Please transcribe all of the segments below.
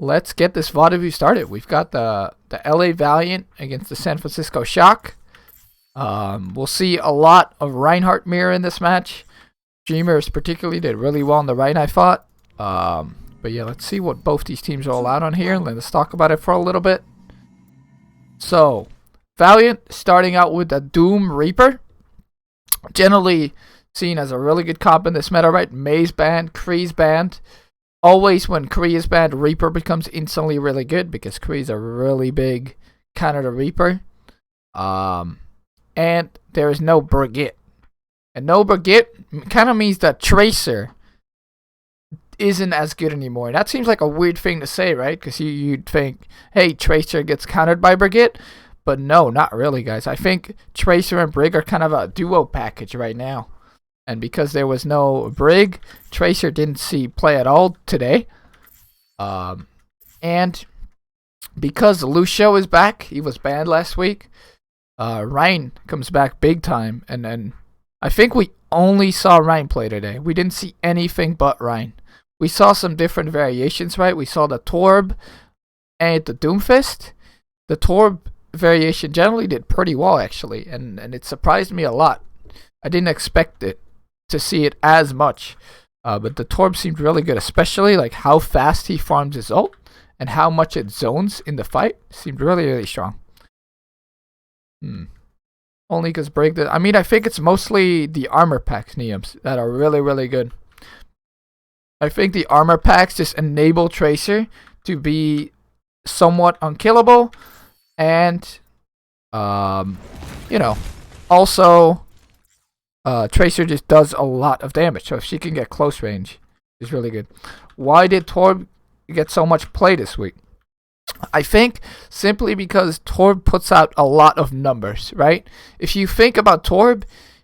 let's get this VOD review started. We've got the LA Valiant against the San Francisco Shock. We'll see a lot of Reinhardt mirror in this match. Dreamers particularly did really well on the right, I thought. But yeah, let's see what both these teams are all out on here. Let's talk about it for a little bit. So, Valiant starting out with the Doom Reaper. Generally seen as a really good comp in this meta, right? May's banned, Kree's banned. Always when Kree is banned, Reaper becomes instantly really good because Kree's a really big counter to Reaper. And there is no Brigitte. And no Brigitte kind of means that Tracer isn't as good anymore. That seems like a weird thing to say, right? Because you'd think, hey, Tracer gets countered by Brigitte. But no, not really, guys. I think Tracer and Brig are kind of a duo package right now. And because there was no Brig, Tracer didn't see play at all today. And because Lucio is back, he was banned last week. Ryan comes back big time. And I think we only saw Ryan play today. We didn't see anything but Ryan. We saw some different variations, right? We saw the Torb and the Doomfist. The Torb variation generally did pretty well, actually. And it surprised me a lot. I didn't expect it to see it as much. But the Torb seemed really good, especially like how fast he farms his ult and how much it zones in the fight. Seemed really, really strong. Only because Brig did. I mean, I think it's mostly the armor packs, Neums, that are really, really good. I think the armor packs just enable Tracer to be somewhat unkillable. And, you know, also, Tracer just does a lot of damage. So if she can get close range, it's really good. Why did Torb get so much play this week? I think simply because Torb puts out a lot of numbers, right? If you think about Torb,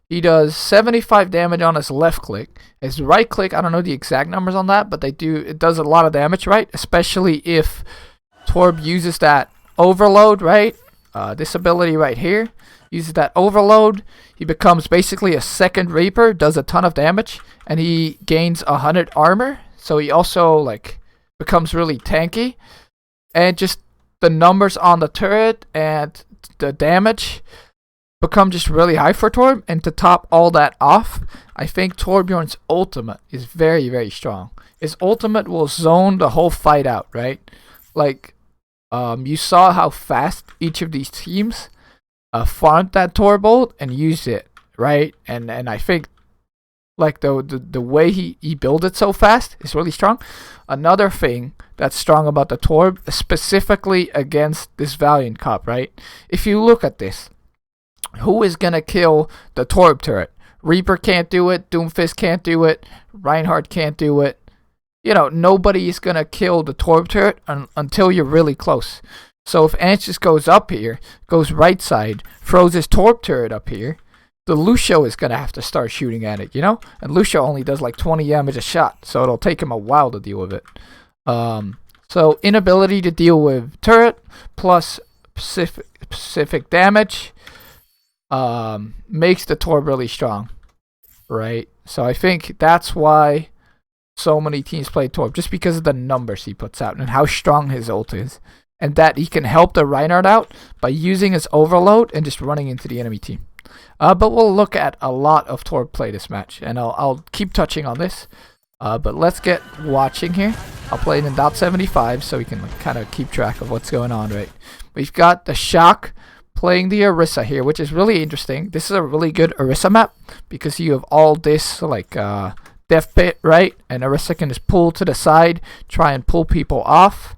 he does 75 damage on his left click. His right click, I don't know the exact numbers on that, but it does a lot of damage, right? Especially if Torb uses that overload, right? This ability right here uses that overload. He becomes basically a second Reaper, does a ton of damage, and he gains 100 armor. So he also like becomes really tanky. And just the numbers on the turret and the damage become just really high for Torb. And to top all that off, I think Torbjorn's ultimate is very, very strong. His ultimate will zone the whole fight out, right? Like, you saw how fast each of these teams farmed that Torb ult and used it, right? And I think like the way he built it so fast is really strong. Another thing that's strong about the Torb, specifically against this Valiant comp, right? If you look at this, who is gonna kill the Torb turret? Reaper can't do it. Doomfist can't do it. Reinhardt can't do it. You know, nobody is gonna kill the Torb turret until you're really close. So if Ant just goes up here, goes right side, throws his Torb turret up here, the Lucio is going to have to start shooting at it, you know? And Lucio only does like 20 damage a shot, so it'll take him a while to deal with it. So inability to deal with turret plus specific damage makes the Torb really strong, right? So I think that's why so many teams play Torb, just because of the numbers he puts out and how strong his ult is. And that he can help the Reinhardt out by using his overload and just running into the enemy team. But we'll look at a lot of Torb play this match, and I'll keep touching on this. But let's get watching here. I'll play it in .75 so we can kind of keep track of what's going on, right? We've got the Shock playing the Orisa here, which is really interesting. This is a really good Orisa map because you have all this like Death Pit, right? And Orisa can just pull to the side, try and pull people off.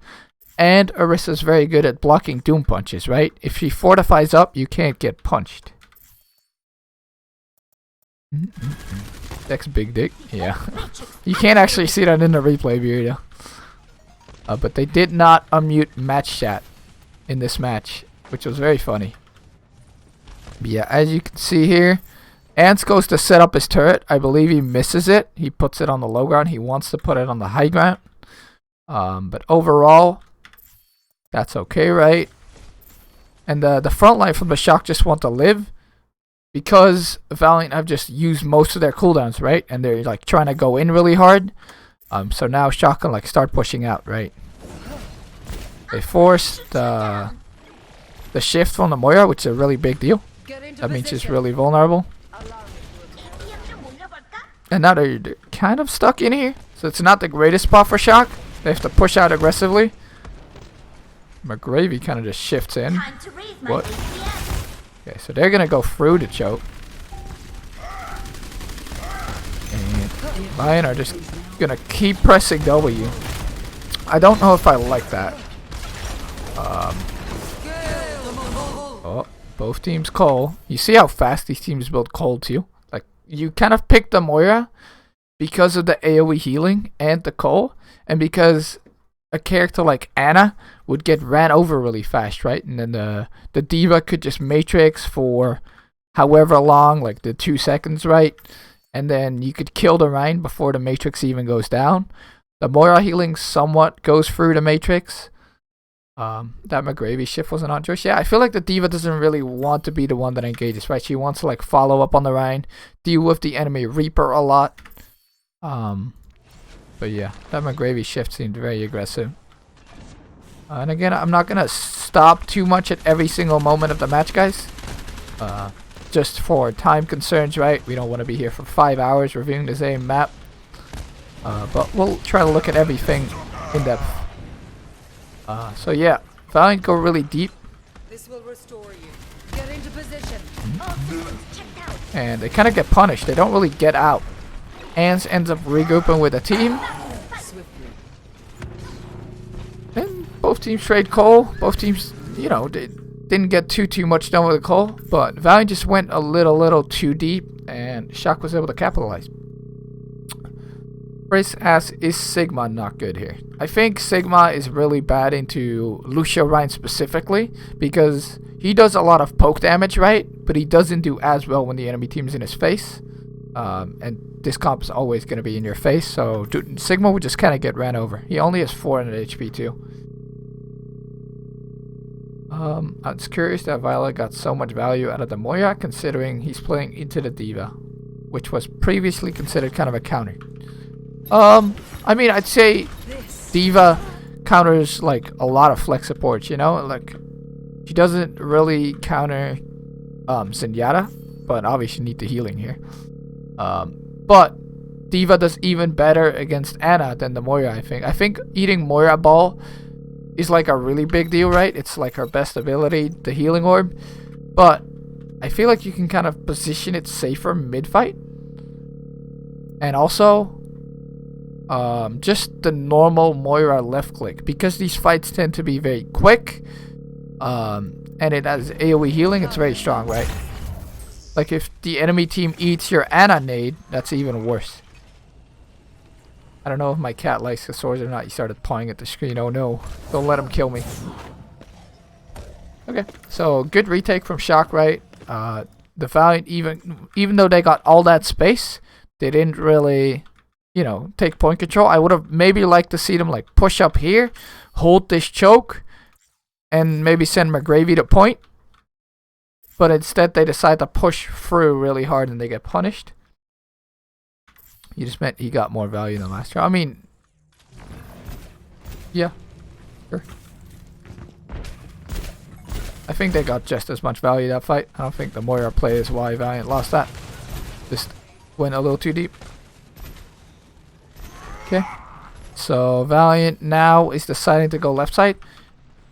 And Orisa's very good at blocking Doom punches, right? If she fortifies up, you can't get punched. That's big dick. Yeah. You can't actually see that in the replay video. But they did not unmute match chat in this match, which was very funny. But yeah, as you can see here, Ants goes to set up his turret. I believe he misses it. He puts it on the low ground. He wants to put it on the high ground. But overall, that's okay, right? And the front line from the Shock just want to live. Because Valiant have just used most of their cooldowns, right? And they're like trying to go in really hard. So now Shock can like start pushing out, right? They forced the shift from the Moira, which is a really big deal. That means she's really vulnerable. And now they're kind of stuck in here. So it's not the greatest spot for Shock. They have to push out aggressively. McGravy kind of just shifts in. What? Okay, so they're going to go through the choke. And Valiant are just going to keep pressing W. I don't know if I like that. Oh, both teams call. You see how fast these teams build cold too? Like, you kind of pick the Moira because of the AoE healing and the Cole, and because a character like Ana would get ran over really fast, right? And then the D.Va could just Matrix for however long, like the 2 seconds, right? And then you could kill the Rein before the Matrix even goes down. The Moira healing somewhat goes through the Matrix. That McGravy shift wasn't on choice. Yeah, I feel like the D.Va doesn't really want to be the one that engages, right? She wants to like follow up on the Rein, deal with the enemy Reaper a lot. But yeah, that McGravy shift seemed very aggressive. And again, I'm not gonna stop too much at every single moment of the match, guys. Just for time concerns, right? We don't want to be here for 5 hours reviewing the same map. But we'll try to look at everything in depth. So yeah, Valiant go really deep. This will restore you. Get into position. And they kind of get punished. They don't really get out. Ans ends up regrouping with a team. And both teams trade coal. Both teams, you know, they didn't get too much done with the coal. But Valiant just went a little too deep. And Shock was able to capitalize. Chris asks, is Sigma not good here? I think Sigma is really bad into Lucio Rein specifically, because he does a lot of poke damage, right? But he doesn't do as well when the enemy team's in his face. And this comp is always going to be in your face, so Sigma would just kind of get ran over. He only has 400 HP too. I was curious that Violet got so much value out of the Moira, considering he's playing into the D.Va, which was previously considered kind of a counter. I mean, I'd say D.Va counters like a lot of flex supports, you know? Like, she doesn't really counter Zenyatta, but obviously need the healing here. But D.Va does even better against Ana than the Moira, I think. I think eating Moira Ball is like a really big deal, right? It's like her best ability, the healing orb. But I feel like you can kind of position it safer mid-fight. And also, just the normal Moira left click, because these fights tend to be very quick, and it has AoE healing, it's very strong, right? Like if the enemy team eats your Ana nade, that's even worse. I don't know if my cat likes the swords or not. He started pawing at the screen. Oh no, don't let him kill me. Okay, so good retake from Shock, right? The Valiant, even though they got all that space, they didn't really, you know, take point control. I would have maybe liked to see them like push up here, hold this choke, and maybe send McGravy to point. But instead they decide to push through really hard and they get punished. You just meant he got more value than last round. I mean, yeah, sure. I think they got just as much value that fight. I don't think the Moira play is why Valiant lost that. Just went a little too deep. Okay, so Valiant now is deciding to go left side.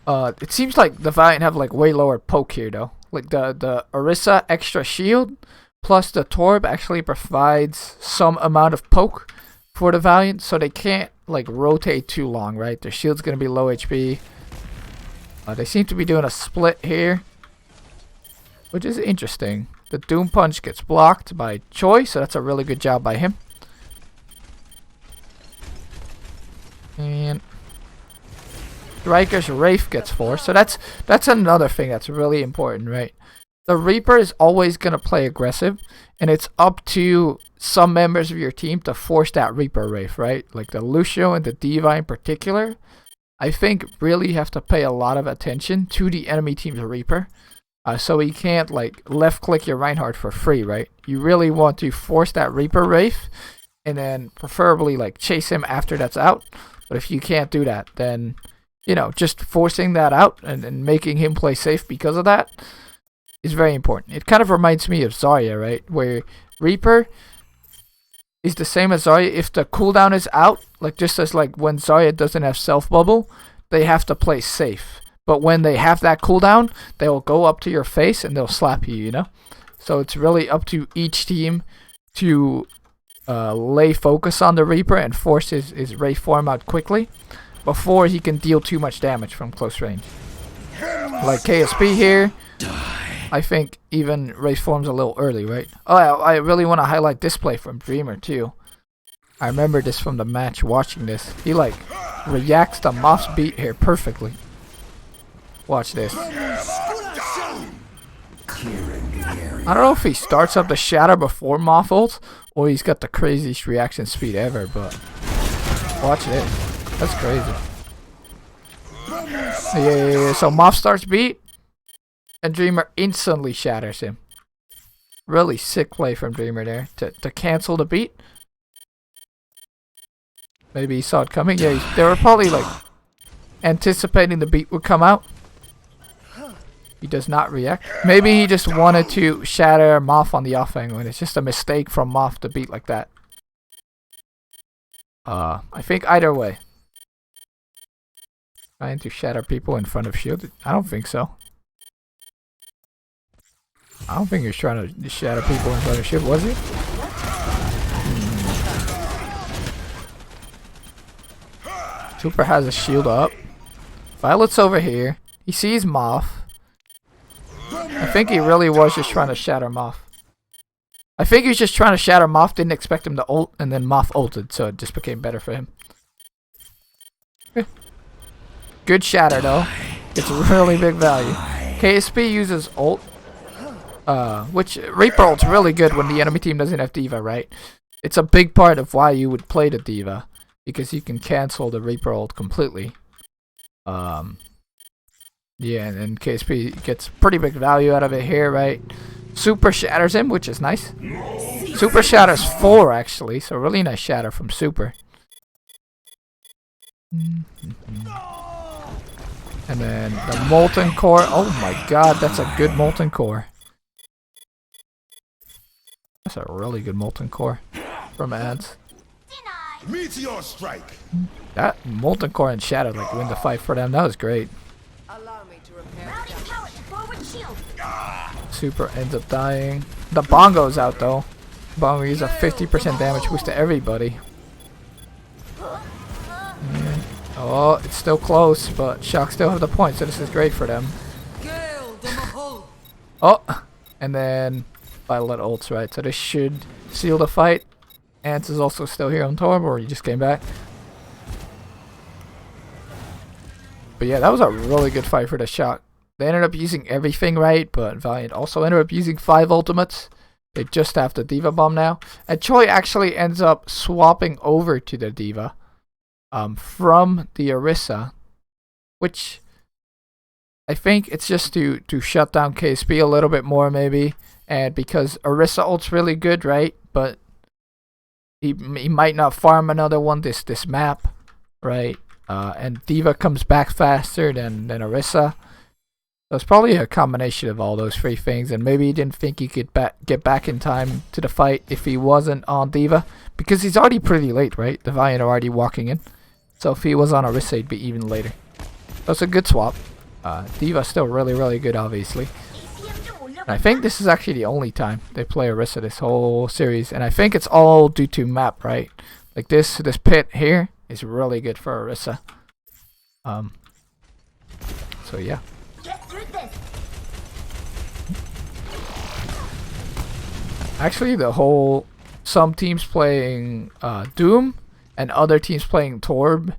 It seems like the Valiant have like way lower poke here though. Like the Orisa extra shield plus the Torb actually provides some amount of poke for the Valiant, so they can't like rotate too long, right? Their shield's gonna be low HP. They seem to be doing a split here, which is interesting. The Doom Punch gets blocked by Choi, so that's a really good job by him. And Riker's Wraith gets forced, so that's another thing that's really important, right? The Reaper is always going to play aggressive, and it's up to some members of your team to force that Reaper Wraith, right? Like the Lucio and the D.Va in particular, I think really have to pay a lot of attention to the enemy team's Reaper. So he can't like left click your Reinhardt for free, right? You really want to force that Reaper Wraith, and then preferably like chase him after that's out. But if you can't do that, then you know, just forcing that out and making him play safe because of that is very important. It kind of reminds me of Zarya, right? Where Reaper is the same as Zarya. If the cooldown is out, like just as like when Zarya doesn't have self bubble, they have to play safe. But when they have that cooldown, they'll go up to your face and they'll slap you, you know? So it's really up to each team to lay focus on the Reaper and force his Wraith form out quickly before he can deal too much damage from close range. Like KSP here, I think even Wraith form's a little early, right? Oh, I really want to highlight this play from Dreamer too. I remember this from the match watching this. He like reacts to Moth's beat here perfectly. Watch this. I don't know if he starts up the Shatter before Moth ult or he's got the craziest reaction speed ever, but watch this. That's crazy. Yeah. So Moth starts beat and Dreamer instantly shatters him. Really sick play from Dreamer there to cancel the beat. Maybe he saw it coming. Yeah, they were probably like anticipating the beat would come out. He does not react. Maybe he just wanted to shatter Moth on the off angle and it's just a mistake from Moth to beat like that. I think either way. Trying to shatter people in front of shield? I don't think so. I don't think he was trying to shatter people in front of shield, was he? Super has a shield up. Violet's over here. He sees Moth. I think he really was just trying to shatter Moth. I think he was just trying to shatter Moth, didn't expect him to ult, and then Moth ulted, so it just became better for him. Good shatter though. It's really big value. KSP uses ult, which Reaper ult's really good when the enemy team doesn't have D.Va, right? It's a big part of why you would play the D.Va, because you can cancel the Reaper ult completely. Yeah, and KSP gets pretty big value out of it here, right? Super shatters him, which is nice. Super shatters 4 actually, so really nice shatter from Super. And then the Molten Core. Oh my god, that's a good Molten Core. That's a really good Molten Core from ads. Meteor strike. That Molten Core and Shadow like win the fight for them. That was great. Allow me to repair. Super ends up dying. The Bongo's out though. Bongo uses a 50% damage boost to everybody. And, oh, it's still close, but Shock still have the point, so this is great for them. Oh, and then Violet ults, right? So this should seal the fight. Ants is also still here on Torb, or he just came back. But yeah, that was a really good fight for the Shock. They ended up using everything right, but Valiant also ended up using 5 ultimates. They just have the D.Va bomb now. And Choi actually ends up swapping over to the D.Va from the Orisa, which I think it's just to shut down KSP a little bit more maybe. And because Orisa ult's really good, right? But he might not farm another one this map, right? And D.Va comes back faster than Orisa. So it's probably a combination of all those 3 things, and maybe he didn't think he could get back in time to the fight if he wasn't on D.Va, because he's already pretty late, right? The Valiant are already walking in, so if he was on Orisa, he'd be even later. That's a good swap. D.Va's still really, really good, obviously. And I think this is actually the only time they play Orisa this whole series, and I think it's all due to map, right? Like this pit here is really good for Orisa. So yeah. Actually, some teams playing Doom and other teams playing Torb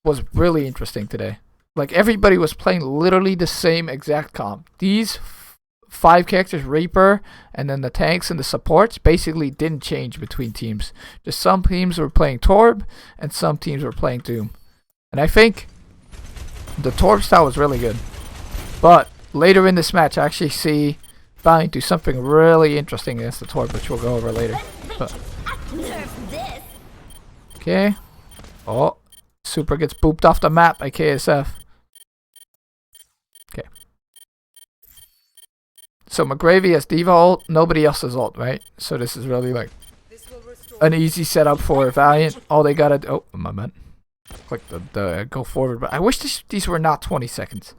was really interesting today. Like everybody was playing literally the same exact comp. These 5 characters, Reaper, and then the tanks and the supports basically didn't change between teams. Just some teams were playing Torb and some teams were playing Doom. And I think the Torb style was really good. But later in this match, I actually see Valiant do something really interesting against the Torb, which we'll go over later. But, okay. Oh, Super gets booped off the map by KSF. Okay. So McGravy has Diva ult, nobody else has ult, right? So this is really like an easy setup for Valiant. All they gotta do, oh, my man. Click the go forward, but I wish these were not 20 seconds.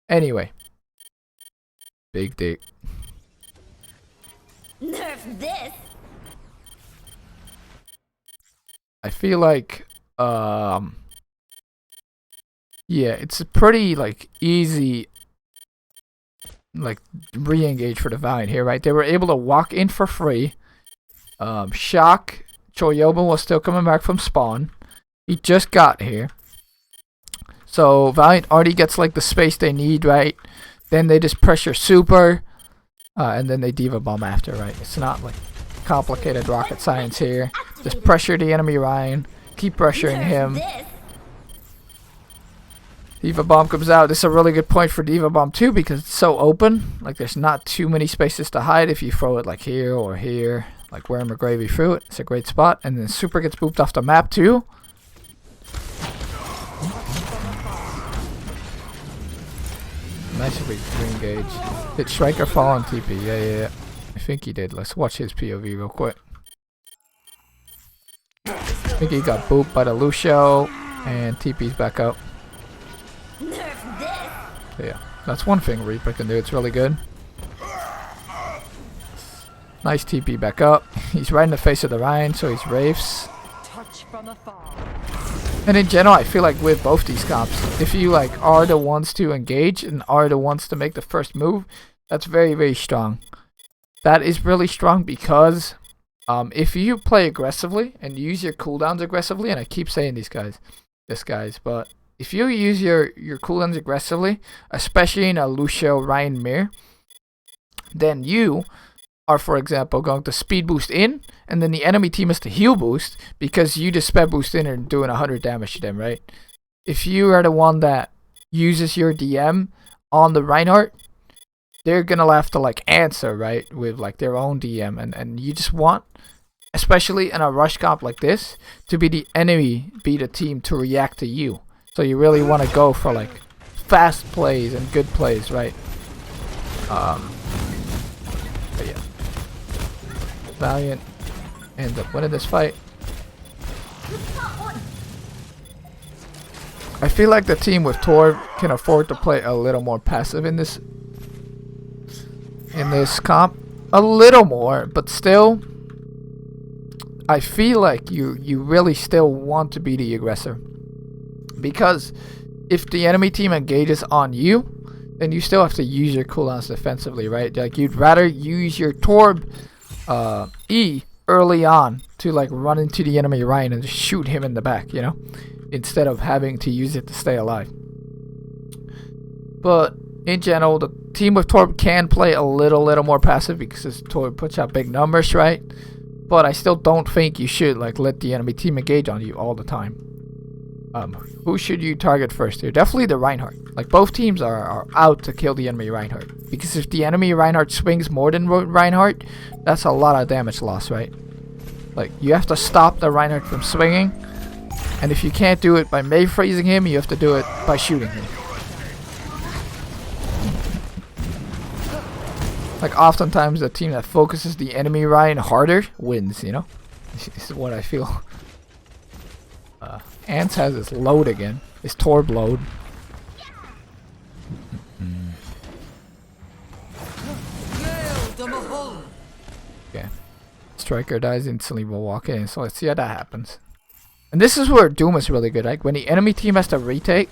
Anyway. Big dick. Nerf this. I feel like, yeah, it's a pretty, like, easy, like, re-engage for the Valiant here, right? They were able to walk in for free. Shock, Choyobin was still coming back from spawn. He just got here. So, Valiant already gets, like, the space they need, right? Then they just pressure Super, and then they Diva Bomb after, right? It's not, like, complicated rocket science here. Just pressure the enemy Ryan. Keep pressuring him. Diva Bomb comes out. This is a really good point for Diva Bomb too because it's so open. Like there's not too many spaces to hide if you throw it like here or here. Like where McGravy threw it. It's a great spot. And then Super gets booped off the map too. Nice re-engage. Did Striker fall on TP? Yeah. I think he did. Let's watch his POV real quick. I think he got booped by the Lucio and TP's back up. Yeah, that's one thing Reaper can do. It's really good. Nice TP back up. He's right in the face of the Ryan, so he's Wraiths. And in general, I feel like with both these comps, if you like are the ones to engage and are the ones to make the first move, that's very, very strong. That is really strong because if you play aggressively and use your cooldowns aggressively, and I keep saying this guys, but if you use your cooldowns aggressively, especially in a Lucio Ryan mirror, then you are, for example, going to speed boost in, and then the enemy team has to heal boost because you just sped boost in and doing 100 damage to them, right? If you are the one that uses your DM on the Reinhardt, they're gonna have to like answer, right, with like their own DM, and you just want, especially in a rush comp like this, to be the enemy, be the team to react to you. So you really want to go for like fast plays and good plays, right? But yeah, Valiant ends up winning this fight. I feel like the team with Torb can afford to play a little more passive in this comp, a little more, but still, I feel like you really still want to be the aggressor. Because if the enemy team engages on you, then you still have to use your cooldowns defensively, right? Like you'd rather use your Torb E early on to like run into the enemy Ryan and just shoot him in the back, you know, instead of having to use it to stay alive. But in general, the team with Torb can play a little more passive because Torb puts out big numbers, right? But I still don't think you should like let the enemy team engage on you all the time. Who should you target first here? Definitely the Reinhardt. Like both teams are out to kill the enemy Reinhardt. Because if the enemy Reinhardt swings more than Reinhardt, that's a lot of damage loss, right? Like you have to stop the Reinhardt from swinging. And if you can't do it by May freezing him, you have to do it by shooting him. Like oftentimes the team that focuses the enemy Ryan harder wins, you know? This is what I feel. Ants has his load again. His Torb load. Okay. Striker dies instantly, we'll walk in. So let's see how that happens. And this is where Doom is really good. Like when the enemy team has to retake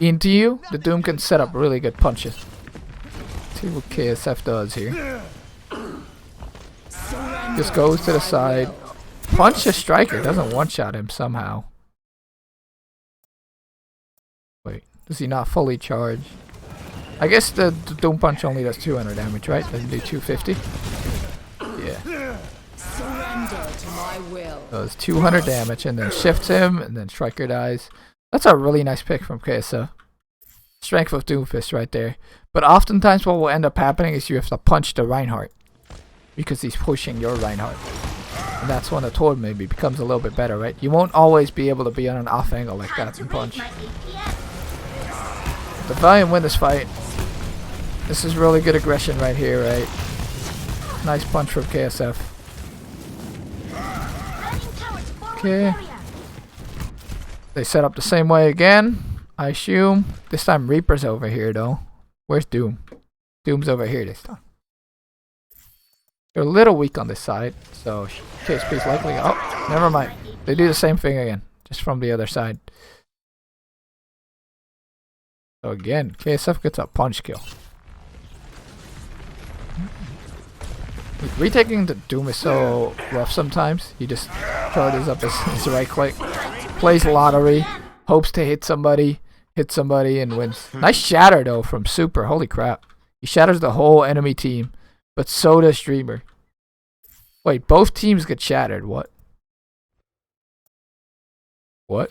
into you, the Doom can set up really good punches. Let's see what KSF does here. Just goes to the side. Punch the Striker. Doesn't one-shot him somehow. Wait, does he not fully charge? I guess the Doom Punch only does 200 damage, right? Doesn't do 250? Yeah. Surrender to my will. Does 200 damage and then shifts him and then Striker dies. That's a really nice pick from KSF. Strength of Doomfist right there. But oftentimes what will end up happening is you have to punch the Reinhardt. Because he's pushing your Reinhardt. And that's when the Torb maybe becomes a little bit better, right? You won't always be able to be on an off angle like that and punch. The Valiant win this fight. This is really good aggression right here, right? Nice punch from KSF. Okay. They set up the same way again, I assume. This time Reaper's over here though. Where's Doom? Doom's over here this time. They're a little weak on this side, so KSP's likely. Oh, never mind. They do the same thing again, just from the other side. So again, KSF gets a punch kill. Retaking the Doom is so rough sometimes. He just charges up his right click, plays lottery, hopes to hit somebody, and wins. Nice shatter though from Super. Holy crap. He shatters the whole enemy team, but so does Streamer. Wait, both teams get shattered. What? What?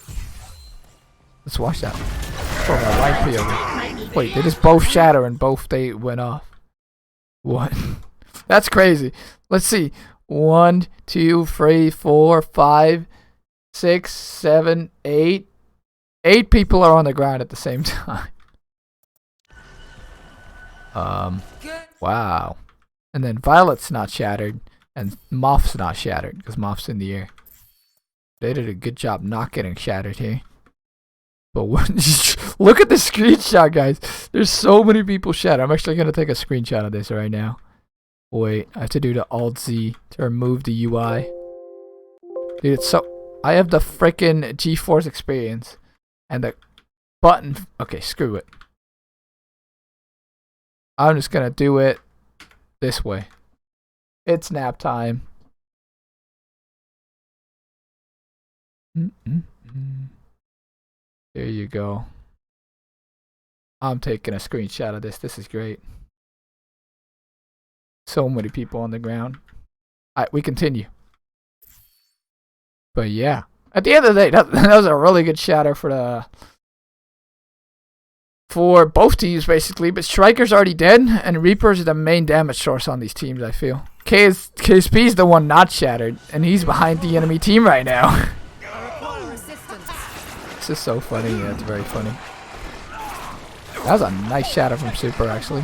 Let's watch that. From a right POV. Wait, they just both shatter and both they went off. What? That's crazy. Let's see. 1, 2, 3, 4, 5, 6, 7, 8. 8 people are on the ground at the same time. Wow. And then Violet's not shattered, and Moth's not shattered because Moth's in the air. They did a good job not getting shattered here. But what, look at the screenshot, guys. There's so many people shattered. I'm actually gonna take a screenshot of this right now. Wait, I have to do the Alt-Z to remove the UI. Dude, it's so... I have the frickin' GeForce experience. And the button... Okay, screw it. I'm just gonna do it this way. It's nap time. There you go. I'm taking a screenshot of this. This is great. So many people on the ground. Alright, we continue. But yeah. At the end of the day, that was a really good shatter for both teams basically. But Striker's already dead, and Reaper's the main damage source on these teams, I feel. KSP's the one not shattered, and he's behind the enemy team right now. This is so funny. Yeah, it's very funny. That was a nice shatter from Super, actually.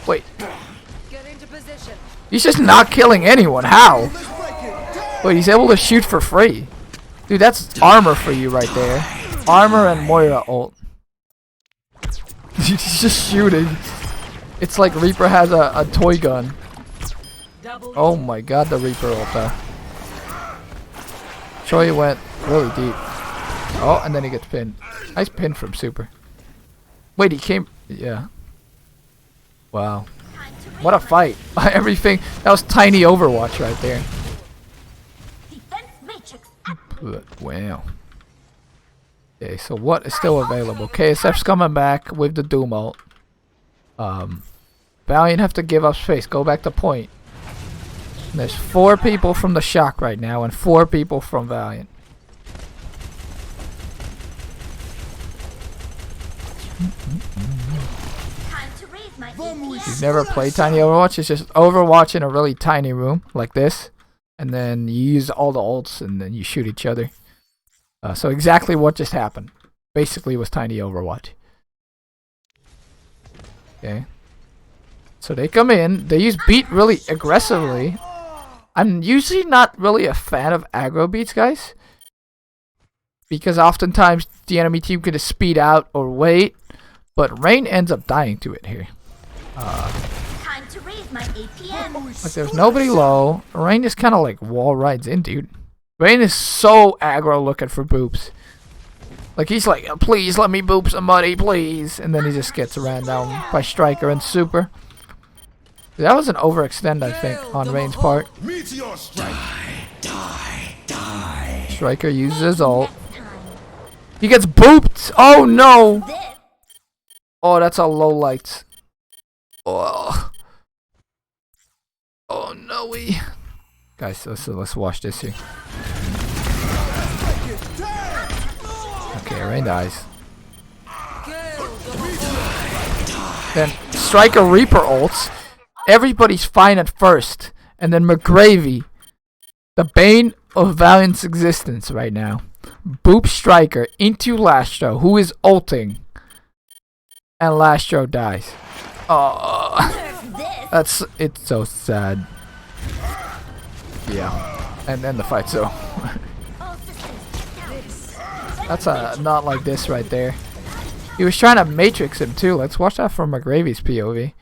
Wait. He's just not killing anyone. How? Wait, he's able to shoot for free. Dude, that's armor for you right there. Armor and Moira ult. He's just shooting. It's like Reaper has a toy gun. Oh my god, the Reaper ult though. Choi went really deep. Oh, and then he gets pinned. Nice pin from Super. Wait, he came... Yeah. Wow. What a fight. Everything... That was tiny Overwatch right there. Wow. Okay, so what is still available? KSF's coming back with the Doom ult. Valiant have to give up space. Go back to point. And there's 4 people from the Shock right now and 4 people from Valiant. You've never played Tiny Overwatch? It's just Overwatch in a really tiny room like this. And then you use all the ults and then you shoot each other. So exactly what just happened. Basically was Tiny Overwatch. Okay. So they come in. They use beat really aggressively. I'm usually not really a fan of aggro beats, guys. Because oftentimes the enemy team can just speed out or wait. But Rain ends up dying to it here. Time to raise my APM. Like there's nobody low. Rain just kind of like wall rides in, dude. Rain is so aggro looking for boops. Like he's like, please let me boop somebody, please. And then he just gets ran down by Striker and Super. That was an overextend, I think, on Rain's part. Die. Striker uses his ult. He gets booped! Oh no! Oh, that's a low light. Oh. Oh no, guys, let's watch this here. Okay, Rain dies. Then Striker Reaper ults. Everybody's fine at first, and then McGravy The bane of Valiant's existence right now. Boop Striker into Lastro, who is ulting. And Lastro dies. Oh, it's so sad. Yeah. And then the fight's over. That's not like this right there. He was trying to matrix him too. Let's watch that from McGravy's POV.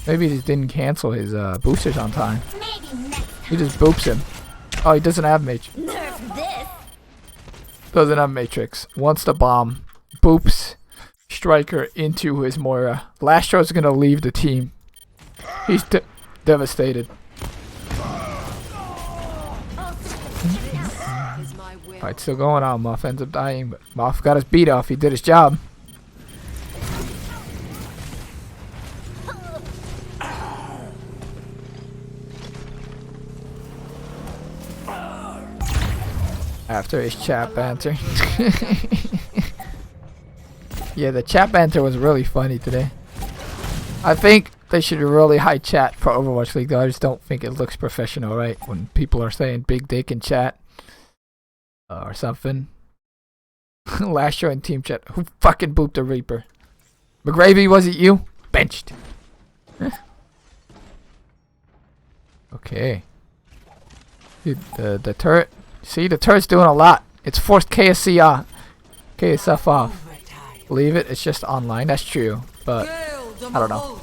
Maybe he just didn't cancel his boosters on time. He just boops him. Oh, he doesn't have matrix. Doesn't have matrix. Wants the bomb. Boops Striker into his Moira. Lastro's gonna leave the team. He's devastated. Fight still going on. Muff ends up dying, but Muff got his beat off. He did his job. After his chat banter. Yeah, the chat banter was really funny today. I think they should really hide chat for Overwatch League, though. I just don't think it looks professional, right? When people are saying big dick in chat. Or something. Last show in team chat. Who fucking booped the Reaper? McGravy, was it you? Benched. Okay. Dude, the turret. See, the turret's doing a lot. It's forced KSF off. Believe it, it's just online. That's true. But, I don't know.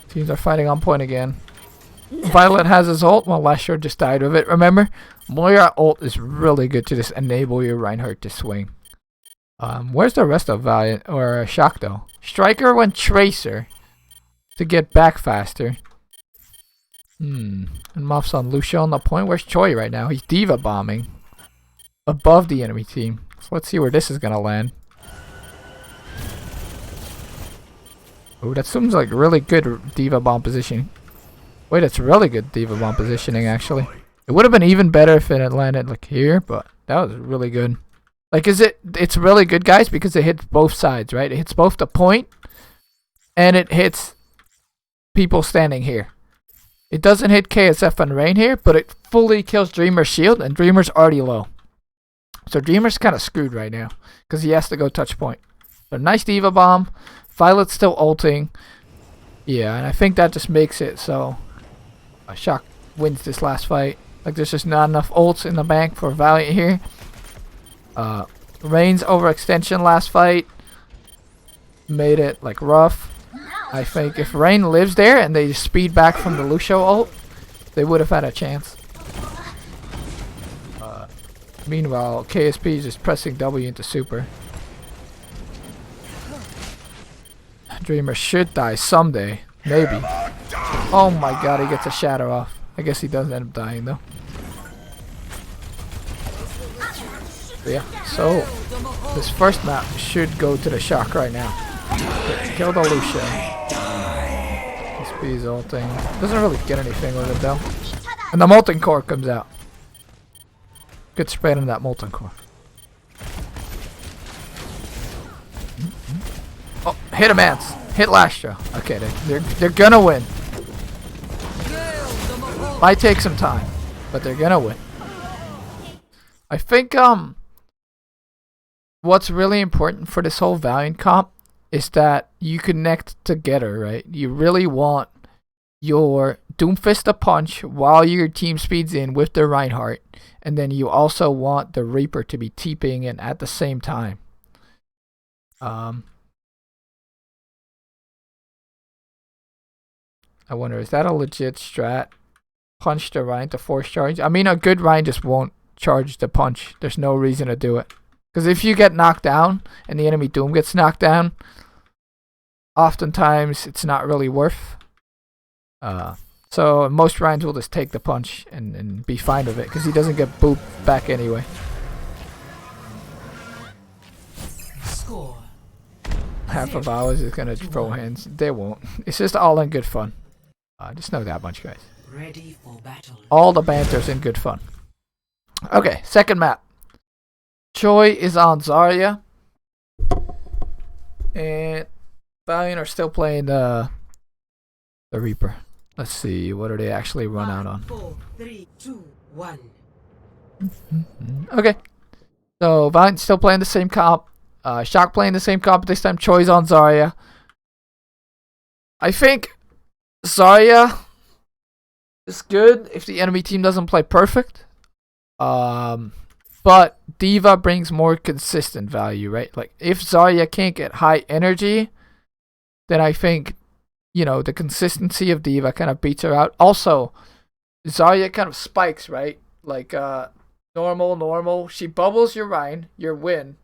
Teams are fighting on point again. Violet has his ult. Well, last year just died of it. Remember, Moira ult is really good to just enable your Reinhardt to swing. Where's the rest of Valiant or Shock though? Striker went Tracer to get back faster. And Muff's on Lucio on the point. Where's Choi right now? He's Diva bombing above the enemy team. So let's see where this is gonna land. Oh, that seems like really good Diva bomb positioning. Wait, it's really good Diva bomb positioning, actually. It would have been even better if it had landed like here, but that was really good. Like, it's really good, guys, because it hits both sides, right? It hits both the point, and it hits people standing here. It doesn't hit KSF and Rain here, but it fully kills Dreamer's shield, and Dreamer's already low. So Dreamer's kind of screwed right now, because he has to go touch point. So nice Diva bomb. Violet's still ulting. Yeah, and I think that just makes it so Shock wins this last fight. Like, there's just not enough ults in the bank for Valiant here. Rain's overextension last fight made it like rough. I think if Rain lives there and they speed back from the Lucio ult, they would have had a chance. Meanwhile, KSP is just pressing W into super. Dreamer should die someday. Maybe. Oh my god, he gets a shatter off. I guess he does end up dying though. But yeah, so this first map should go to the Shock right now. Kill the Lucio. SP's ulting. Doesn't really get anything with it though. And the Molten Core comes out. Good spread on that Molten Core. Oh, hit him, Ants. Hit Lastro. Okay, they're gonna win. Might take some time, but they're gonna win. I think what's really important for this whole Valiant comp is that you connect together, right? You really want your Doomfist to punch while your team speeds in with the Reinhardt, and then you also want the Reaper to be TPing in at the same time. I wonder, is that a legit strat? Punch the Ryan to force charge? I mean, a good Ryan just won't charge the punch. There's no reason to do it. Because if you get knocked down and the enemy Doom gets knocked down, oftentimes it's not really worth. So most Ryans will just take the punch and be fine with it because he doesn't get booped back anyway. Score. Half of ours is going to throw hands. They won't. It's just all in good fun. Just know that much, guys. Ready for battle. All the banter's in good fun. Okay, second map. Choi is on Zarya. And Valiant are still playing the Reaper. Let's see, what do they actually run out on? 4, 3, 2, 1. Okay. So Valiant still playing the same comp. Shock playing the same comp. This time Choi's on Zarya. I think Zarya is good if the enemy team doesn't play perfect. But D.Va brings more consistent value, right? Like if Zarya can't get high energy, then I think, you know, the consistency of D.Va kind of beats her out. Also, Zarya kind of spikes, right? Like normal. She bubbles your Rein, your win.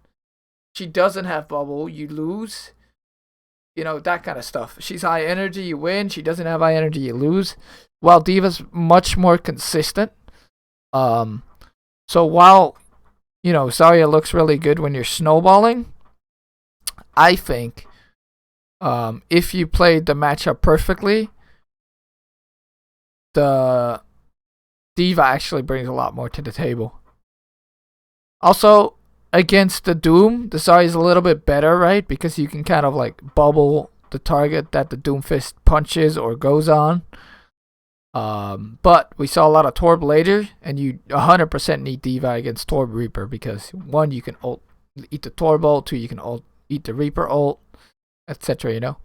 She doesn't have bubble, you lose. You know, that kind of stuff. She's high energy, you win. She doesn't have high energy, you lose. While D.Va's much more consistent. So while, you know, Zarya looks really good when you're snowballing, I think if you played the matchup perfectly, the D.Va actually brings a lot more to the table. Also, against the Doom, the Zarya is a little bit better, right? Because you can kind of like bubble the target that the Doomfist punches or goes on. But we saw a lot of Torb later, and you 100% need D.Va against Torb Reaper because 1, you can eat the Torb ult, 2, you can eat the Reaper ult, etc. You know.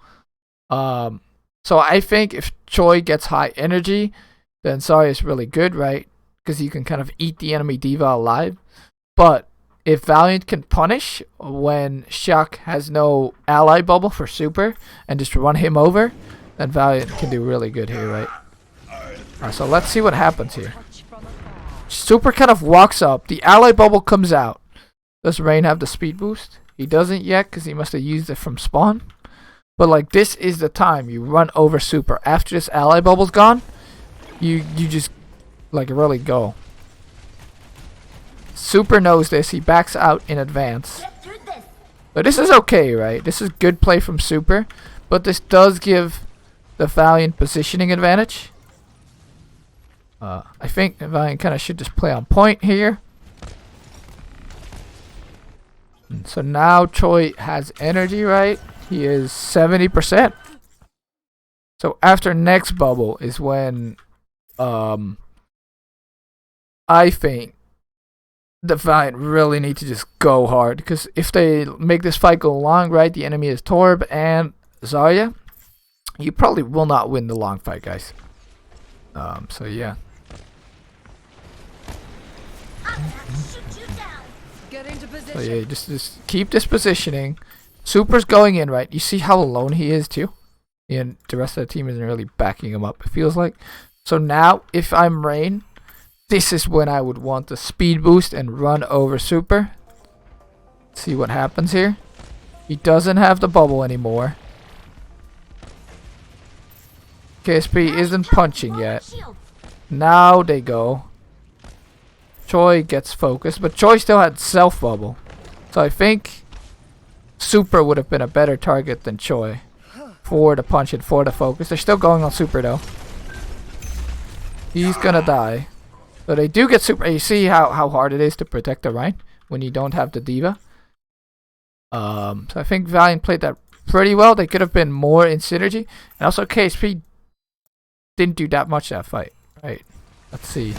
So I think if Choi gets high energy, then Zarya is really good, right? Because you can kind of eat the enemy D.Va alive. But if Valiant can punish when Shock has no ally bubble for super and just run him over, then Valiant can do really good here, right? Alright, so let's see what happens here. Super kind of walks up. The ally bubble comes out. Does Rain have the speed boost? He doesn't yet because he must have used it from spawn. But like this is the time you run over Super. After this ally bubble's gone, you just like really go. Super knows this. He backs out in advance. But this is okay, right? This is good play from Super. But this does give the Valiant positioning advantage. I think Valiant kind of should just play on point here. And so now Choi has energy, right? He is 70%. So after next bubble is when I think the Valiant really need to just go hard. Because if they make this fight go long, right? The enemy is Torb and Zarya. You probably will not win the long fight, guys. So yeah. So yeah, just keep this positioning. Super's going in, right? You see how alone he is too? And the rest of the team isn't really backing him up, it feels like. So now, if I'm Rain, this is when I would want the speed boost and run over Super. See what happens here. He doesn't have the bubble anymore. KSP isn't punching yet. Now they go. Choi gets focused, but Choi still had self bubble. So I think Super would have been a better target than Choi for the punch and for the focus. They're still going on Super though. He's gonna die. So they do get Super. You see how hard it is to protect the Rein when you don't have the D.Va. So I think Valiant played that pretty well. They could have been more in synergy. And also KSP didn't do that much that fight. Right. Let's see.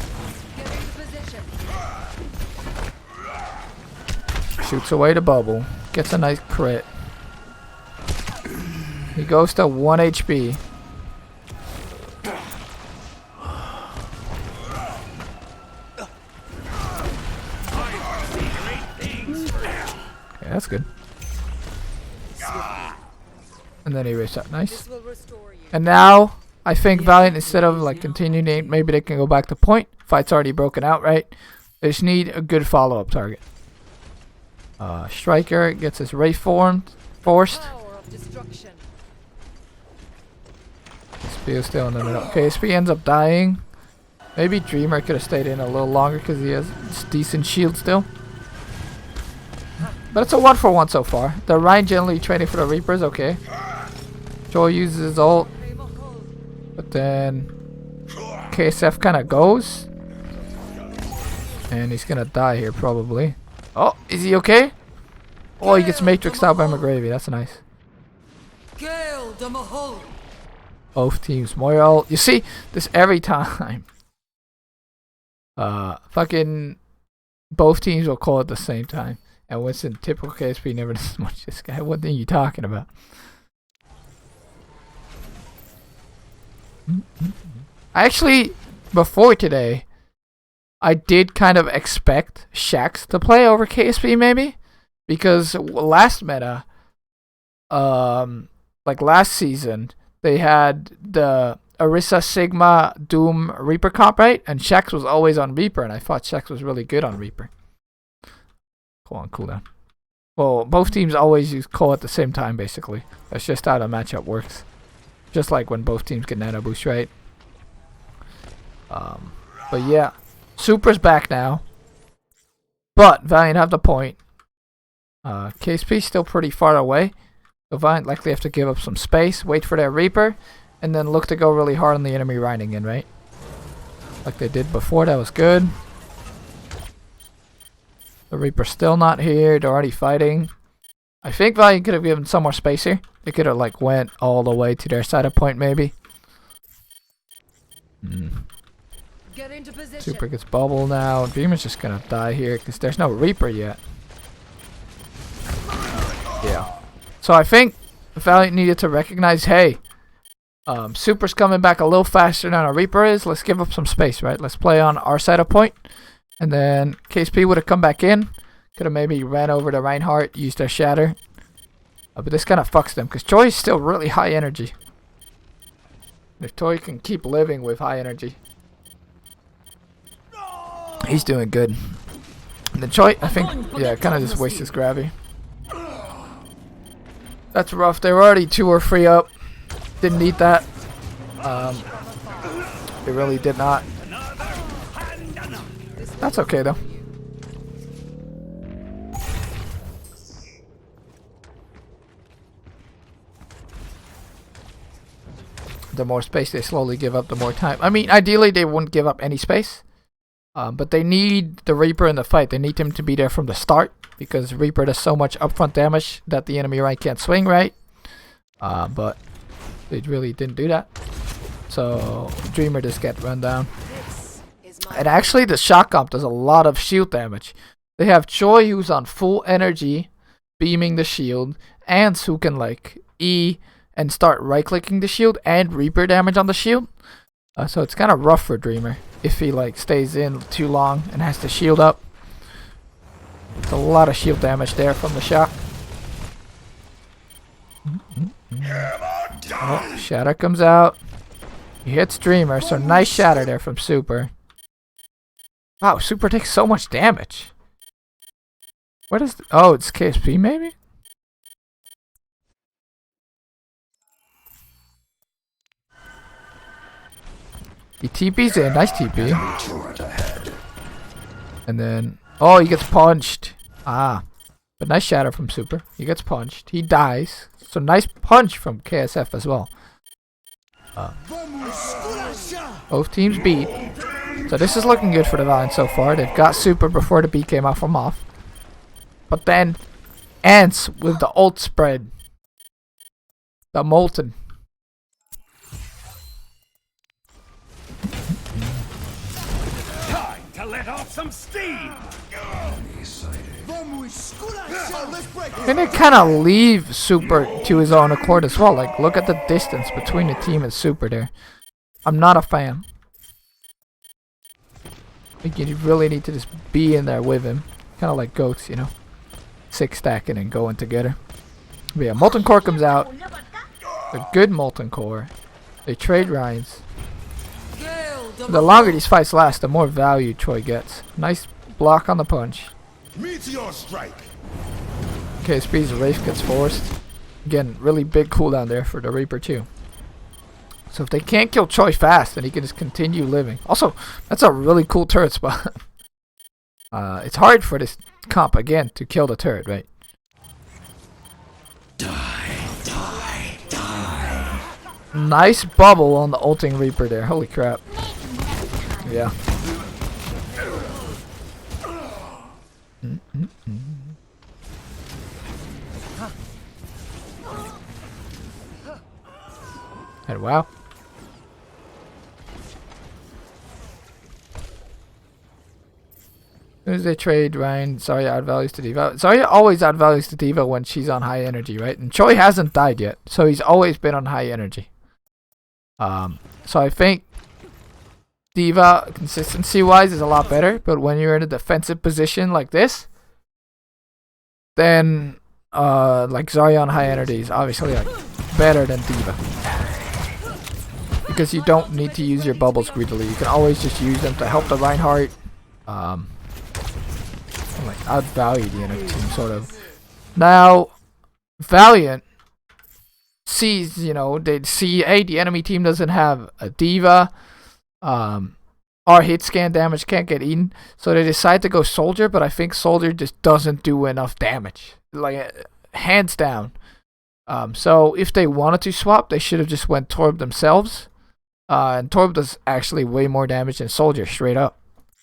Shoots away the bubble. Gets a nice crit. He goes to 1 HP. Okay, that's good. And then he reset. Nice. And now I think Valiant, instead of like continuing, maybe they can go back to point. Fight's already broken out, right? They just need a good follow-up target. Striker gets his Wraith forced. SP is still in the middle. Okay, SP ends up dying. Maybe Dreamer could have stayed in a little longer because he has decent shield still. But it's a 1-for-1 so far. The Rein generally training for the Reapers, okay. Joel uses his ult. But then KSF kind of goes. And he's gonna die here probably. Oh, is he okay? Oh, he gets matrixed out by McGravy. That's nice. Both teams Moira. You see this every time. Fucking both teams will call at the same time. And what's in typical KSP never does as much this guy. What are you talking about? Actually, before today, I did kind of expect Shax to play over KSP maybe. Because last meta, like last season, they had the Orisa, Sigma, Doom, Reaper comp, right? And Shax was always on Reaper, and I thought Shax was really good on Reaper. Cooldown. Well, both teams always use Cole at the same time, basically. That's just how the matchup works. Just like when both teams get nano boost, right? But yeah, Super's back now. But Valiant have the point. KSP still pretty far away. So Valiant likely have to give up some space, wait for their Reaper, and then look to go really hard on the enemy riding in, right? Like they did before, that was good. The Reaper's still not here, they're already fighting. I think Valiant could have given some more space here. They could have like went all the way to their side of point maybe. Get into position. Super gets bubble now. Dreamer's just gonna die here because there's no Reaper yet. Yeah. So I think Valiant needed to recognize, hey, Super's coming back a little faster than our Reaper is. Let's give up some space, right? Let's play on our side of point. And then KSP would have come back in. Could have maybe ran over to Reinhardt, used their Shatter. But this kind of fucks them because Choi is still really high energy. If Choi can keep living with high energy, he's doing good. And then Choi, I think, yeah, kind of just wastes his gravity. That's rough. They were already 2 or 3 up. Didn't need that. They really did not. That's okay though. The more space they slowly give up, the more time. I mean, ideally they wouldn't give up any space. But they need the Reaper in the fight. They need him to be there from the start. Because Reaper does so much upfront damage that the enemy right can't swing right. But they really didn't do that. So Dreamer just get run down. And actually the Shock comp does a lot of shield damage. They have Choi who's on full energy, beaming the shield, and who can like E and start right clicking the shield and Reaper damage on the shield. So it's kind of rough for Dreamer if he like stays in too long and has to shield up. It's a lot of shield damage there from the Shock. Oh, Shatter comes out. He hits Dreamer, so nice Shatter there from Super. Wow, Super takes so much damage. What is... Oh, it's KSP maybe? He TP's in. Nice TP. And then... Oh, he gets punched. Ah. But nice Shatter from Super. He gets punched. He dies. So nice punch from KSF as well. Both teams beat. So this is looking good for the Valiant so far. They've got Super before the beat came off from off. But then Ants with the ult spread. The Molten. Time to let off some steam. And they kind of leave Super to his own accord as well. Like, look at the distance between the team and Super there. I'm not a fan. Like, you really need to just be in there with him. Kind of like goats, you know. 6 stacking and going together. But yeah, Molten Core comes out. A good Molten Core. They trade Rhines. The longer these fights last, the more value Troy gets. Nice block on the punch. Meteor strike. KSP's Wraith gets forced. Again, really big cooldown there for the Reaper too. So if they can't kill Choi fast, then he can just continue living. Also, that's a really cool turret spot. It's hard for this comp, again, to kill the turret, right? Die. Nice bubble on the ulting Reaper there. Holy crap. Yeah. And wow. soon as they trade Ryan, Zarya outvalues to Diva. Zarya always outvalues to Diva when she's on high energy, right? And Choi hasn't died yet, so he's always been on high energy. So I think Diva, consistency-wise, is a lot better. But when you're in a defensive position like this, then like Zarya on high energy is obviously like better than Diva. Because you don't need to use your bubbles greedily. You can always just use them to help the Reinhardt. And like outvalue the enemy team, sort of. Now, Valiant sees, you know, they see, hey, the enemy team doesn't have a Diva. Our hit scan damage can't get eaten, so they decide to go Soldier. But I think Soldier just doesn't do enough damage, like hands down. So if they wanted to swap, they should have just went Torb themselves. And Torb does actually way more damage than Soldier, straight up.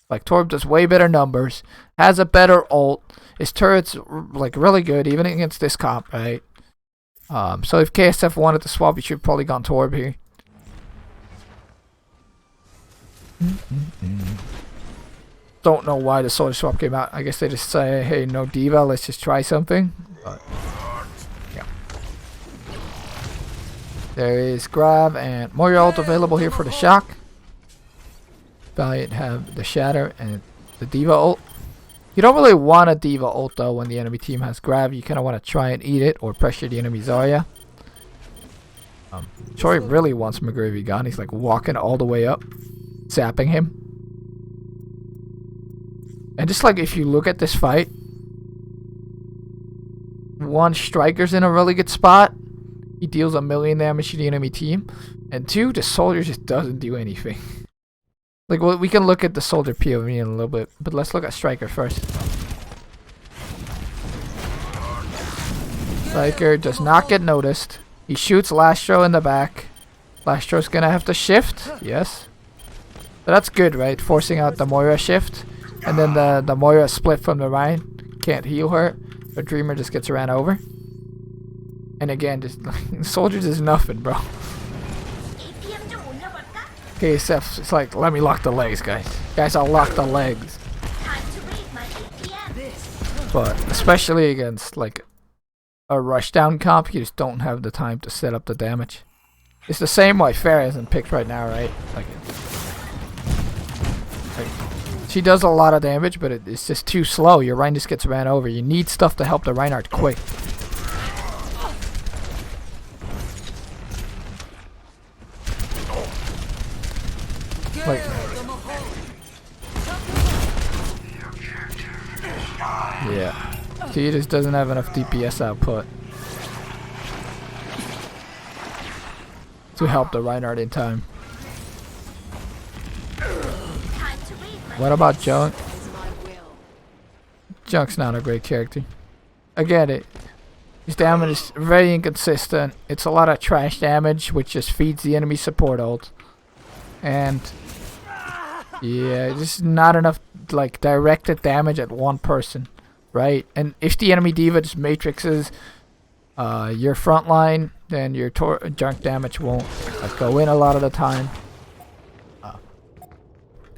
Like, Torb does way better numbers, has a better ult, his turret's like really good, even against this comp, right? So if KSF wanted to swap, you should have probably gone Torb here. Don't know why the Soldier swap came out. I guess they just say, hey, no Diva, let's just try something. But, yeah. There is Grab and Moira ult available here for the Shock. Valiant have the Shatter and the Diva ult. You don't really want a Diva ult though when the enemy team has Grab. You kind of want to try and eat it or pressure the enemy Zarya. Choi really wants McGravy gone. He's like walking all the way up, zapping him. And just like if you look at this fight, one, Striker's in a really good spot. He deals 1 million damage to the enemy team. And two, the Soldier just doesn't do anything. Like, well, we can look at the Soldier POV in a little bit, but let's look at Striker first. Striker does not get noticed. He shoots Lastro in the back. Lastro's gonna have to shift, yes. But that's good, right? Forcing out the Moira shift. And then the Moira split from the Ryan. Can't heal her. The Dreamer just gets ran over. And again, just Soldier does nothing, bro. KSF, it's like, let me lock the legs, guys. Guys, I'll lock the legs. But especially against like a rushdown comp, you just don't have the time to set up the damage. It's the same why Pharah isn't picked right now, right? Like she does a lot of damage, but it's just too slow. Your Ryan just gets ran over. You need stuff to help the Reinhardt quick. Like, yeah, he just doesn't have enough DPS output to help the Reinhardt in time. What about Junk? Junk's not a great character. I get it. His damage is very inconsistent. It's a lot of trash damage, which just feeds the enemy support ult. And yeah, just not enough like directed damage at one person, right? And if the enemy Diva just matrixes your front line, then your junk damage won't like go in a lot of the time.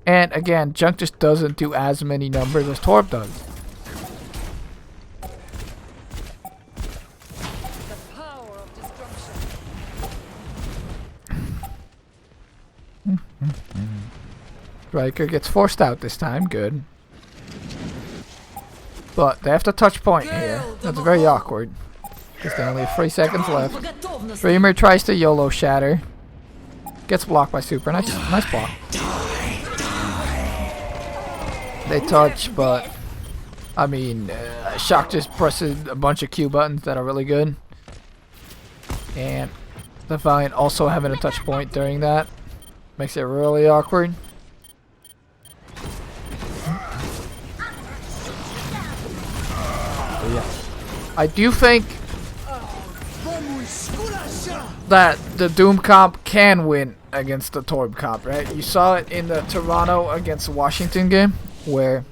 And again, junk just doesn't do as many numbers as Torb does. The power of destruction. Riker gets forced out this time, good. But they have to touch point here. That's very awkward. Because they only have 3 seconds left. Dreamer tries to YOLO Shatter. Gets blocked by Super. Nice block. They touch, but I mean, Shock just presses a bunch of Q buttons that are really good. And the Valiant also having a touch point during that. Makes it really awkward. Yeah. I do think that the Doom comp can win against the Torb comp, right? You saw it in the Toronto against Washington game where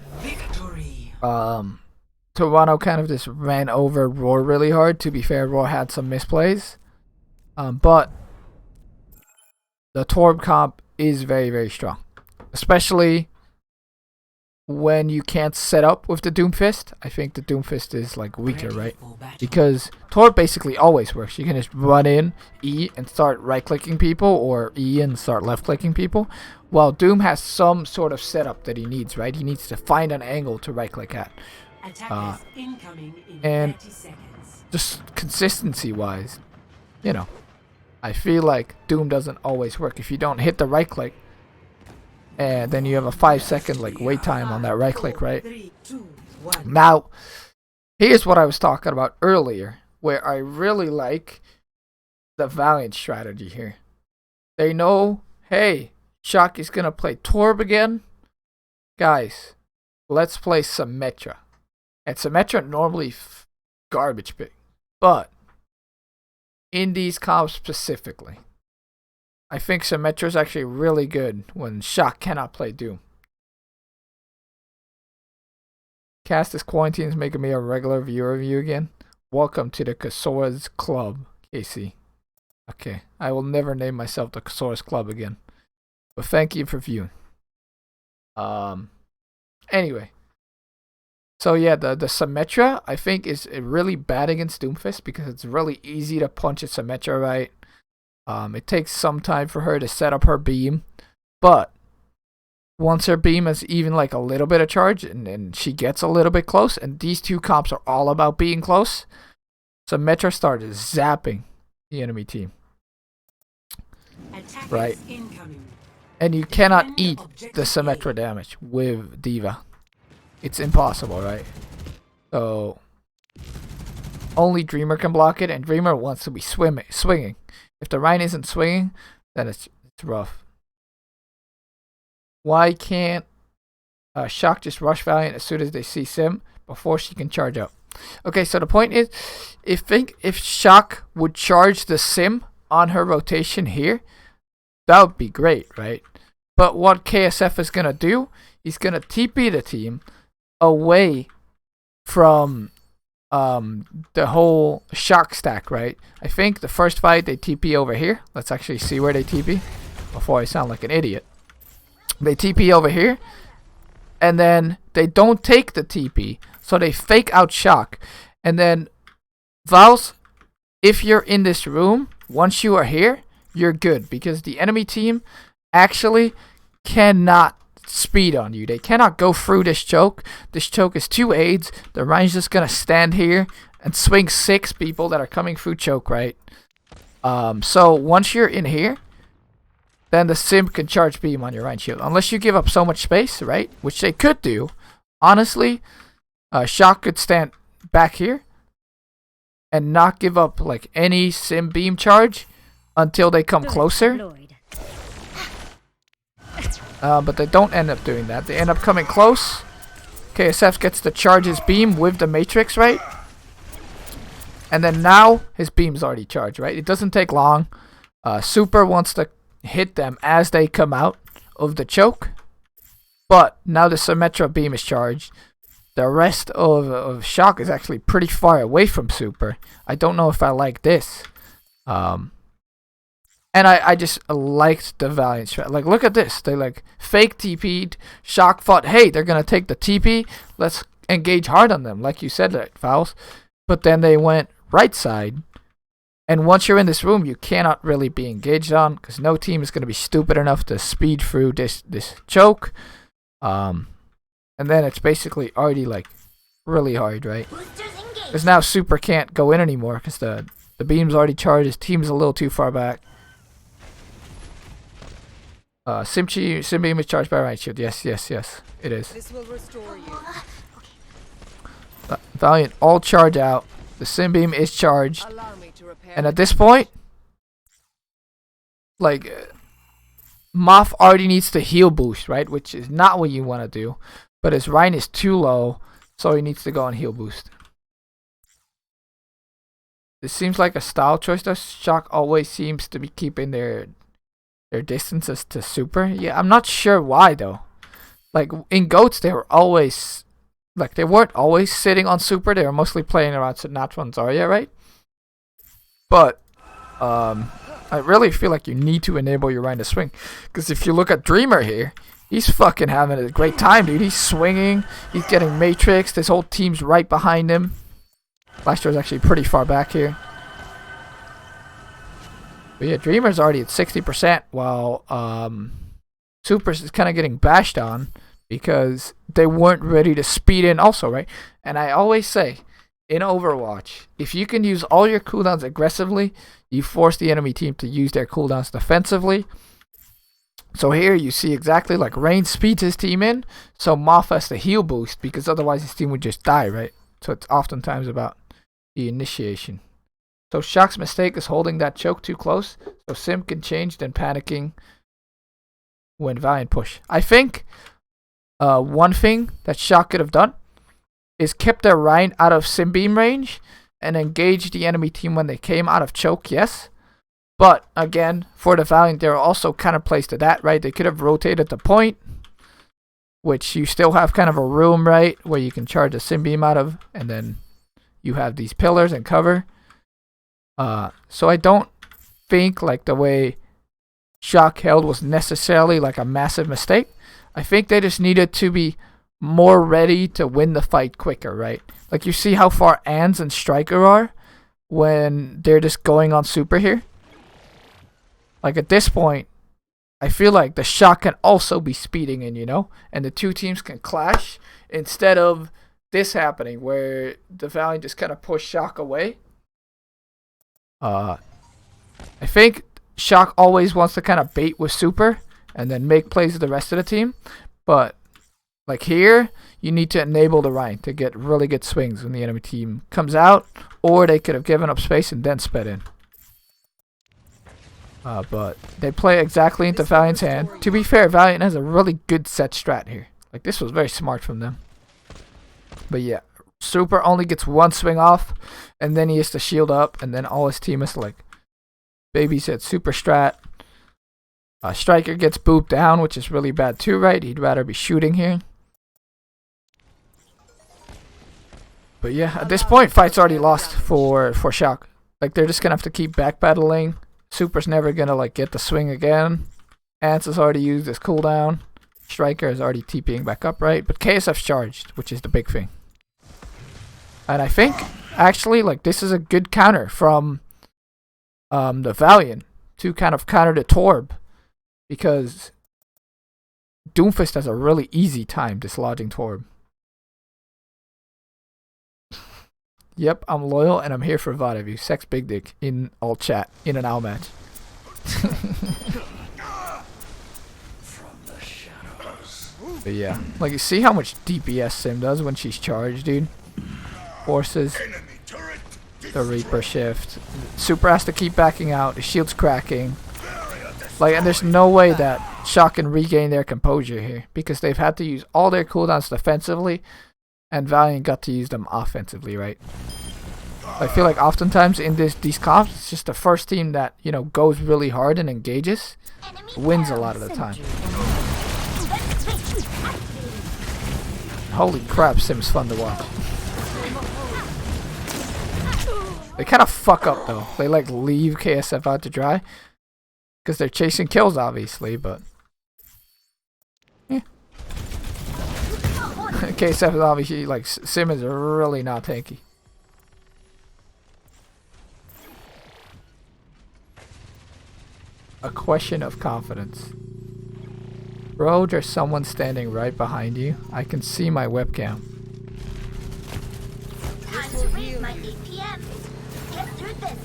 Toronto kind of just ran over Roar really hard. To be fair, Roar had some misplays. But the Torb comp is very, very strong. Especially when you can't set up with the Doomfist, I think the Doomfist is like weaker, right? Because Torb basically always works. You can just run in, E, and start right-clicking people, or E and start left-clicking people. While Doom has some sort of setup that he needs, right? He needs to find an angle to right-click at. And just consistency-wise, you know, I feel like Doom doesn't always work. If you don't hit the right-click, and then you have a 5-second like wait time on that right click, right? Now, here's what I was talking about earlier, where I really like the Valiant strategy here. They know, hey, Shock is gonna play Torb again. Guys, let's play Symmetra. And Symmetra normally garbage pick, but in these comps specifically, I think Symmetra is actually really good when Shock cannot play Doom. Cast this quarantine is making me a regular viewer of you again. Welcome to the Kasora's Club, KC. Okay, I will never name myself the Kasora's Club again. But thank you for viewing. Anyway. So yeah, the Symmetra, I think, is really bad against Doomfist because it's really easy to punch a Symmetra, right? It takes some time for her to set up her beam, but once her beam has even like a little bit of charge and she gets a little bit close, and these two comps are all about being close, Symmetra starts zapping the enemy team. Right? And you cannot eat the Symmetra damage with D.Va. It's impossible, right? So only Dreamer can block it, and Dreamer wants to be swinging. If the Rhine isn't swinging, then it's rough. Why can't Shock just rush Valiant as soon as they see Sim before she can charge up? Okay, so the point is, if Shock would charge the Sim on her rotation here, that would be great, right? But what KSF is going to do, he's going to TP the team away from the whole Shock stack, right? I think the first fight they TP over here. Let's actually see where they TP before I sound like an idiot. They TP over here, and then they don't take the TP, so they fake out Shock. And then Vals, if you're in this room, once you are here, you're good, because the enemy team actually cannot speed on you. They cannot go through this choke. This choke is 2 aids. The Rhine's just gonna stand here and swing 6 people that are coming through choke, right? So once you're in here, then the Sim can charge beam on your Rhine shield, unless you give up so much space, right? Which they could do. Honestly, Shock could stand back here and not give up like any Sim beam charge until they come closer. But they don't end up doing that. They end up coming close. KSF gets to charge his beam with the Matrix, right? And then now his beam's already charged, right? It doesn't take long. Super wants to hit them as they come out of the choke. But now the Symmetra beam is charged. The rest of Shock is actually pretty far away from Super. I don't know if I like this. And I just liked the Valiant strat. Like, look at this. They like fake TP'd. Shock thought, hey, they're going to take the TP. Let's engage hard on them. Like you said, that Fouls. But then they went right side. And once you're in this room, you cannot really be engaged on, because no team is going to be stupid enough to speed through this choke. And then it's basically already like really hard, right? Because now Super can't go in anymore because the beam's already charged. His team's a little too far back. Sim beam is charged by right shield. Yes, it is. This will restore you. Valiant all charge out. The Sim beam is charged. Allow me to repair. And at this point, like, Moth already needs to heal boost, right? Which is not what you want to do. But his Rhine is too low, so he needs to go on heal boost. This seems like a style choice though. Shock always seems to be keeping their distances to Super. Yeah, I'm not sure why though. Like in GOATs, they were always, like, they weren't always sitting on Super. They were mostly playing around Sinatra and Zarya, right? But I really feel like you need to enable your Rhine to swing, because if you look at Dreamer here, He's fucking having a great time, dude. He's swinging. He's getting matrixed. His whole team's right behind him. Blasto's actually pretty far back here. But yeah, Dreamer's already at 60%, while Supers is kind of getting bashed on because they weren't ready to speed in also, right? And I always say, in Overwatch, if you can use all your cooldowns aggressively, you force the enemy team to use their cooldowns defensively. So here you see exactly like Rain speeds his team in, so Moth has the heal boost because otherwise his team would just die, right? So it's oftentimes about the initiation. So Shock's mistake is holding that choke too close, so Sim can change then panicking when Valiant push. I think one thing that Shock could have done is kept their Rhine out of Sim beam range and engaged the enemy team when they came out of choke, yes. But again, for the Valiant, there are also counterplays to that, right? They could have rotated the point, which you still have kind of a room, right, where you can charge a Sim beam out of, and then you have these pillars and cover. So I don't think like the way Shock held was necessarily like a massive mistake. I think they just needed to be more ready to win the fight quicker, right? Like you see how far Ans and Striker are when they're just going on super here. Like at this point, I feel like the Shock can also be speeding in, you know? And the two teams can clash instead of this happening where the Valiant just kind of push Shock away. I think Shock always wants to kind of bait with super and then make plays with the rest of the team. But like here, you need to enable the Rhine to get really good swings when the enemy team comes out, or they could have given up space and then sped in. But they play exactly into Valiant's hand. To be fair, Valiant has a really good set strat here. Like this was very smart from them. But yeah, Super only gets one swing off, and then he has to shield up, and then all his team is like babysit super strat. Striker gets booped down, which is really bad too, right? He'd rather be shooting here. But yeah, at this point, fight's already lost for Shock. Like they're just gonna have to keep backpedaling. Super's never gonna like get the swing again. Ants has already used his cooldown. Striker is already TPing back up, right? But KSF's charged, which is the big thing. And I think actually like this is a good counter from the Valiant to kind of counter the Torb, because Doomfist has a really easy time dislodging Torb. Yep, I'm loyal and I'm here for VOD of you. Sex big dick in all chat in an owl match. But yeah, like you see how much DPS Sim does when she's charged, dude. Forces the Reaper shift. Super has to keep backing out. The shield's cracking. Like, and there's no way that Shock can regain their composure here because they've had to use all their cooldowns defensively, and Valiant got to use them offensively, right? I feel like oftentimes in these comps, it's just the first team that, you know, goes really hard and engages wins a lot of the time. Holy crap, Sim's fun to watch. They kind of fuck up though. They like leave KSF out to dry because they're chasing kills, obviously, but yeah. KSF is obviously like Sim is really not tanky. A question of confidence. Bro, there's someone standing right behind you. I can see my webcam. Time to raise my APM. Get through this.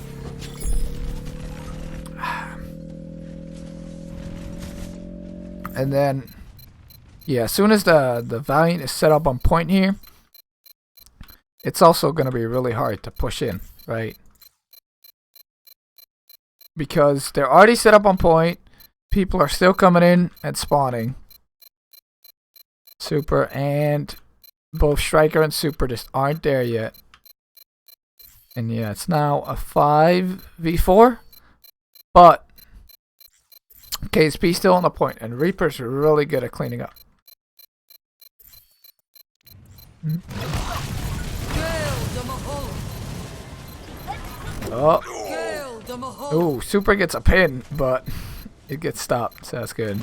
And then, yeah, as soon as the Valiant is set up on point here, it's also going to be really hard to push in, right? Because they're already set up on point. People are still coming in and spawning. Super and both Striker and Super just aren't there yet. And yeah, it's now a 5v4. But KSP still on the point, and Reaper's really good at cleaning up. Oh. Ooh, Super gets a pin, but it gets stopped, so that's good.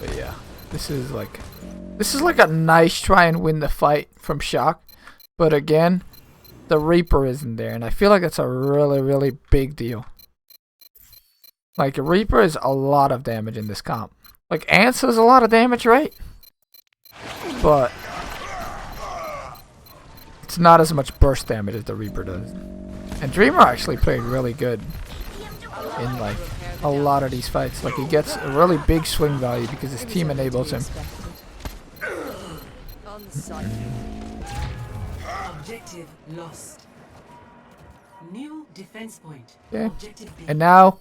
But yeah, this is like a nice try and win the fight from Shock. But again, the Reaper isn't there, and I feel like it's a really, really big deal. Like, Reaper is a lot of damage in this comp. Like, Ants does a lot of damage, right? But it's not as much burst damage as the Reaper does. And Dreamer actually played really good in, like, a lot of these fights. Like, he gets a really big swing value because his team enables him. On the side. Objective lost. New defense point. Okay. Objective B. And now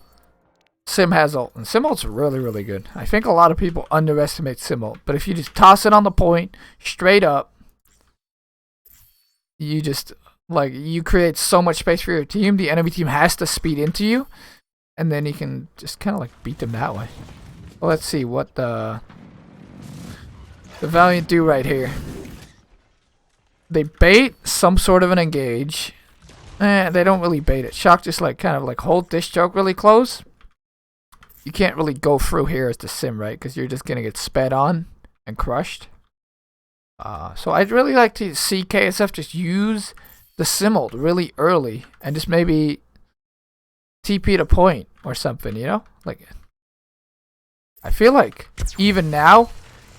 Sim has ult, and Sim ult's really, really good. I think a lot of people underestimate Sim ult, but if you just toss it on the point, straight up, you just, like, you create so much space for your team, the enemy team has to speed into you, and then you can just kind of, like, beat them that way. Well, let's see what the Valiant do right here. They bait some sort of an engage. They don't really bait it. Shock just, like, kind of, like, hold this choke really close. You can't really go through here as the Sim, right? Because you're just going to get sped on and crushed. So I'd really like to see KSF just use the Sim ult really early and just maybe TP to point or something, you know? Like, I feel like even now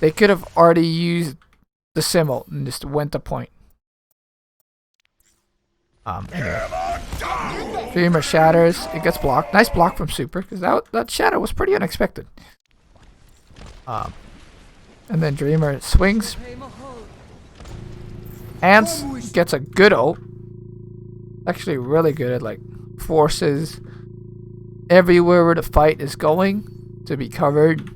they could have already used the Sim ult and just went to point. Anyway. Dreamer shatters. It gets blocked. Nice block from Super, because that shatter was pretty unexpected. And then Dreamer swings. Ants gets a good ult. Actually really good at, like, forces everywhere where the fight is going to be covered.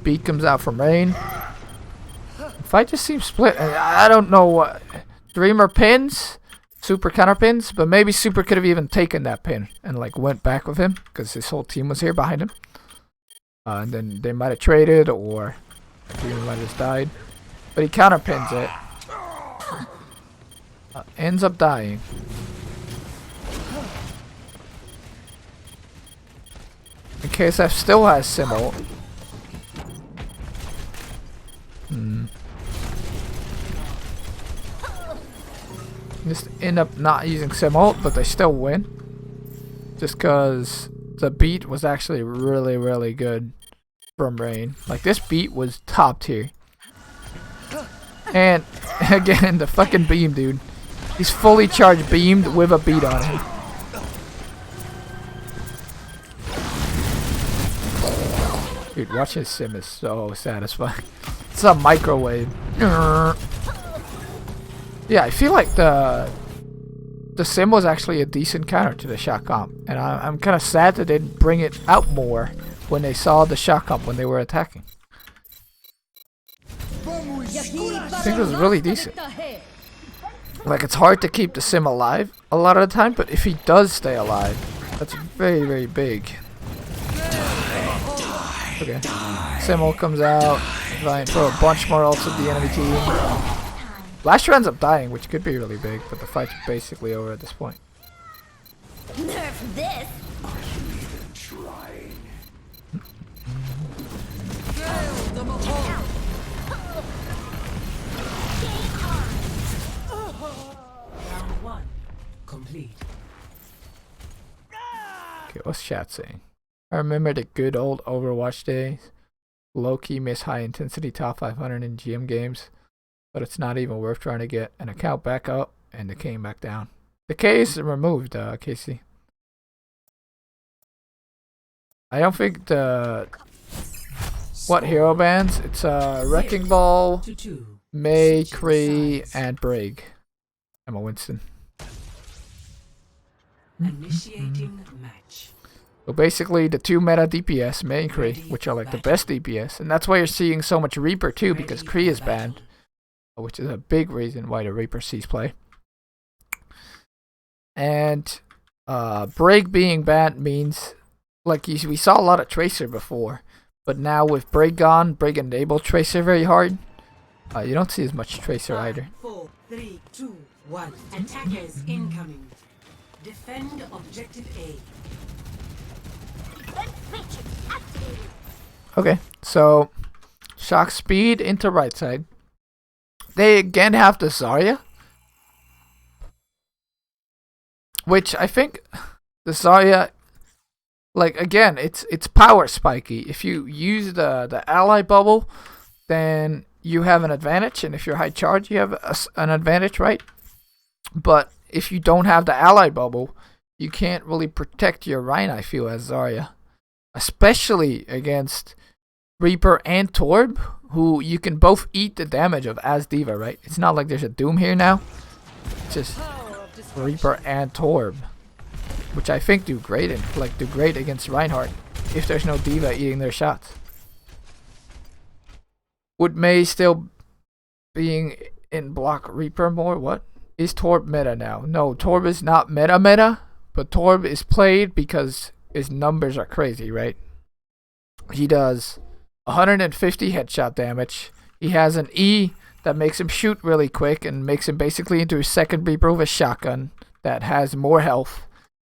Beat comes out from rain. Fight just seems split. I don't know what. Dreamer pins, Super counter pins, but maybe Super could have even taken that pin and, like, went back with him because his whole team was here behind him. And then they might have traded, or Dreamer might have just died. But he counter pins it. Ends up dying. And KSF still has Sim ult. Just end up not using Sim ult, but they still win. Just because the beat was actually really, really good from Rain. Like, this beat was top tier. And again, the fucking beam, dude. He's fully charged beamed with a beat on him. Dude, watching Sim is so satisfying. It's a microwave. Yeah, I feel like the Sim was actually a decent counter to the Shock comp, and I'm kind of sad that they didn't bring it out more when they saw the Shock comp when they were attacking. I think it was really decent. Like, it's hard to keep the Sim alive a lot of the time, but if he does stay alive, that's very, very big. Okay, Sim ult comes out. Valiant throw a bunch more ults at the enemy team. Lasher ends up dying, which could be really big, but the fight's basically over at this point. Nerf this. Round 1 complete. Okay, what's chat saying? I remember the good old Overwatch days. Low-key miss high-intensity top 500 in GM games, but it's not even worth trying to get an account back up and the came back down. The K is removed, Casey. I don't think the... What hero bands? It's Wrecking Ball, Mei, Kree, and Brig. Emma Winston. Initiating match. So basically, the two meta DPS, Mei and Kree, which are like the best DPS, and that's why you're seeing so much Reaper too, because Kree is banned, which is a big reason why the Reaper sees play. And Brig being banned means, like, we saw a lot of Tracer before, but now with Brig gone, Brig enabled Tracer very hard. You don't see as much Tracer either. 4, 3, 2, 1. Attackers incoming. Defend objective A. Defense matrix activated. Okay, so Shock speed into right side. They again have the Zarya, which I think the Zarya, like again, it's power spiky. If you use the ally bubble, then you have an advantage, and if you're high charge, you have an advantage, right? But if you don't have the ally bubble, you can't really protect your Rhine, I feel, as Zarya, especially against Reaper and Torb, who you can both eat the damage of as D.Va, right? It's not like there's a Doom here now. It's just Reaper and Torb, which I think do great against Reinhardt if there's no D.Va eating their shots. Would Mei still being in block Reaper more? What? Is Torb meta now? No, Torb is not meta, but Torb is played because his numbers are crazy, right? He does 150 headshot damage. He has an E that makes him shoot really quick and makes him basically into a second Reaper with a shotgun that has more health.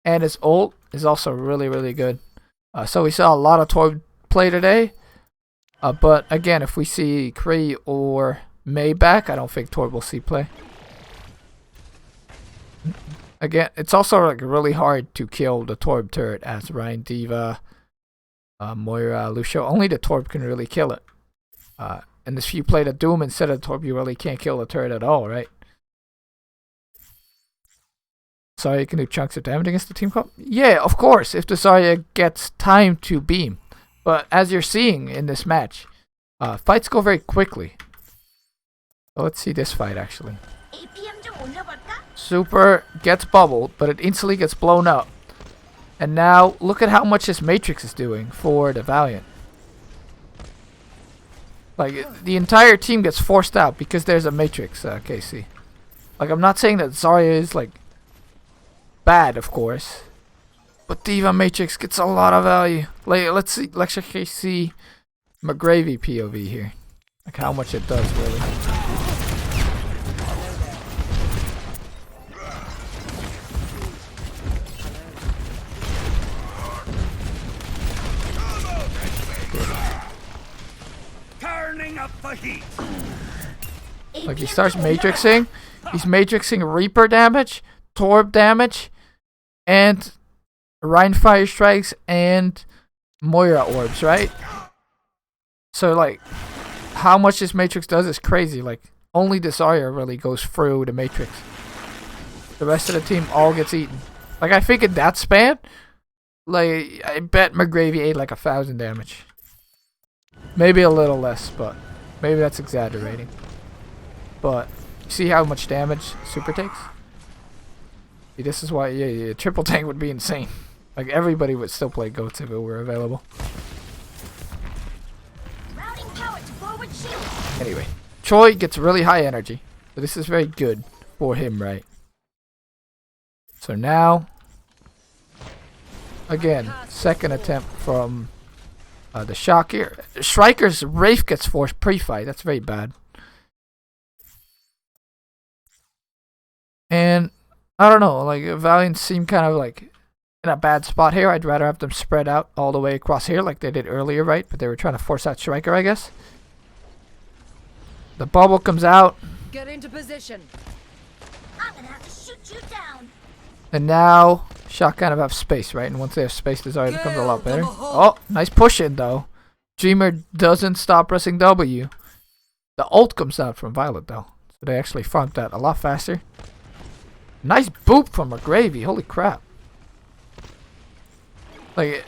And his ult is also really, really good. So we saw a lot of Torb play today. But again, if we see Kree or Mei back, I don't think Torb will see play. Again, it's also like really hard to kill the Torb turret as Ryan, D.Va, Moira, Lucio. Only the Torb can really kill it. And if you play the Doom instead of the Torb, you really can't kill the turret at all, right? Zarya can do chunks of damage against the team comp? Yeah, of course, if the Zarya gets time to beam. But as you're seeing in this match, fights go very quickly. So let's see this fight actually. APM 좀 올려볼까? Super gets bubbled, but it instantly gets blown up. And now look at how much this Matrix is doing for the Valiant. Like the entire team gets forced out because there's a Matrix, KC. Like I'm not saying that Zarya is like bad, of course, but D.Va Matrix gets a lot of value. Like let's actually see McGravy POV here, like how much it does really. Turning up the heat. Like he starts matrixing, he's matrixing Reaper damage, Torb damage, and Rhine Fire Strikes and Moira Orbs, right? So like, how much this Matrix does is crazy. Like, only this Zarya really goes through the Matrix. The rest of the team all gets eaten. Like, I think in that span, like, I bet McGravy ate like 1,000 damage. Maybe a little less, but maybe that's exaggerating. But, see how much damage Super takes? See, this is why, yeah, triple tank would be insane. Like, everybody would still play GOATs if it were available. Routing power to forward shield. Anyway, Choi gets really high energy. So this is very good for him, right? So now, again, second attempt from the Shock here. Striker's Wraith gets forced pre-fight. That's very bad. And I don't know, like Valiant seem kind of like in a bad spot here. I'd rather have them spread out all the way across here like they did earlier, right? But they were trying to force out Striker, I guess. The bubble comes out. Get into position. I'm gonna have to shoot you down. And now Shock kind of have space, right? And once they have space, the Zarya becomes a lot better. Oh, nice push in though. Dreamer doesn't stop pressing W. The ult comes out from Violet though. So they actually farmed that a lot faster. Nice boop from McGravy. Holy crap. Like,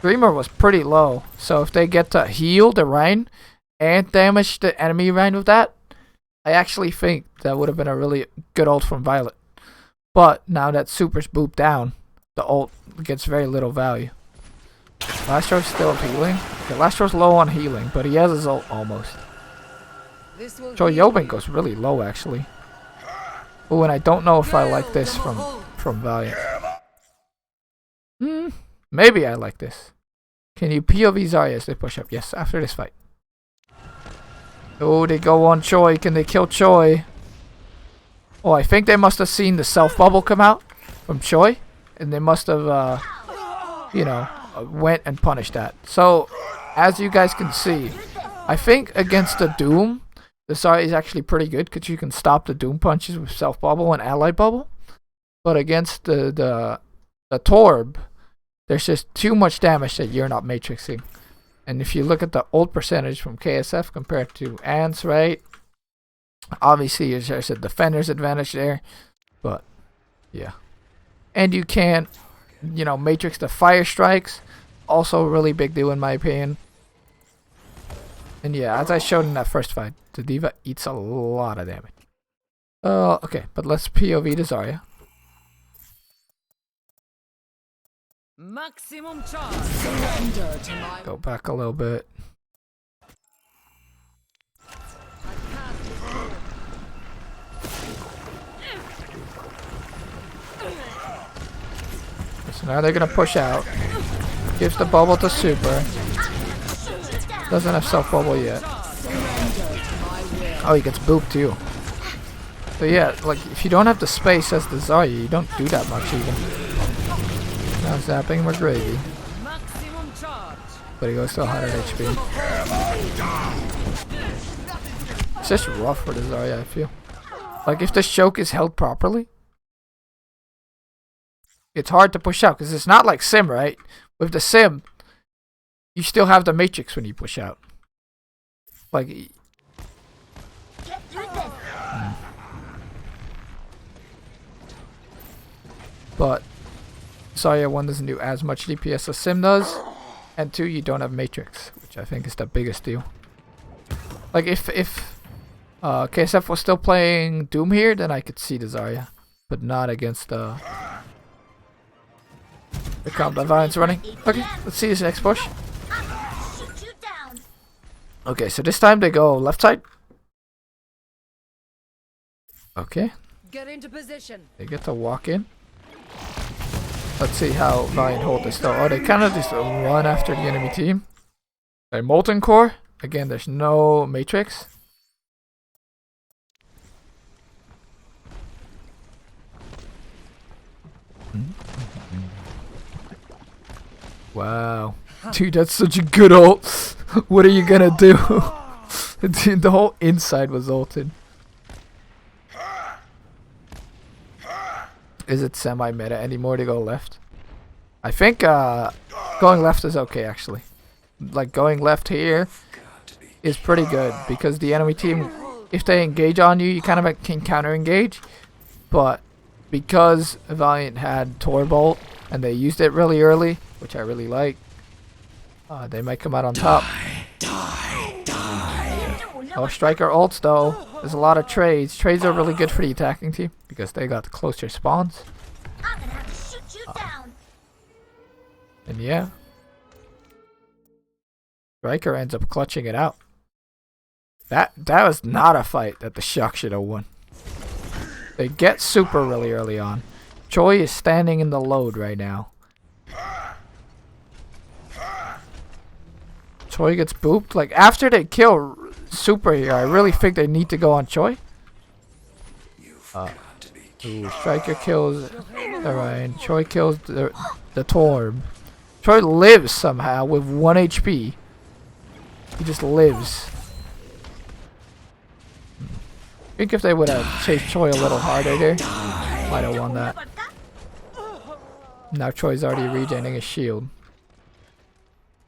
Dreamer was pretty low. So if they get to heal the Rhine and damage the enemy Rhine with that, I actually think that would have been a really good ult from Violet. But now that Super's booped down, the ult gets very little value. Lastro's still healing. Okay, Lastro's low on healing, but he has his ult almost. So Yobin goes really low actually. Oh, and I don't know if I like this from Valiant. Maybe I like this. Can you POV Zarya as they push up? Yes, after this fight. Oh, they go on Choi. Can they kill Choi? Oh, I think they must have seen the self bubble come out from Choi. And they must have, you know, went and punished that. So, as you guys can see, I think against the Doom, the Zarya is actually pretty good because you can stop the Doom punches with Self Bubble and Ally Bubble. But against the Torb, there's just too much damage that you're not matrixing. And if you look at the ult percentage from KSF compared to Ants, right? Obviously, there's a defender's advantage there. But, yeah. And you can't, matrix the fire strikes. Also a really big deal in my opinion. And yeah, as I showed in that first fight, the D.Va eats a lot of damage. Okay, but let's POV to Zarya. Maximum charge. Surrender to my. Go back a little bit. So now they're gonna push out. Gives the bubble to Super. Doesn't have self bubble yet. Oh, he gets booped too. So yeah, like if you don't have the space as the Zarya, you don't do that much even. Now zapping McGravy. But he goes to 100 HP. It's just rough for the Zarya, I feel. Like if the choke is held properly, it's hard to push out because it's not like Sim, right? With the Sim, you still have the matrix when you push out. Like. Get through this. But Zarya 1 doesn't do as much DPS as Sim does, and 2 you don't have matrix, which I think is the biggest deal. Like if KSF was still playing Doom here, then I could see the Zarya, but not against the Combat Valiant's running. Okay, let's see this next push. Shoot you down. Okay, so this time they go left side. Okay, Get into position. they get to walk in. Let's see how Valiant hold this though. Oh, they kind of just run after the enemy team. Okay, Molten Core. Again, there's no matrix. Wow. Dude, that's such a good ult. What are you gonna do? Dude, the whole inside was ulted. Is it semi-meta anymore to go left? I think going left is okay actually. Like going left here is pretty good because the enemy team, if they engage on you, you kind of can counter engage. But because Valiant had Torbolt and they used it really early, which I really like, they might come out on top. Oh, Striker ults though. There's a lot of trades. Trades are really good for the attacking team because they got closer spawns. I'm gonna have to shoot you down. And yeah, Striker ends up clutching it out. That was not a fight that the Shock should have won. They get Super really early on. Choi is standing in the load right now. Choi gets booped. Like after they kill Super here, I really think they need to go on Choi. Ooh, Striker kills Orion. Choi kills the Torb. Choi lives somehow with 1 HP. He just lives. I think if they would have chased Choi a little harder there, might have won that. Now Choi's already regenerating his shield.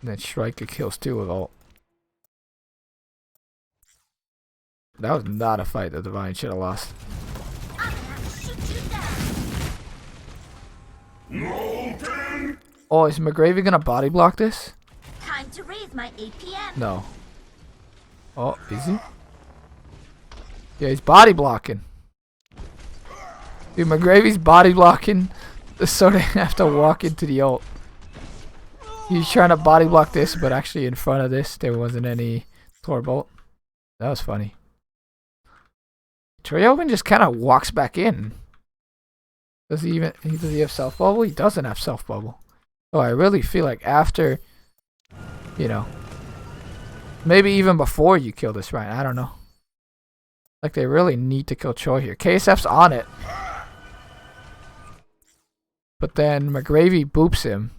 And then Striker kills 2 with ult. That was not a fight that the Valiant should have lost. I'm gonna have to shoot you down. Oh, is McGravy gonna body block this? Time to raise my APM. No. Oh, is he? Yeah, he's body blocking. Dude, McGravy's body blocking so they have to walk into the ult. He's trying to body block this, but actually in front of this there wasn't any Torbolt. That was funny. Treoven just kind of walks back in. Does he have self bubble? He doesn't have self bubble. So I really feel like after, maybe even before you kill this Ryan, I don't know. Like they really need to kill Choi here. KSF's on it. But then McGravy boops him.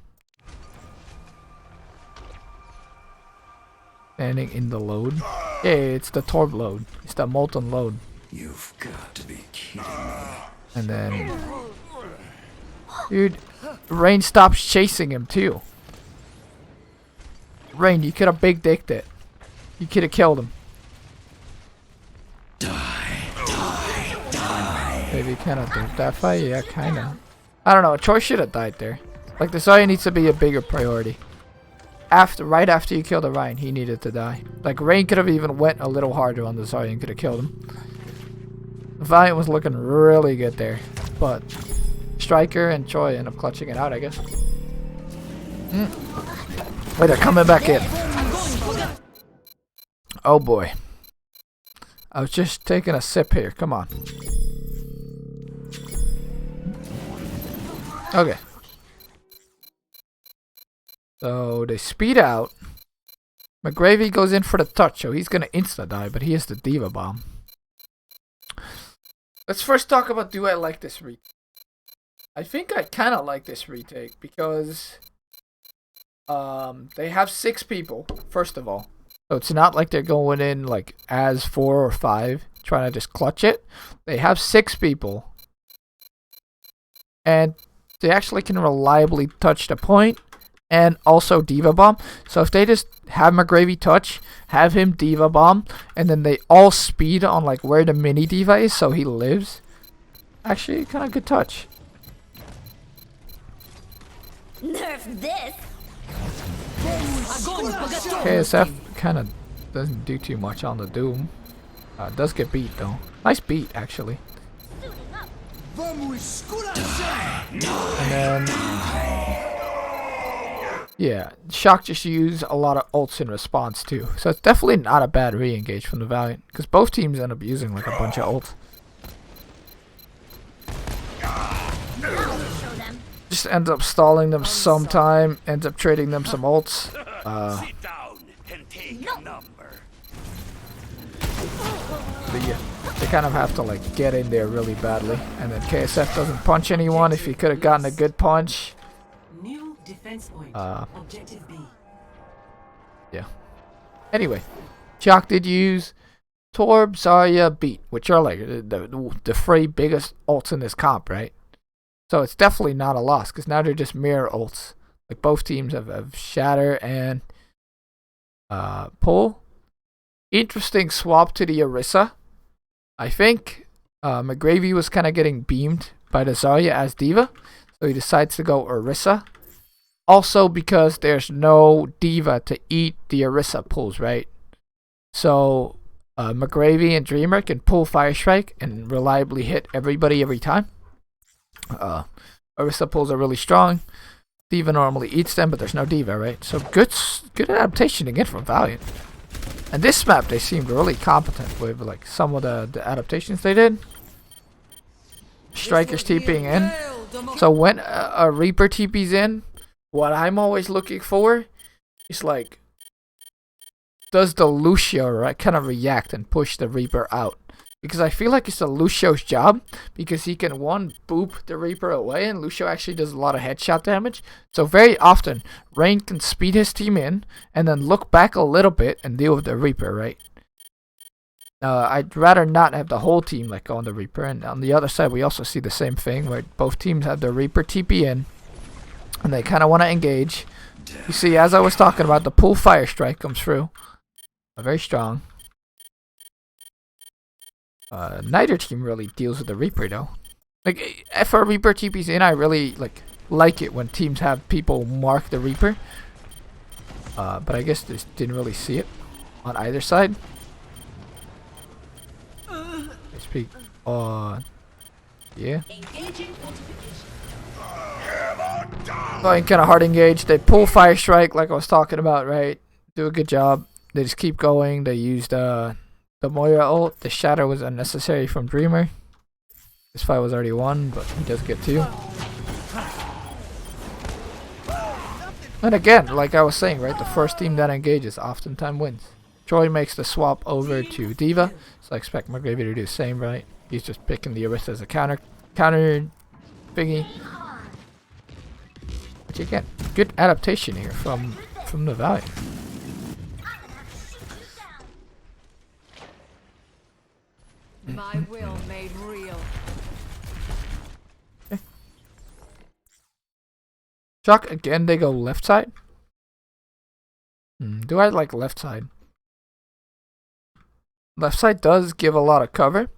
Standing in the load. Yeah, it's the Torb load. It's the molten load. You've got to be kidding me. And then, dude, Rain stops chasing him too. Rain, you could have big dicked it. You could have killed him. Maybe kind of did that fight. Yeah, kind of. I don't know. Troy should have died there. Like, the Zarya needs to be a bigger priority. Right after you kill the Ryan, he needed to die. Like, Rain could have even went a little harder on the Zarya and could have killed him. Valiant was looking really good there, but Striker and Troy end up clutching it out, I guess. Wait, they're coming back in. Oh boy. I was just taking a sip here. Come on. Okay. So they speed out. McGravy goes in for the touch, so he's gonna insta die, but he has the Diva Bomb. Let's first talk about, do I like this retake? I think I kind of like this retake because they have 6 people, first of all. So it's not like they're going in like as 4 or 5 trying to just clutch it. They have 6 people. And they actually can reliably touch the point and also Diva Bomb. So if they just have McGravy touch, have him Diva Bomb, and then they all speed on like where the mini Diva is so he lives. Actually, kind of good touch. Nerf this. KSF kind of doesn't do too much on the Doom. Does get beat though. Nice beat actually. And then, yeah, Shock just used a lot of ults in response too. So it's definitely not a bad re-engage from the Valiant, because both teams end up using like a bunch of ults. Just ends up stalling them sometime, ends up trading them some ults. Sit down and take a number. But yeah, they kind of have to like get in there really badly. And then KSF doesn't punch anyone. If he could have gotten a good punch. New defense point. Objective B. Yeah. Anyway, Shock did use Torb, Zarya, Beat, which are like the 3 biggest ults in this comp, right? So it's definitely not a loss, because now they're just mirror ults. Like both teams have Shatter and Pull. Interesting swap to the Orisa. I think McGravy was kind of getting beamed by the Zarya as Diva, so he decides to go Orisa. Also because there's no Diva to eat the Orisa pulls, right? So McGravy and Dreamer can pull Fire Strike and reliably hit everybody every time. Orisa pulls are really strong. Diva normally eats them, but there's no Diva, right? So good adaptation again from Valiant. And this map they seemed really competent with like some of the adaptations they did. Strikers TPing in. So when a Reaper TP's in, what I'm always looking for is like, does the Lucio kind of react and push the Reaper out? Because I feel like it's the Lucio's job, because he can boop the Reaper away, and Lucio actually does a lot of headshot damage. So very often, Rain can speed his team in, and then look back a little bit and deal with the Reaper, right? I'd rather not have the whole team like go on the Reaper, and on the other side we also see the same thing, where both teams have the Reaper TP in, and they kind of want to engage. You see, as I was talking about, the pull Fire Strike comes through. Very strong. Neither team really deals with the Reaper though. Like, if a Reaper TP's in, I really like it when teams have people mark the Reaper. But I guess just didn't really see it on either side. Let's peek. Yeah. Going kind of hard engaged. They pull Fire Strike like I was talking about, right? Do a good job. They just keep going. They used the Moira ult. The Shatter was unnecessary from Dreamer. This fight was already won, but he does get 2. And again, like I was saying, right, the first team that engages oftentimes wins. Troy makes the swap over to Diva, so I expect McGravy to do the same, right? He's just picking the Orisa as a counter thingy. But again, good adaptation here from the Valiant. My will made real. Shock again, they go left side. Do I like left side? Left side does give a lot of cover.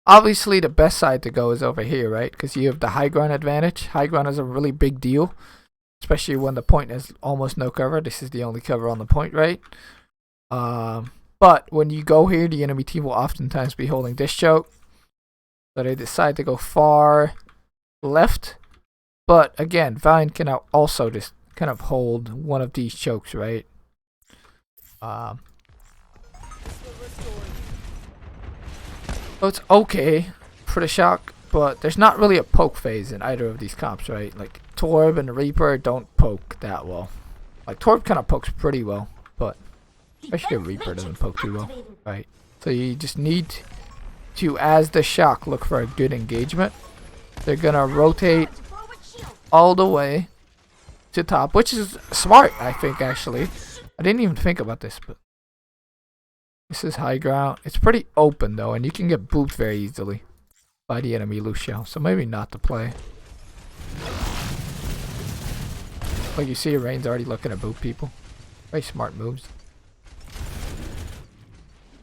Obviously, the best side to go is over here, right? Because you have the high ground advantage. High ground is a really big deal, especially when the point has almost no cover. This is the only cover on the point, right? But when you go here, the enemy team will oftentimes be holding this choke. So they decide to go far left. But again, Valiant can also just kind of hold one of these chokes, right? So it's okay for the Shock, but there's not really a poke phase in either of these comps, right? Like Torb and the Reaper don't poke that well. Like Torb kind of pokes pretty well, but especially the Reaper doesn't poke too well, right? So you just need to, as the Shock, look for a good engagement. They're gonna rotate all the way to top, which is smart, I think, actually. I didn't even think about this, but this is high ground. It's pretty open though, and you can get booped very easily by the enemy Lucio, so maybe not to play. Like you see, Rain's already looking to boop people. Very smart moves.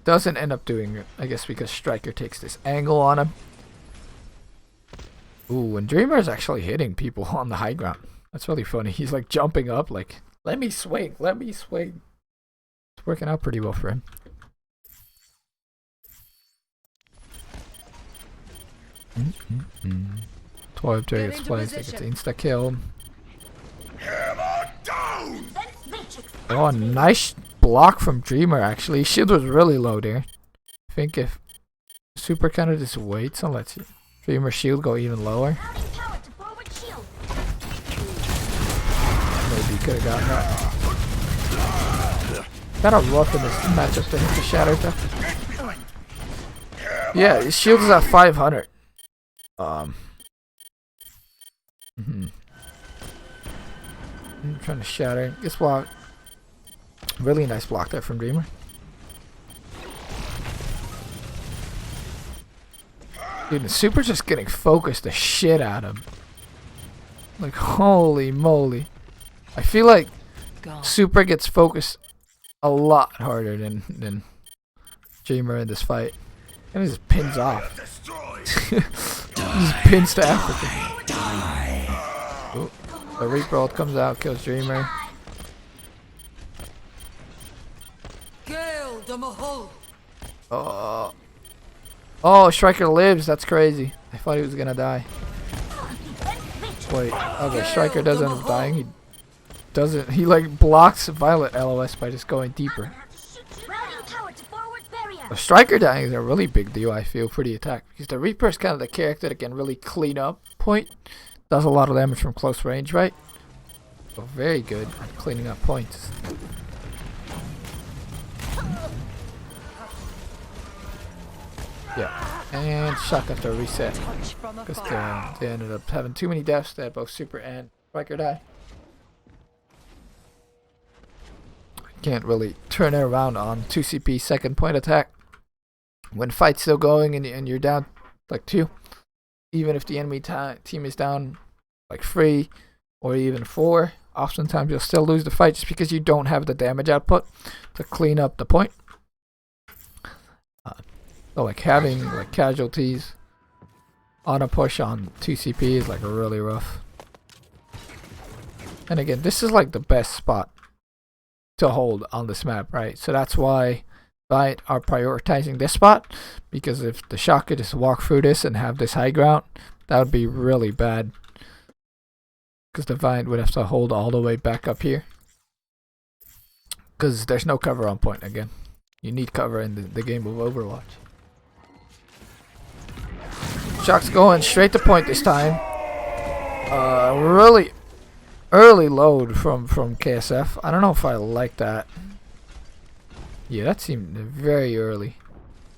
Doesn't end up doing it, I guess, because Striker takes this angle on him. Ooh, and Dreamer is actually hitting people on the high ground. That's really funny. He's like jumping up, like, let me swing, let me swing. It's working out pretty well for him. Toy Dragons plays, they get the insta kill. Oh, nice block from Dreamer, actually. Shield was really low there. I think if Super kind of just waits and lets Dreamer shield go even lower, maybe he could have gotten that. Kind of rough in this matchup to hit the Shatter stuff. Yeah, his shield is at 500. I'm trying to shatter. This block. Really nice block there from Dreamer. Dude, the Super's just getting focused the shit out of him. Like, holy moly. I feel like Super gets focused a lot harder than Dreamer in this fight. And he just pins off. He just pins to Africa. Ooh, the Reaper ult comes out, kills Dreamer. Oh, Striker lives. That's crazy. I thought he was gonna die. Wait, okay, Striker doesn't end up dying. He doesn't. He like blocks Violet LOS by just going deeper. The Striker dying is a really big deal, I feel, for the attack, because the Reaper is kind of the character that can really clean up point. Does a lot of damage from close range, right? So very good at cleaning up points. Yeah, and Shock have to reset because they ended up having too many deaths. They had both Super and Striker die. Can't really turn it around on 2CP second point attack when fight's still going and you're down like 2. Even if the enemy team is down like 3 or even 4, oftentimes you'll still lose the fight just because you don't have the damage output to clean up the point. So like having like casualties on a push on 2CP is like really rough. And again, this is like the best spot to hold on this map, right? So that's why Valiant are prioritizing this spot, because if the Shock could just walk through this and have this high ground, that would be really bad, because the Valiant would have to hold all the way back up here, because there's no cover on point. Again, you need cover in the game of Overwatch. Shock's going straight to point this time. Really early load from KSF. I don't know if I like that. Yeah, that seemed very early.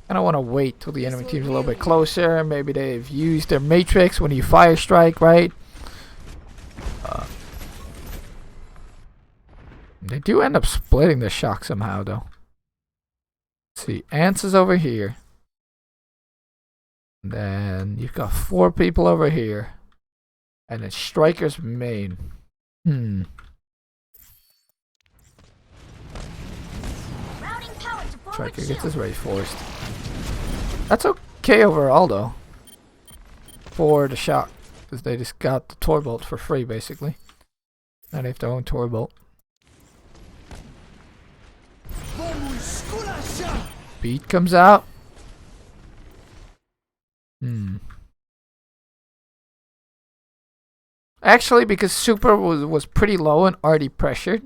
I don't want to wait till the enemy team's a little bit closer. Maybe they've used their Matrix when you fire strike, right? They do end up splitting the shock somehow, though. Let's see, Ants is over here. And then you've got 4 people over here. And then Striker's main. Routing power to forward Striker gets shield. his Ray forced. That's okay overall, though. For the shock. Because they just got the Tor Bolt for free, basically. Now they have their own Tor Bolt. Beat comes out. Actually, because Super was pretty low and already pressured,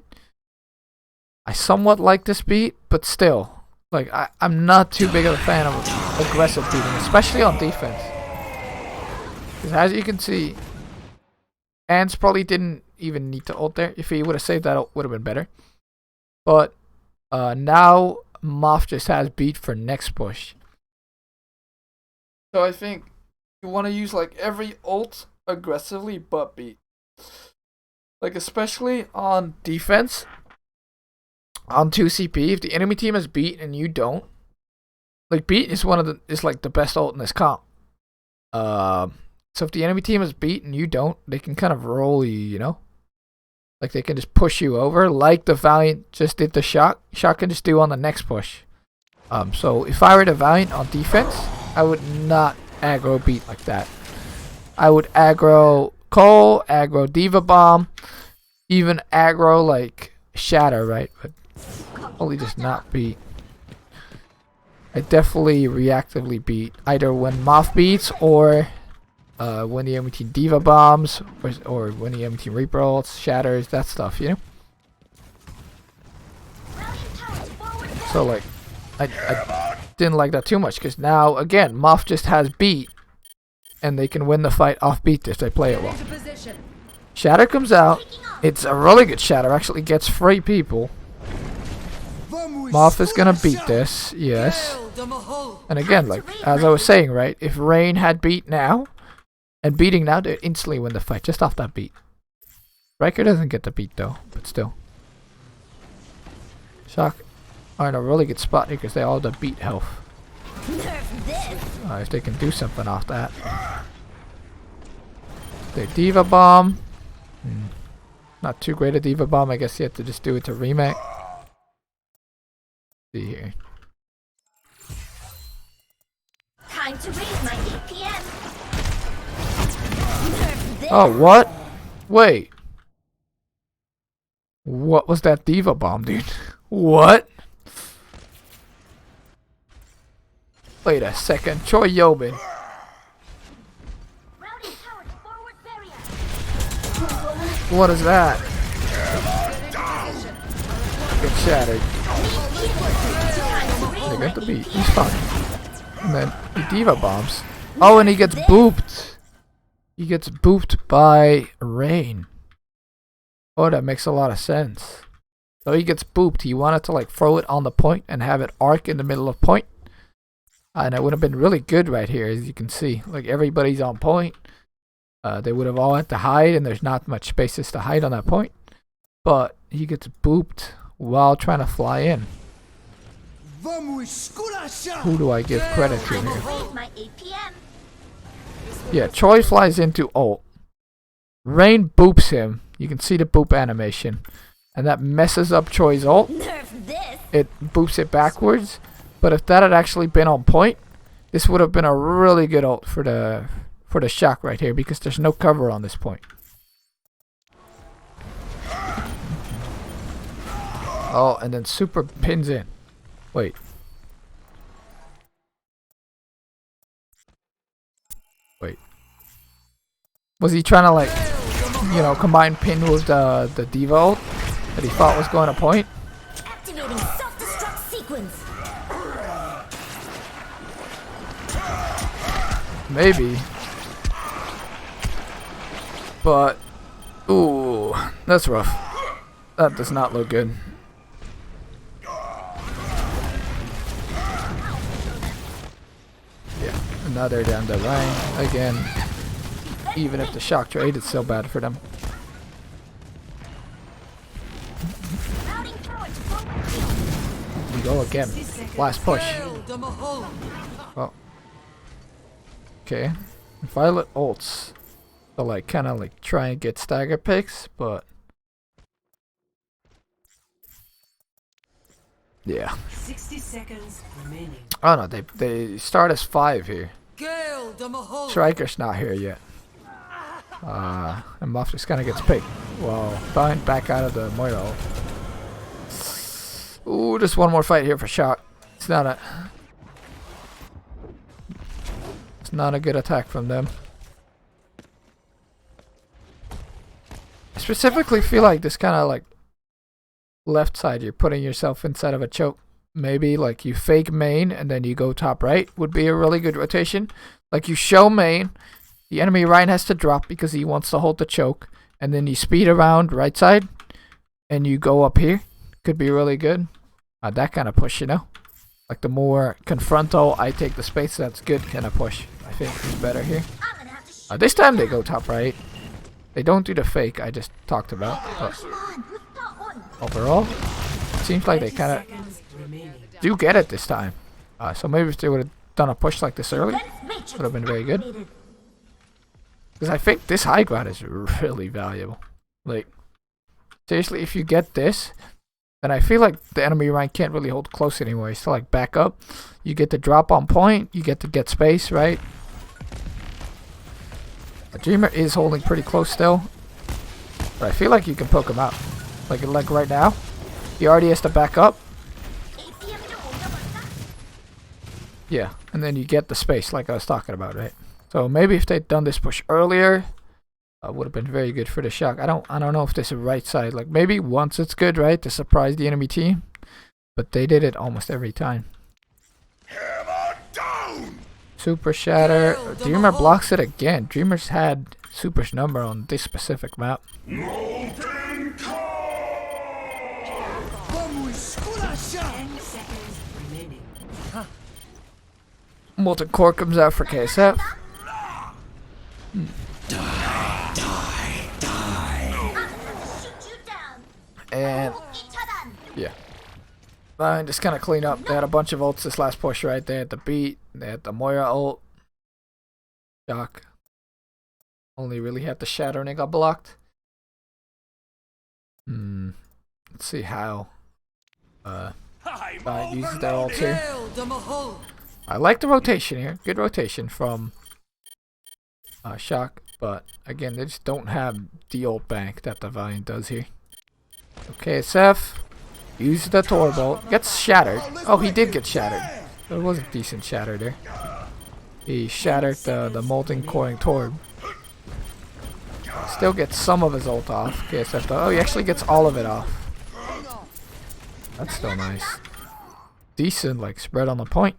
I somewhat like this beat, but still, like I'm not too big of a fan of aggressive beating, especially on defense. Because as you can see, Ants probably didn't even need to ult there. If he would have saved that ult, would have been better. But now Moth just has beat for next push. So I think you want to use like every ult aggressively but beat. Like especially on defense, on 2CP, if the enemy team has beat and you don't, like beat is like the best ult in this comp. So if the enemy team has beat and you don't, they can kind of roll you, you know? Like they can just push you over like the Valiant just did the Shock. Shock can just do on the next push. So if I were the Valiant on defense, I would not aggro beat like that. I would aggro Cole, aggro Diva Bomb, even aggro like Shatter, right? But only just not beat. I definitely reactively beat either when Moth beats or when the enemy team Diva Bombs or when the enemy team Reaper ults, Shatters, that stuff, you know? So like, I didn't like that too much because now, again, Moth just has beat and they can win the fight off beat if they play it well. Shatter comes out. It's a really good Shatter. Actually gets free people. Moth is gonna beat this, yes. And again, like as I was saying, right? If Rain had beat now and beating now, they instantly win the fight just off that beat. Riker doesn't get the beat though, but still. Shock are in a really good spot here because they all have the beat health. If they can do something off that. The Diva Bomb. Not too great a Diva Bomb. I guess you have to just do it to remake. See here. Time to raise my APM. Oh, what? Wait. What was that Diva Bomb, dude? What? Wait a second. Troy Yobin. Routing power to forward barrier. What is that? Get shattered. They got the beat. He's fine. And then the Diva Bombs. Oh, and he gets booped. He gets booped by Rain. Oh, that makes a lot of sense. So he gets booped. He wanted to like throw it on the point and have it arc in the middle of point. And it would have been really good right here, as you can see. Like everybody's on point. They would have all had to hide, and there's not much spaces to hide on that point. But he gets booped while trying to fly in. Who do I give credit to Time to here? raise my APM. Yeah, Troy flies into ult. Rain boops him. You can see the boop animation. And that messes up Troy's ult. Nerf this. It boops it backwards. But if that had actually been on point, this would have been a really good ult for the Shock right here because there's no cover on this point. Oh, and then Super pins in. Wait. Was he trying to like, you know, combine pin with the Diva ult that he thought was going to point? Activating self-destruct sequence. Maybe. But, ooh, that's rough. That does not look good. Yeah, and now they're down the line again. Even if the Shock trade, it's so bad for them. We go again. Last push. Oh. Okay. Violet ults. So like kind of like try and get stagger picks, but yeah. 60 seconds remaining. Oh no, they start as 5 here. Striker's not here yet. And Muff just kind of gets picked. Well, Valiant back out of the Moira ult. Ooh, just one more fight here for Shock. It's not a good attack from them. I specifically feel like this kind of like left side, you're putting yourself inside of a choke. Maybe like you fake main and then you go top right would be a really good rotation. Like you show main, the enemy Ryan has to drop because he wants to hold the choke, and then you speed around right side and you go up here. Could be really good. That kind of push, you know? Like the more confrontal, I take the space, that's good kind of push. I think is better here. This time they go top right. They don't do the fake I just talked about. But overall, it seems like they kind of do get it this time. So maybe if they would have done a push like this early, would have been very good. Because I think this high ground is really valuable. Like, seriously, if you get this, then I feel like the enemy rank can't really hold close anymore. So like back up, you get to drop on point, you get to get space, right? The Dreamer is holding pretty close still, but I feel like you can poke him out. Like right now, he already has to back up. Yeah, and then you get the space like I was talking about, right? So maybe if they'd done this push earlier, would have been very good for the Shock. I don't know if this is right side. Like maybe once it's good, right, to surprise the enemy team, but they did it almost every time. Super Shatter. Dreamer blocks it again. Dreamer's had Super's number on this specific map. Molten Core comes out for KSF. And yeah, just kind of clean up. They had a bunch of ults this last push, right? They had the beat, they had the Moira ult. Shock only really had the Shatter and it got blocked. Let's see how uses their ult here. I like the rotation here. Good rotation from Shock, but again, they just don't have the ult bank that the Valiant does here. Okay, SF uses the Torbolt. Gets shattered. Oh, he did get shattered. It was a decent shatter there. He shattered the Molten Coring Torb. Still gets some of his ult off. KSF though. Oh, he actually gets all of it off. That's still nice. Decent, like, spread on the point.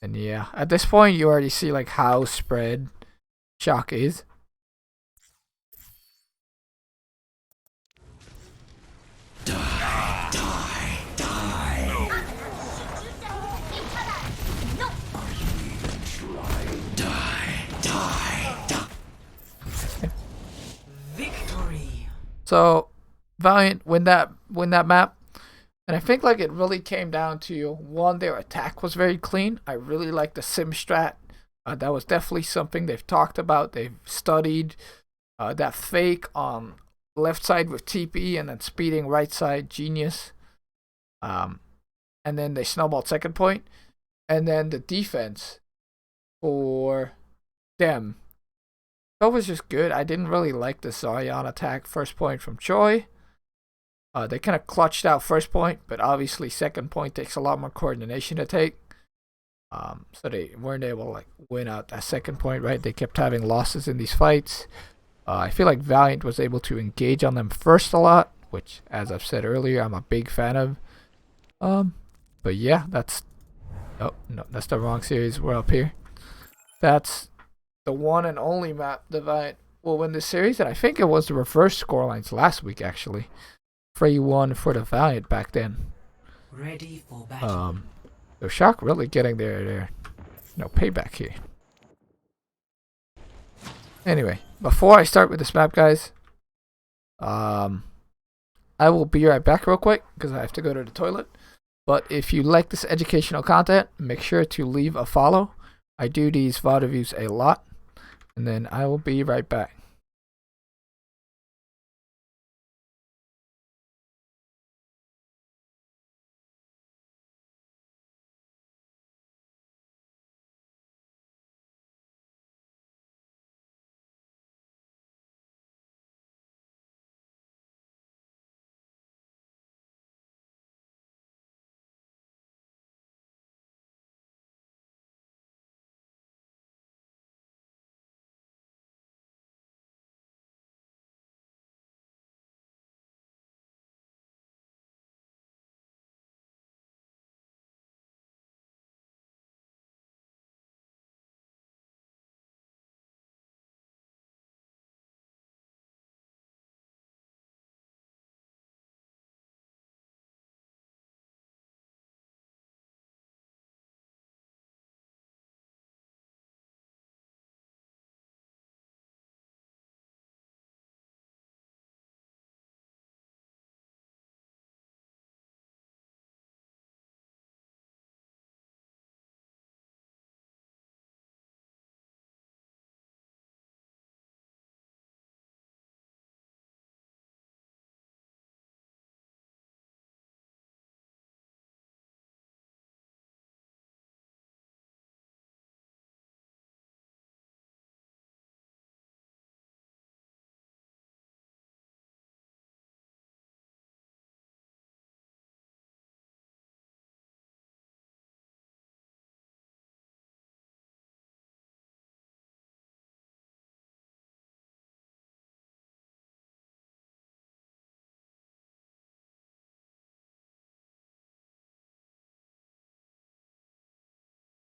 And yeah, at this point, you already see, like, how spread Shock is. So Valiant win that map, and I think like it really came down to one, their attack was very clean. I really like the sim strat. That was definitely something they've talked about. They've studied that fake on left side with TP and then speeding right side, genius. And then they snowballed second point, and then the defense for them. That was just good. I didn't really like the Zaryan attack first point from Choi. They kind of clutched out first point, but obviously second point takes a lot more coordination to take. So they weren't able to like win out that second point, right? They kept having losses in these fights. I feel like Valiant was able to engage on them first a lot, which, as I've said earlier, I'm a big fan of. But yeah, that's... Oh, no, that's the wrong series. We're up here. That's the one and only map the Valiant will win this series, and I think it was the reverse scorelines last week, actually. 3-1 for the Valiant back then. Ready for battle. So Shock really getting their payback here. Anyway, before I start with this map, guys, I will be right back real quick because I have to go to the toilet. But if you like this educational content, make sure to leave a follow. I do these VOD reviews a lot. And then I will be right back.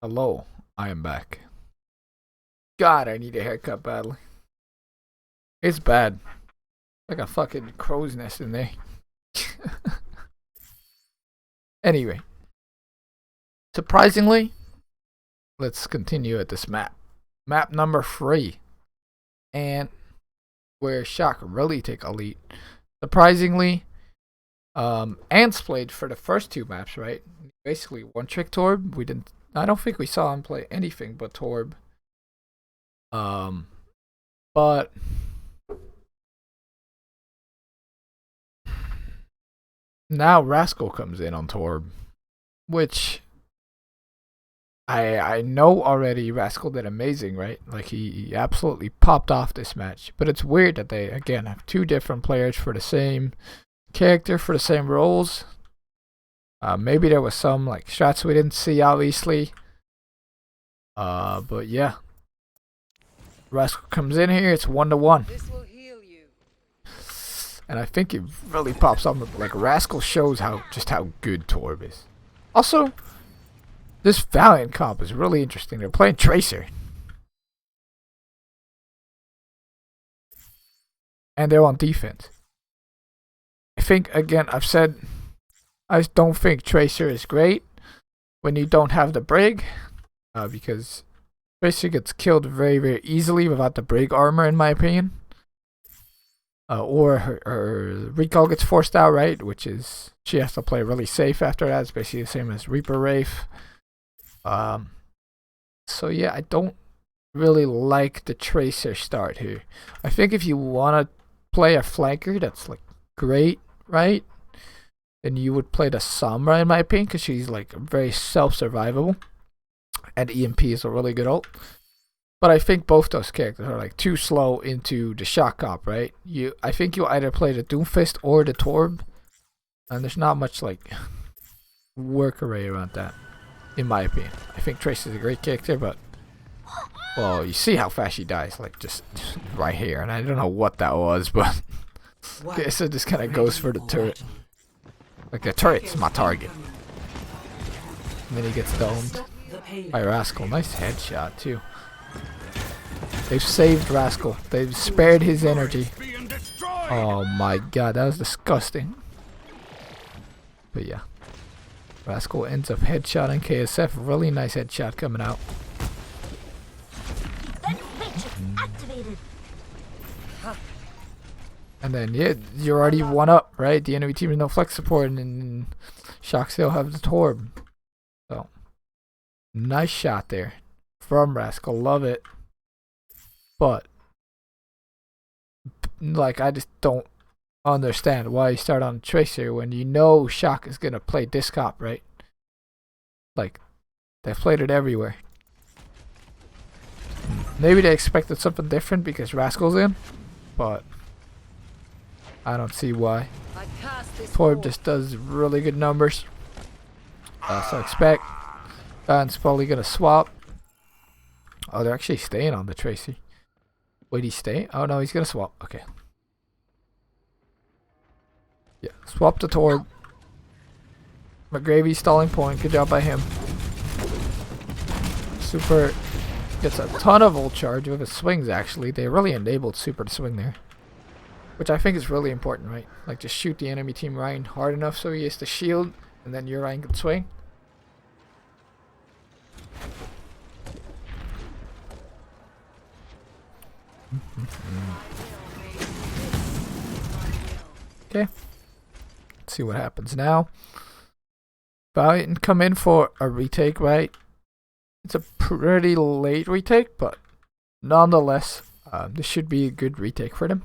Hello, I am back. God, I need a haircut badly. It's bad. Like a fucking crow's nest in there. Anyway. Surprisingly, let's continue at this map. Map number 3. And where Shock really take a lead. Surprisingly, Ants played for the first 2 maps, right? Basically one trick Torb. I don't think we saw him play anything but Torb. But now Rascal comes in on Torb, which I know already Rascal did amazing, right? Like he absolutely popped off this match. But it's weird that they again have 2 different players for the same character for the same roles. Maybe there was some like shots we didn't see, obviously. But yeah, Rascal comes in here. It's 1-1. This will heal you. And I think it really pops up. Like Rascal shows just how good Torb is. Also, this Valiant comp is really interesting. They're playing Tracer, and they're on defense. I think again, I've said I don't think Tracer is great when you don't have the Brig, because Tracer gets killed very, very easily without the Brig armor, in my opinion. Or her recall gets forced out, right? Which is, she has to play really safe after that. It's basically the same as Reaper Wraith. So yeah, I don't really like the Tracer start here. I think if you want to play a flanker that's like great, right? Then you would play the Sombra, in my opinion, because she's like very self-survivable. And EMP is a really good ult. But I think both those characters are like too slow into the Shock comp, right? I think you either play the Doomfist or the Torb. And there's not much like work array around that, in my opinion. I think Trace is a great character, but well, you see how fast she dies, like just right here. And I don't know what that was, but I guess it just kind of goes for the turret. Like the turret's my target. And then he gets domed by Rascal. Nice headshot too. They've saved Rascal. They've spared his energy. Oh my god, that was disgusting. But yeah, Rascal ends up headshotting KSF. Really nice headshot coming out. Defense matrix activated. And then, yeah, you're already one up, right? The enemy team has no flex support, and then Shock still have the Torb. So, nice shot there from Rascal. Love it. But, like, I just don't understand why you start on Tracer when you know Shock is going to play Disc Op, right? Like, they've played it everywhere. Maybe they expected something different because Rascal's in, but I don't see why. Torb just does really good numbers. So expect Valiant's probably gonna swap. Oh, they're actually staying on the Tracy. Wait, he's staying? Oh no, he's gonna swap. Okay. Yeah, swap to Torb. McGravy stalling point. Good job by him. Super gets a ton of ult charge with his swings. Actually, they really enabled Super to swing there. Which I think is really important, right? Like, just shoot the enemy team Ryan hard enough so he has to shield, and then your Ryan can swing. Okay. Let's see what happens now. Valiant come in for a retake, right? It's a pretty late retake, but nonetheless, this should be a good retake for them.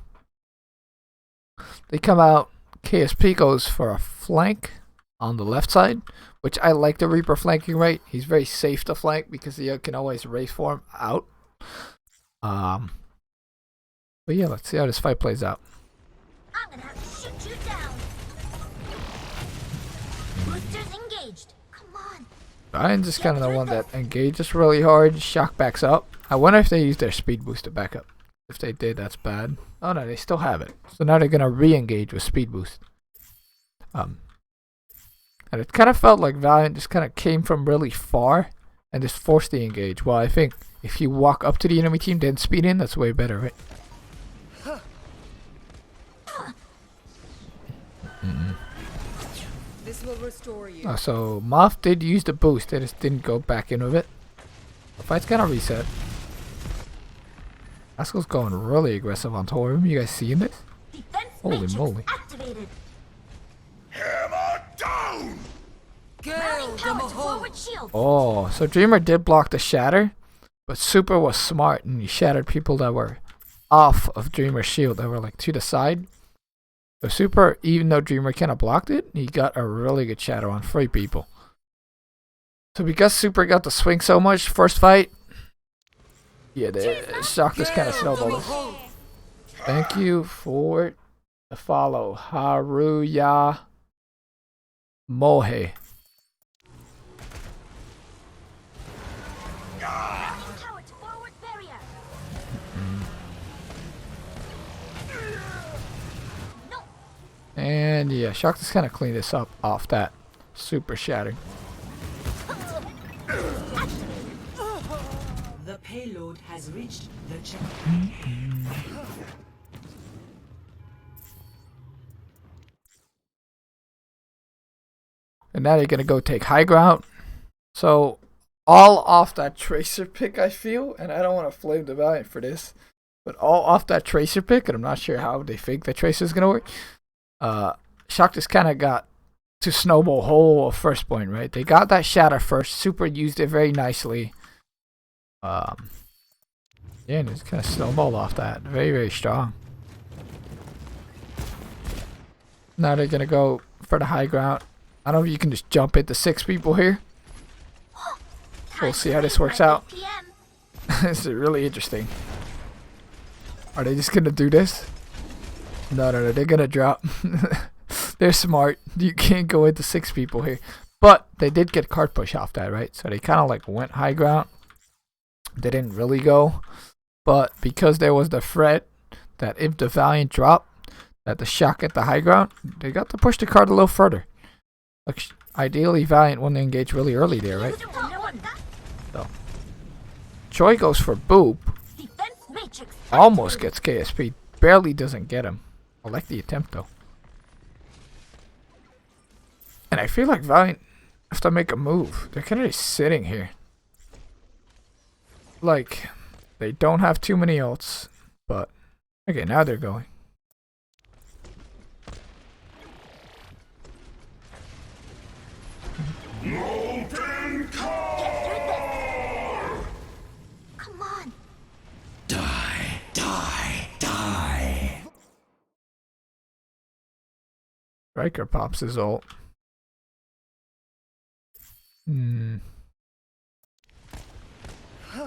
They come out, KSP goes for a flank on the left side, which I like the Reaper flanking right. He's very safe to flank because he can always race form out. But yeah, let's see how this fight plays out. I'm gonna have to shoot you down. Boosters engaged. Come on. I'm just kind of the one that engages really hard. Shock backs up. I wonder if they use their speed boost to back up. If they did, that's bad. Oh no, they still have it. So now they're gonna re-engage with speed boost. And it kind of felt like Valiant just kind of came from really far and just forced the engage. Well, I think if you walk up to the enemy team, then speed in, that's way better, right? This will restore you. So Moth did use the boost, they just didn't go back in with it. The fight's kind of reset. Rascal's going really aggressive on Torb. You guys seeing this? Defense Holy matrix moly. activated. Hammer down! Rallying power to forward shield. Oh, so Dreamer did block the shatter, but Super was smart and he shattered people that were off of Dreamer's shield, that were like to the side. So Super, even though Dreamer kind of blocked it, he got a really good shatter on 3 people. So because Super got to swing so much first fight, yeah, the Shock just kind of snowballed. Thank you for the follow, Haruya Mohe. Rallying power to forward barrier. No. And yeah, Shock just kind of cleaned this up off that Super shatter. The payload has reached the checkpoint. And now they're going to go take high ground. So, all off that Tracer pick, I feel. And I don't want to flame the Valiant for this. But all off that Tracer pick, and I'm not sure how they think the Tracer is going to work. Shock just kind of got to snowball whole first point, right? They got that shatter first. Super used it very nicely. Yeah, and it's kind of snowballed off that. Very, very strong. Now they're going to go for the high ground. I don't know if you can just jump into 6 people here. We'll see how this works out. This is really interesting. Are they just going to do this? No, they're going to drop. They're smart. You can't go into 6 people here. But they did get card push off that, right? So they kind of like went high ground. They didn't really go. But because there was the threat that if the Valiant dropped, that the Shock at the high ground, they got to push the card a little further. Like, ideally, Valiant wouldn't engage really early there, right? So, Choi goes for Boop. Defense matrix. Almost gets KSP. Barely doesn't get him. I like the attempt, though. And I feel like Valiant has to make a move. They're kind of just sitting here. Like, they don't have too many ults. But, okay, now they're going. Molten core! Get through this. Come on. Die, die, die! Riker pops his ult.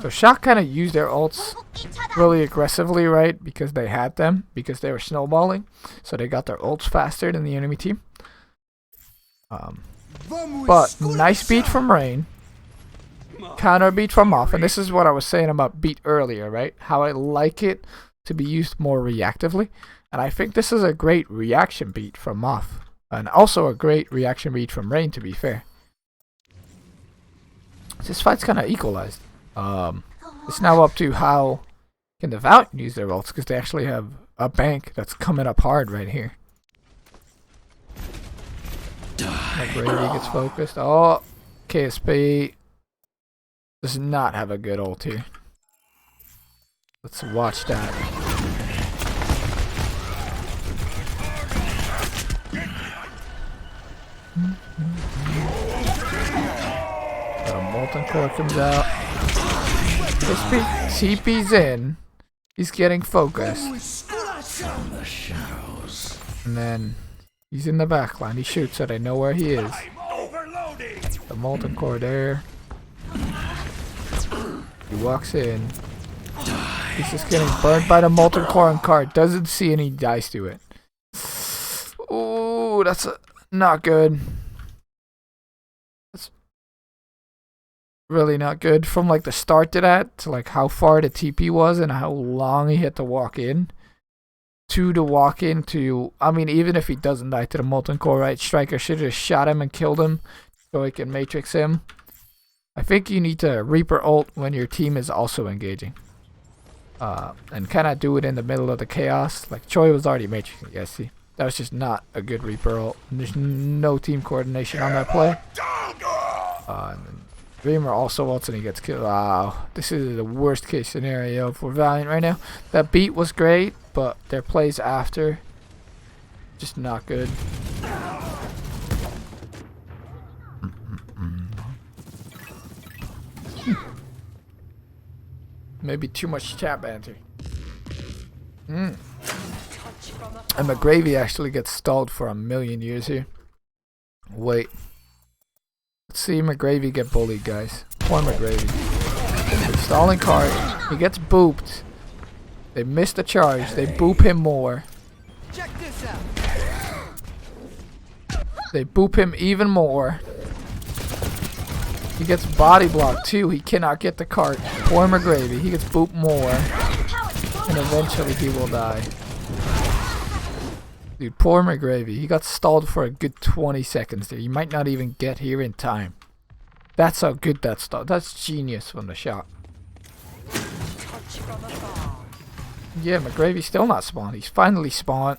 So Shock kind of used their ults really aggressively, right? Because they had them, because they were snowballing. So they got their ults faster than the enemy team. But nice beat from Rain. Counter beat from Off. And this is what I was saying about beat earlier, right? How I like it to be used more reactively. And I think this is a great reaction beat from Off. And also a great reaction beat from Rain, to be fair. This fight's kind of equalized. It's now up to how can the Valiant use their ults, because they actually have a bank that's coming up hard right here. McGrady gets focused. Oh, KSP does not have a good ult here. Let's watch that. The Molten Core comes out. TP's in. He's getting focused. And then he's in the back line. He shoots so they know where he is. The Molten Core there. He walks in. He's just getting burned by the Molten Core on card. Doesn't see any dice to it. Ooh, that's not good. That's really not good. From like the start to that, to like how far the TP was and how long he had to walk in. To the walk into, I mean, even if he doesn't die to the Molten Core, right? Striker should have just shot him and killed him so he can matrix him. I think you need to Reaper ult when your team is also engaging. And kind of do it in the middle of the chaos. Like Choi was already matrixing. Yeah, see? That was just not a good Reaper ult. There's no team coordination on that play. And then Dreamer also ults and he gets killed. Wow. This is the worst case scenario for Valiant right now. That beat was great, but their plays after, just not good. Maybe too much chat banter. And McGravy actually gets stalled for a million years here. Wait. Let's see McGravy get bullied, guys. Poor McGravy. Stalling card. He gets booped. They miss the charge. They boop him more. Check this out. They boop him even more. He gets body blocked too. He cannot get the cart. Poor McGravy. He gets booped more. And eventually he will die. Dude, poor McGravy. He got stalled for a good 20 seconds there. He might not even get here in time. That's how good that stalled. That's genius from the Shock. Yeah, McGravy's still not spawned. He's finally spawned.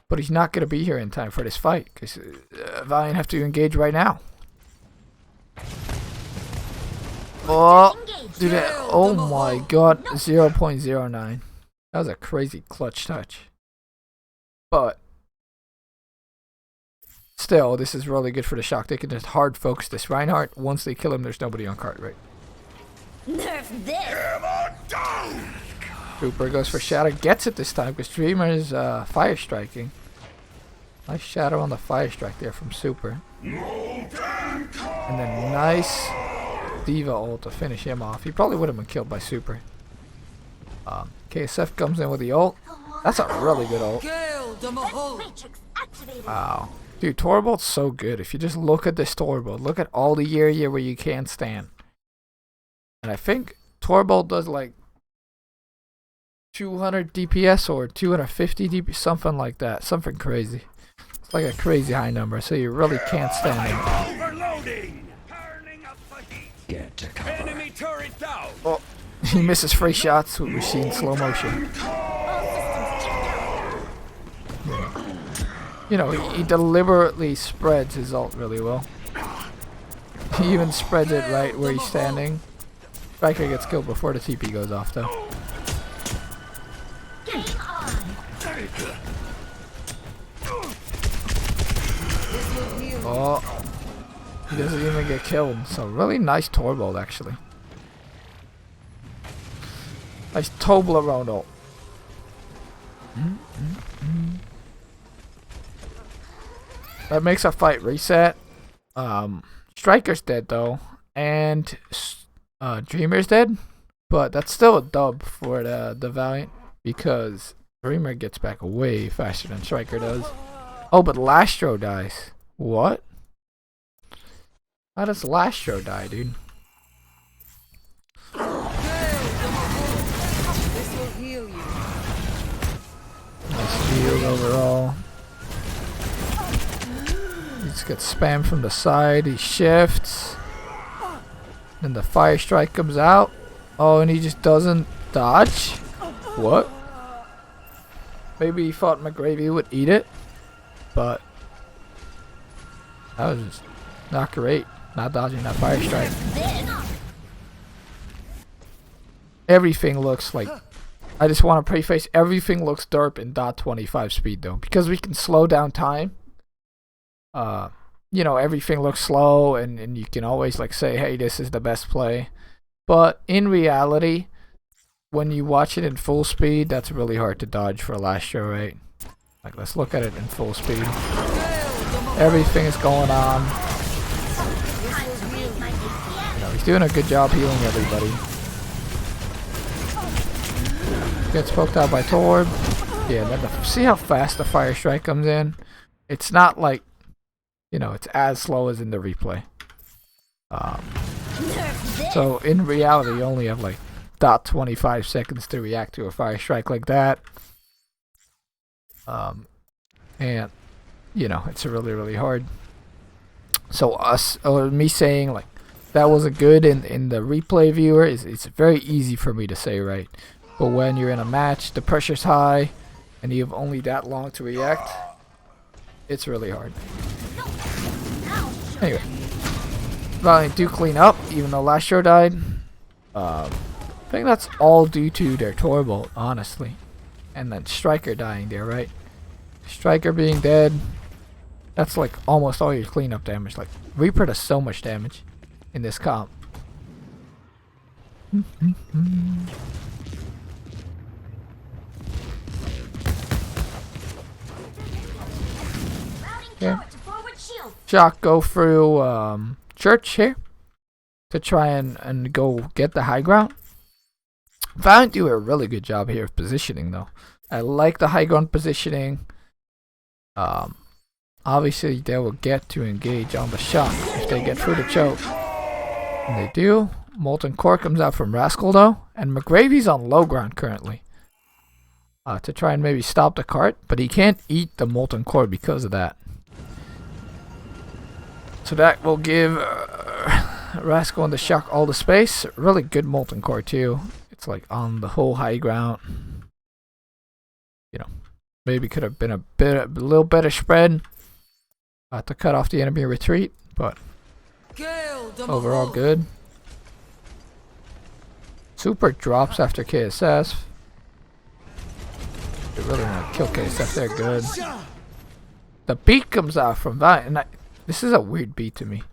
But he's not going to be here in time for this fight. Because Valiant have to engage right now. Oh, dude, oh my god, 0.09. That was a crazy clutch touch. But still, this is really good for the Shock. They can just hard focus this Reinhardt. Once they kill him, there's nobody on cart, right? Nerf this. Hammer down! Trooper goes for Shadow, gets it this time because Dreamer is fire striking. Nice Shadow on the fire strike there from Super. And then nice Diva ult to finish him off. He probably would have been killed by Super. KSF comes in with the ult. That's a really good ult. Matrix activated. Wow. Dude, Torbolt's so good. If you just look at this Torbolt, look at all the area where you can't stand. And I think Torbolt does like 200 DPS or 250 DPS, something like that. Something crazy. It's like a crazy high number, so you really can't stand him. Overloading! Turning up the heat! Get to cover. Enemy turret down! Oh, he misses free shots with machine slow motion. You know, he deliberately spreads his ult really well. He even spreads it right where he's standing. Striker gets killed before the TP goes off though. Oh, He doesn't even get killed. So really nice turbo actually. Nice Toblerone ult. That makes a fight reset. Striker's dead though, and Dreamer's dead, but that's still a dub for the Valiant because Dreamer gets back way faster than Striker does. Oh, but Lastro dies. What? How does Lastro die, dude? This will heal you. Nice heal overall. He just gets spammed from the side. He shifts. Then the fire strike comes out. Oh, and he just doesn't dodge? What? Maybe he thought McGravy would eat it. But that was just not great. Not dodging that fire strike. Everything looks like... I just want to preface, everything looks derp in .25 speed though. Because we can slow down time. You know, everything looks slow and you can always like say, hey, this is the best play. But in reality, when you watch it in full speed, that's really hard to dodge for a Lastro, right? Like, let's look at it in full speed. Everything is going on. You know, he's doing a good job healing everybody. Gets poked out by Torb. Yeah, then see how fast the fire strike comes in? It's not like, you know, it's as slow as in the replay. So in reality, you only have like .25 seconds to react to a fire strike like that. And you know, it's really hard. So me saying like that wasn't good in the replay viewer it's very easy for me to say, right? But when you're in a match, the pressure's high, and you have only that long to react, it's really hard. Anyway, Valiant do clean up, even though Lastro died. I think that's all due to their turbo, honestly. And then Striker dying there, right? Striker being dead, that's like almost all your cleanup damage. Like, Reaper does so much damage in this comp. Okay. Shock go through Church here to try and go get the high ground. Valiant do a really good job here of positioning though. I like the high ground positioning. Obviously they will get to engage on the Shock if they get through the choke. And they do. Molten Core comes out from Rascal though, and McGravy's on low ground currently. To try and maybe stop the cart, but he can't eat the Molten Core because of that. So that will give Rascal and the Shock all the space. Really good Molten Core too. It's like on the whole high ground. You know, maybe could have been a little better spread to cut off the enemy retreat, but overall good. Super drops after KSS. They really want to kill KSF there, good. The beat comes out from Valiant, and this is a weird beat to me.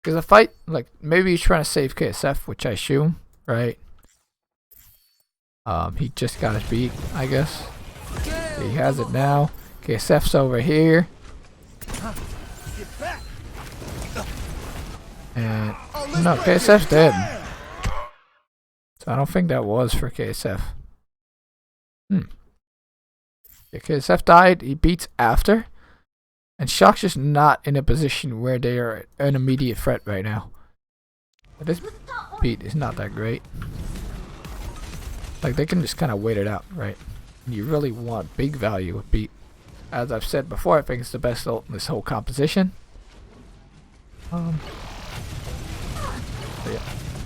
Because the fight, like, maybe he's trying to save KSF, which I assume, right? He just got his beat, I guess. He has it now. KSF's over here. And, no, KSF's dead. So I don't think that was for KSF. Yeah, KSF died, he beats after. And Shock's just not in a position where they are an immediate threat right now. But this beat is not that great. Like, they can just kind of wait it out, right? And you really want big value with beat. As I've said before, I think it's the best ult in this whole composition.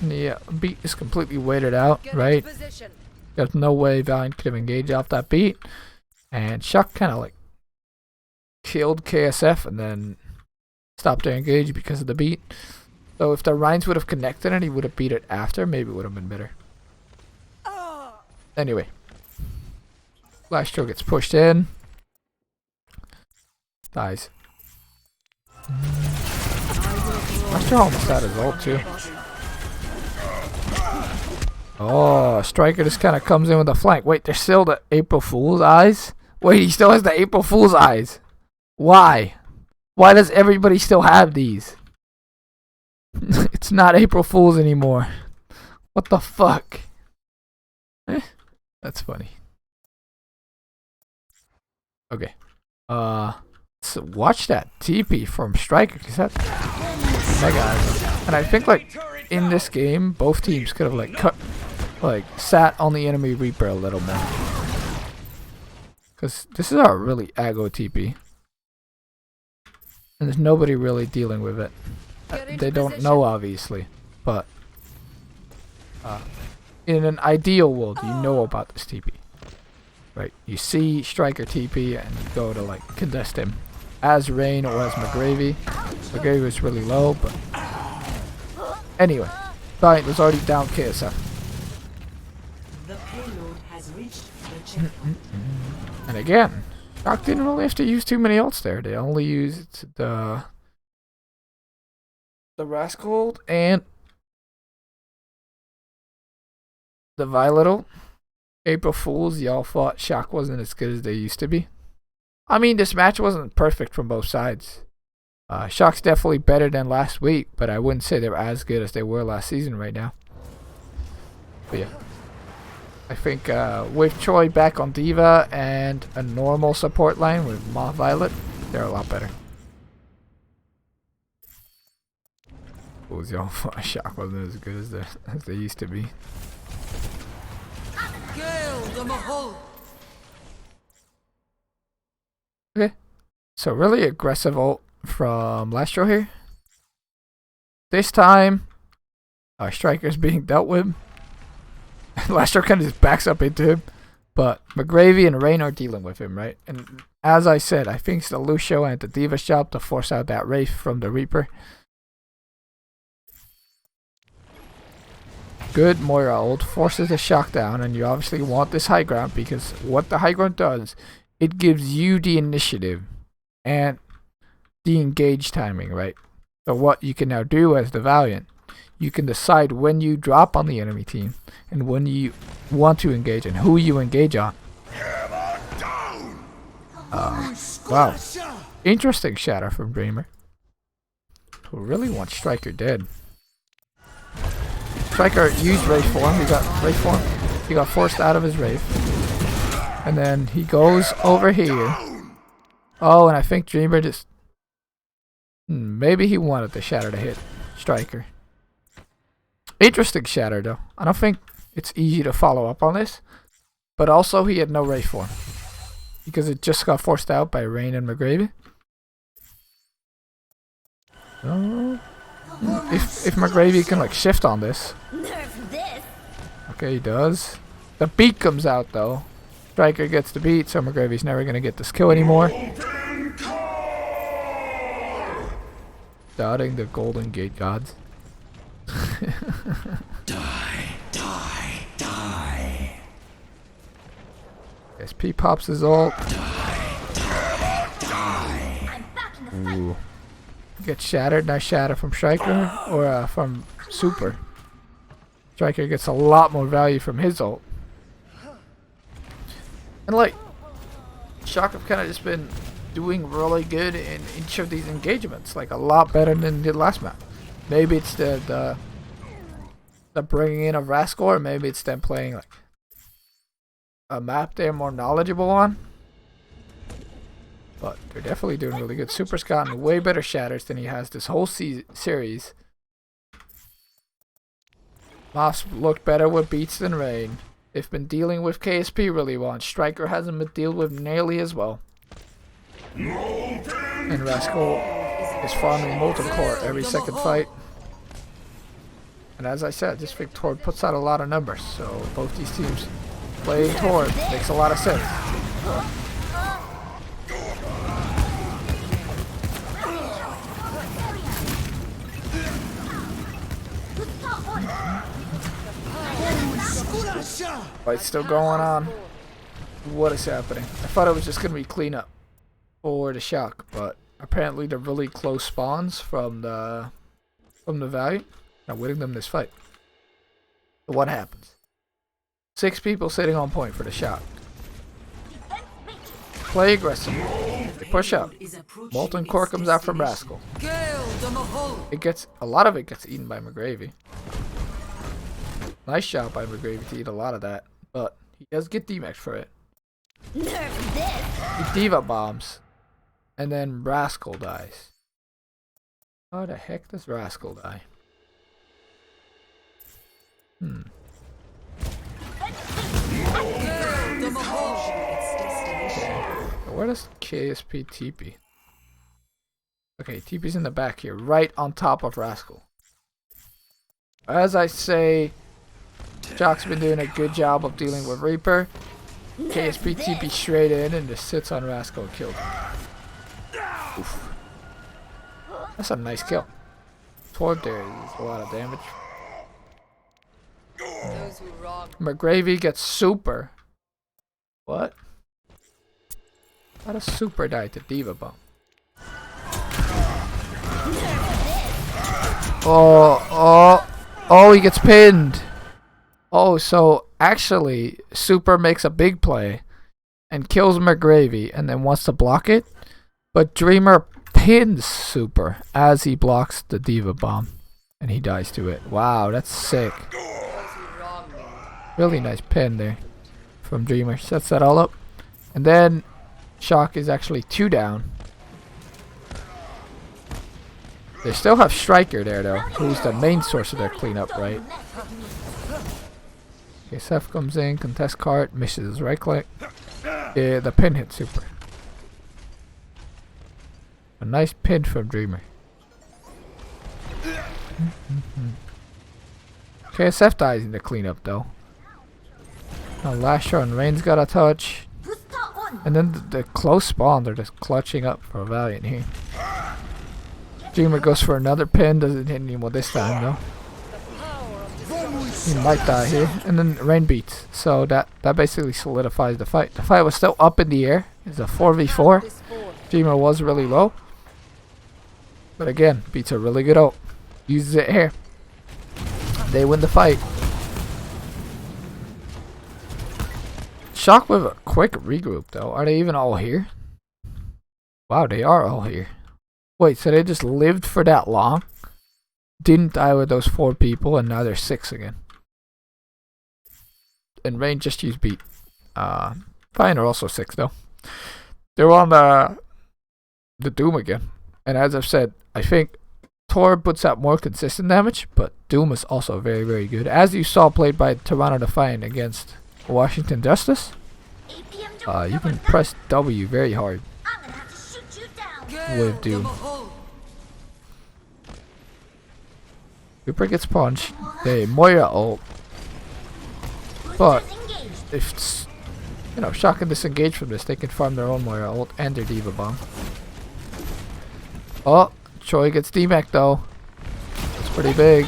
Yeah, beat is completely waited out, right? There's no way Valiant could have engaged off that beat. And Shock kind of like killed KSF and then stopped their engage because of the beat. So if the Rhines would have connected and he would have beat it after, maybe it would have been better. Anyway, Lastro gets pushed in. Lester almost had his ult too. Oh, Striker just kind of comes in with a flank. Wait, there's still the April Fool's eyes? Wait, he still has the April Fool's eyes. Why? Why does everybody still have these? It's not April Fool's anymore. What the fuck? That's funny. Okay. So watch that TP from Striker, cause that's mega. And I think like in this game, both teams could have sat on the enemy Reaper a little more. Cause this is a really aggro TP, and there's nobody really dealing with it. They don't know, obviously, but in an ideal world, you know about this TP, right? You see Striker TP and you go to like contest him as Rain or as McGravy. McGravy was really low, but anyway, Valiant was already down KSF. The payload has reached the checkpoint. And again, Shock didn't really have to use too many ults there. They only used the Rascal and the Violet ult. April Fools, y'all thought Shock wasn't as good as they used to be. I mean, this match wasn't perfect from both sides. Shock's definitely better than last week, but I wouldn't say they're as good as they were last season right now. But yeah, I think with Choi back on Diva and a normal support line with Ma Violet, they're a lot better. Fools, y'all thought Shock wasn't as good as they used to be. Okay, so really aggressive ult from Lastro here. This time, our Striker's being dealt with. Lastro kind of just backs up into him, but McGravy and Rain are dealing with him, right? And as I said, I think it's the Lucio and the Diva's job to force out that Wraith from the Reaper. Good Moira ult forces the Shock down, and you obviously want this high ground because what the high ground does, it gives you the initiative and the engage timing, right? So what you can now do as the Valiant, you can decide when you drop on the enemy team and when you want to engage and who you engage on. Wow. Interesting shatter from Dreamer, who really wants Striker dead. Striker used Wraith form. He got Wraith form. He got forced out of his Wraith. And then he goes over here. Oh, and I think Dreamer just... maybe he wanted the shatter to hit Striker. Interesting shatter, though. I don't think it's easy to follow up on this. But also, he had no Wraith form. Because it just got forced out by Rain and McGravy. Oh... If McGravy can like shift on this. Okay, he does. The beat comes out though. Striker gets the beat, so McGravy's never gonna get this kill anymore. Doubting the Golden Gate gods. Die. SP pops his ult. Ooh. Gets shattered. Nice shatter from Striker or from Super. Striker gets a lot more value from his ult. And like, Shock have kind of just been doing really good in each of these engagements, like a lot better than the last map. Maybe it's the bringing in of Rascal, or maybe it's them playing like a map they're more knowledgeable on. But they're definitely doing really good. Super's gotten way better shatters than he has this whole series. Moss looked better with beats than Rain. They've been dealing with KSP really well, and Striker hasn't been dealt with nearly as well. And Rascal is farming molten core every second fight. And as I said, this Victor puts out a lot of numbers, so both these teams playing Tor makes a lot of sense. Fight's still going on. What is happening? I thought it was just gonna be cleanup for the Shock, but apparently the really close spawns from the from the Valiant, not winning them this fight. So what happens? 6 people sitting on point for the Shock. Play aggressive. They push up. Molten core comes out from Rascal. It gets a lot of it gets eaten by McGravy. Nice shot by McGravy to eat a lot of that, but he does get D-Max for it. He Diva bombs, and then Rascal dies. How the heck does Rascal die? Where does KSP TP? Okay, TP's in the back here, right on top of Rascal. As I say, Shock's been doing a good job of dealing with Reaper. KSP TP straight in and just sits on Rascal and kills him. Oof. That's a nice kill. Toward there is a lot of damage. McGravy gets super. What? How does super die to Diva Bomb? Oh, he gets pinned. Oh, so actually, Super makes a big play and kills McGravy and then wants to block it, but Dreamer pins Super as he blocks the Diva Bomb and he dies to it. Wow, that's sick. Really nice pin there from Dreamer. Sets that all up. And then Shock is actually 2 down. They still have Striker there though, who's the main source of their cleanup, right? Okay, Seth comes in, contest cart, misses his right click. Yeah, the pin hits Super. A nice pin from Dreamer. KSF dies in the cleanup though. Now last run, Rain's got a touch. And then the close spawn, they're just clutching up for a Valiant here. Dreamer goes for another pin, doesn't hit anyone this time though. He might die here, and then Rain beats. So that basically solidifies the fight. The fight was still up in the air. It's a 4v4. Dreamer was really low. But again, beats a really good ult. Uses it here. They win the fight. Shock with a quick regroup though. Are they even all here? Wow, they are all here. Wait, so they just lived for that long? Didn't die with those 4 people and now they're 6 again. And Rain just used beat. Fine are also 6 though. They're on the Doom again. And as I've said, I think Tor puts out more consistent damage, but Doom is also very, very good. As you saw played by Toronto Defiant against Washington Justice, you can press W very hard with Doom. Super gets punched. They Moira ult. But if Shock can disengage from this, they can farm their own Moira ult and their Diva Bomb. Oh, Choi gets D-Mac though. That's pretty big.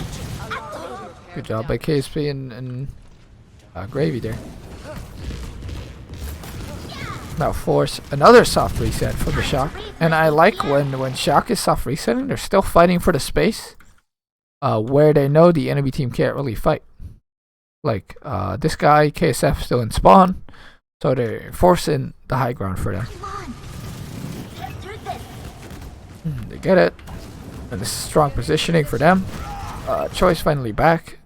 Good job by KSP and Gravy there. Now force another soft reset for the Shock. And I like when Shock is soft resetting, they're still fighting for the space where they know the enemy team can't really fight. Like this guy, KSF, still in spawn, so they're forcing the high ground for them. They get it, and this is strong positioning for them. Choi's finally back,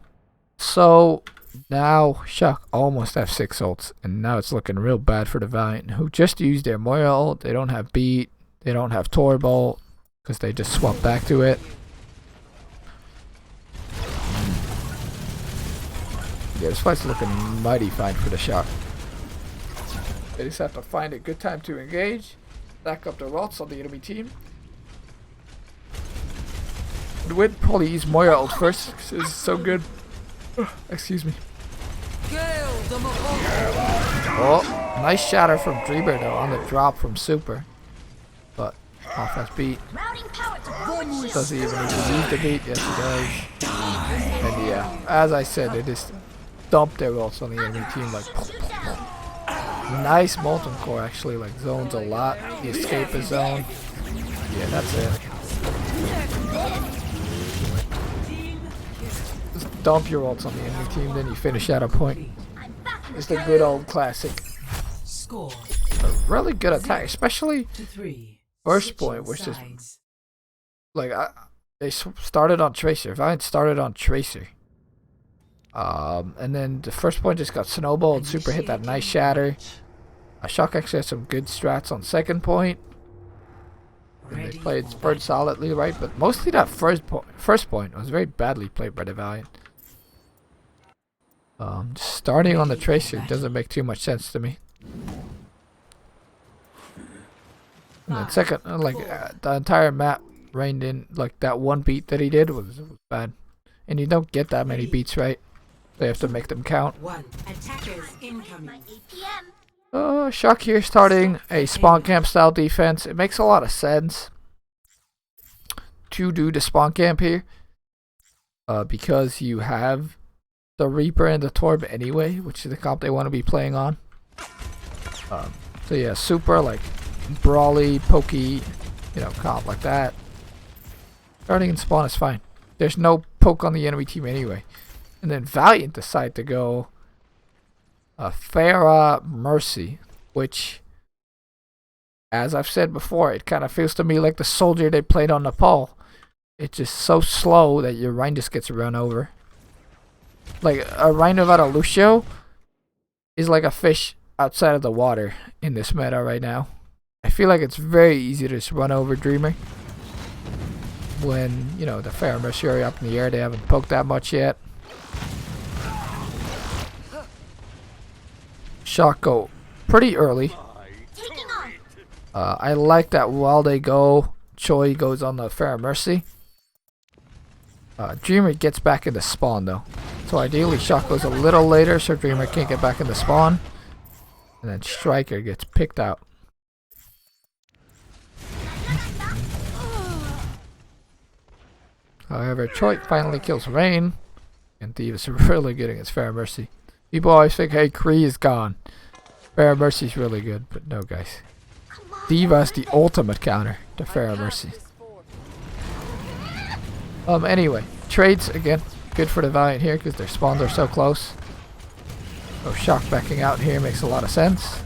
so now Shock almost have 6 ults, and now it's looking real bad for the Valiant, who just used their Moira ult. They don't have beat, they don't have Torb ult, because they just swapped back to it. Yeah, this fight's looking mighty fine for the Shock. They just have to find a good time to engage, stack up the ults on the enemy team. The win probably use Moira ult first, because it's so good. Excuse me. Oh, nice shatter from Dreamer though on the drop from Super. But off that beat. Does he even need to use the beat? Yes he does. And yeah, as I said, they just dumped their ults on the enemy team like nice Molten Core actually, like zones a lot. The escape is zone. Yeah, that's it. dump your ults on the enemy team, then you finish at a point. I'm back in It's the the good old classic. Score A really good attack, especially 2-3. first point, which is like they started on Tracer. Valiant started on Tracer. And then the first point just got snowballed. Super hit that nice shatter. Shock actually had some good strats on second point. And they played Spurred solidly, right? But mostly that first point was very badly played by the Valiant. Just starting on the Tracer doesn't make too much sense to me. And then second, the entire map reined in, like that one beat that he did was bad. And you don't get that many beats, right? They have to make them count. Attackers incoming. my APM. Shock here starting a spawn camp style defense. It makes a lot of sense to do the spawn camp here. Because you have the Reaper and the Torb anyway, which is the comp they want to be playing on. So yeah, super like brawly, pokey, comp like that. Starting in spawn is fine. There's no poke on the enemy team anyway. And then Valiant decide to go Pharah Mercy, which, as I've said before, it kind of feels to me like the soldier they played on Nepal. It's just so slow that your Rhine just gets run over. Like a Rhine without a Lucio is like a fish outside of the water in this meta right now. I feel like it's very easy to just run over Dreamer. When, the Pharah Mercy are up in the air, they haven't poked that much yet. Shock go pretty early. Taking on. I like that while they go, Choi goes on the Pharah Mercy. Dreamer gets back into spawn though. So ideally Shock goes a little later so Dreamer can't get back into spawn. And then Striker gets picked out. However, Choi finally kills Rain. And Thief is really good against Pharah Mercy. People always think, hey, Kree is gone. Pharah Mercy's really good, but no, guys. Diva's the ultimate counter to Pharah Mercy. Anyway, trades, again, good for the Valiant here because their spawns are so close. So Shock backing out here makes a lot of sense.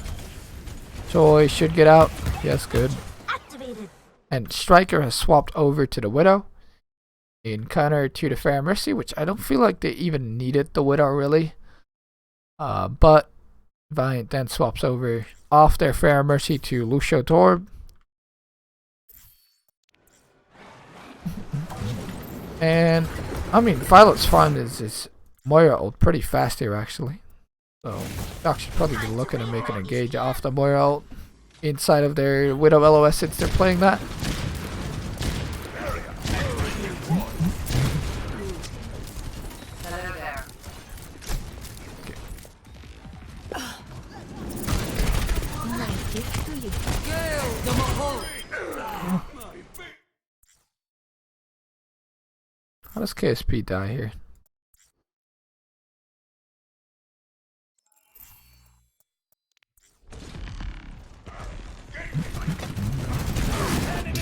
Choi should get out. Yes, good. Activated. And Striker has swapped over to the Widow in counter to the Pharah Mercy, which I don't feel like they even needed the Widow, really. But Valiant then swaps over off their Pharah Mercy to Lucio Torb. And, I mean, Violet's farm is Moira ult pretty fast here, actually. So, Shock should probably be looking at making a gauge off the Moira ult inside of their Widow LOS since they're playing that. How does KSP die here?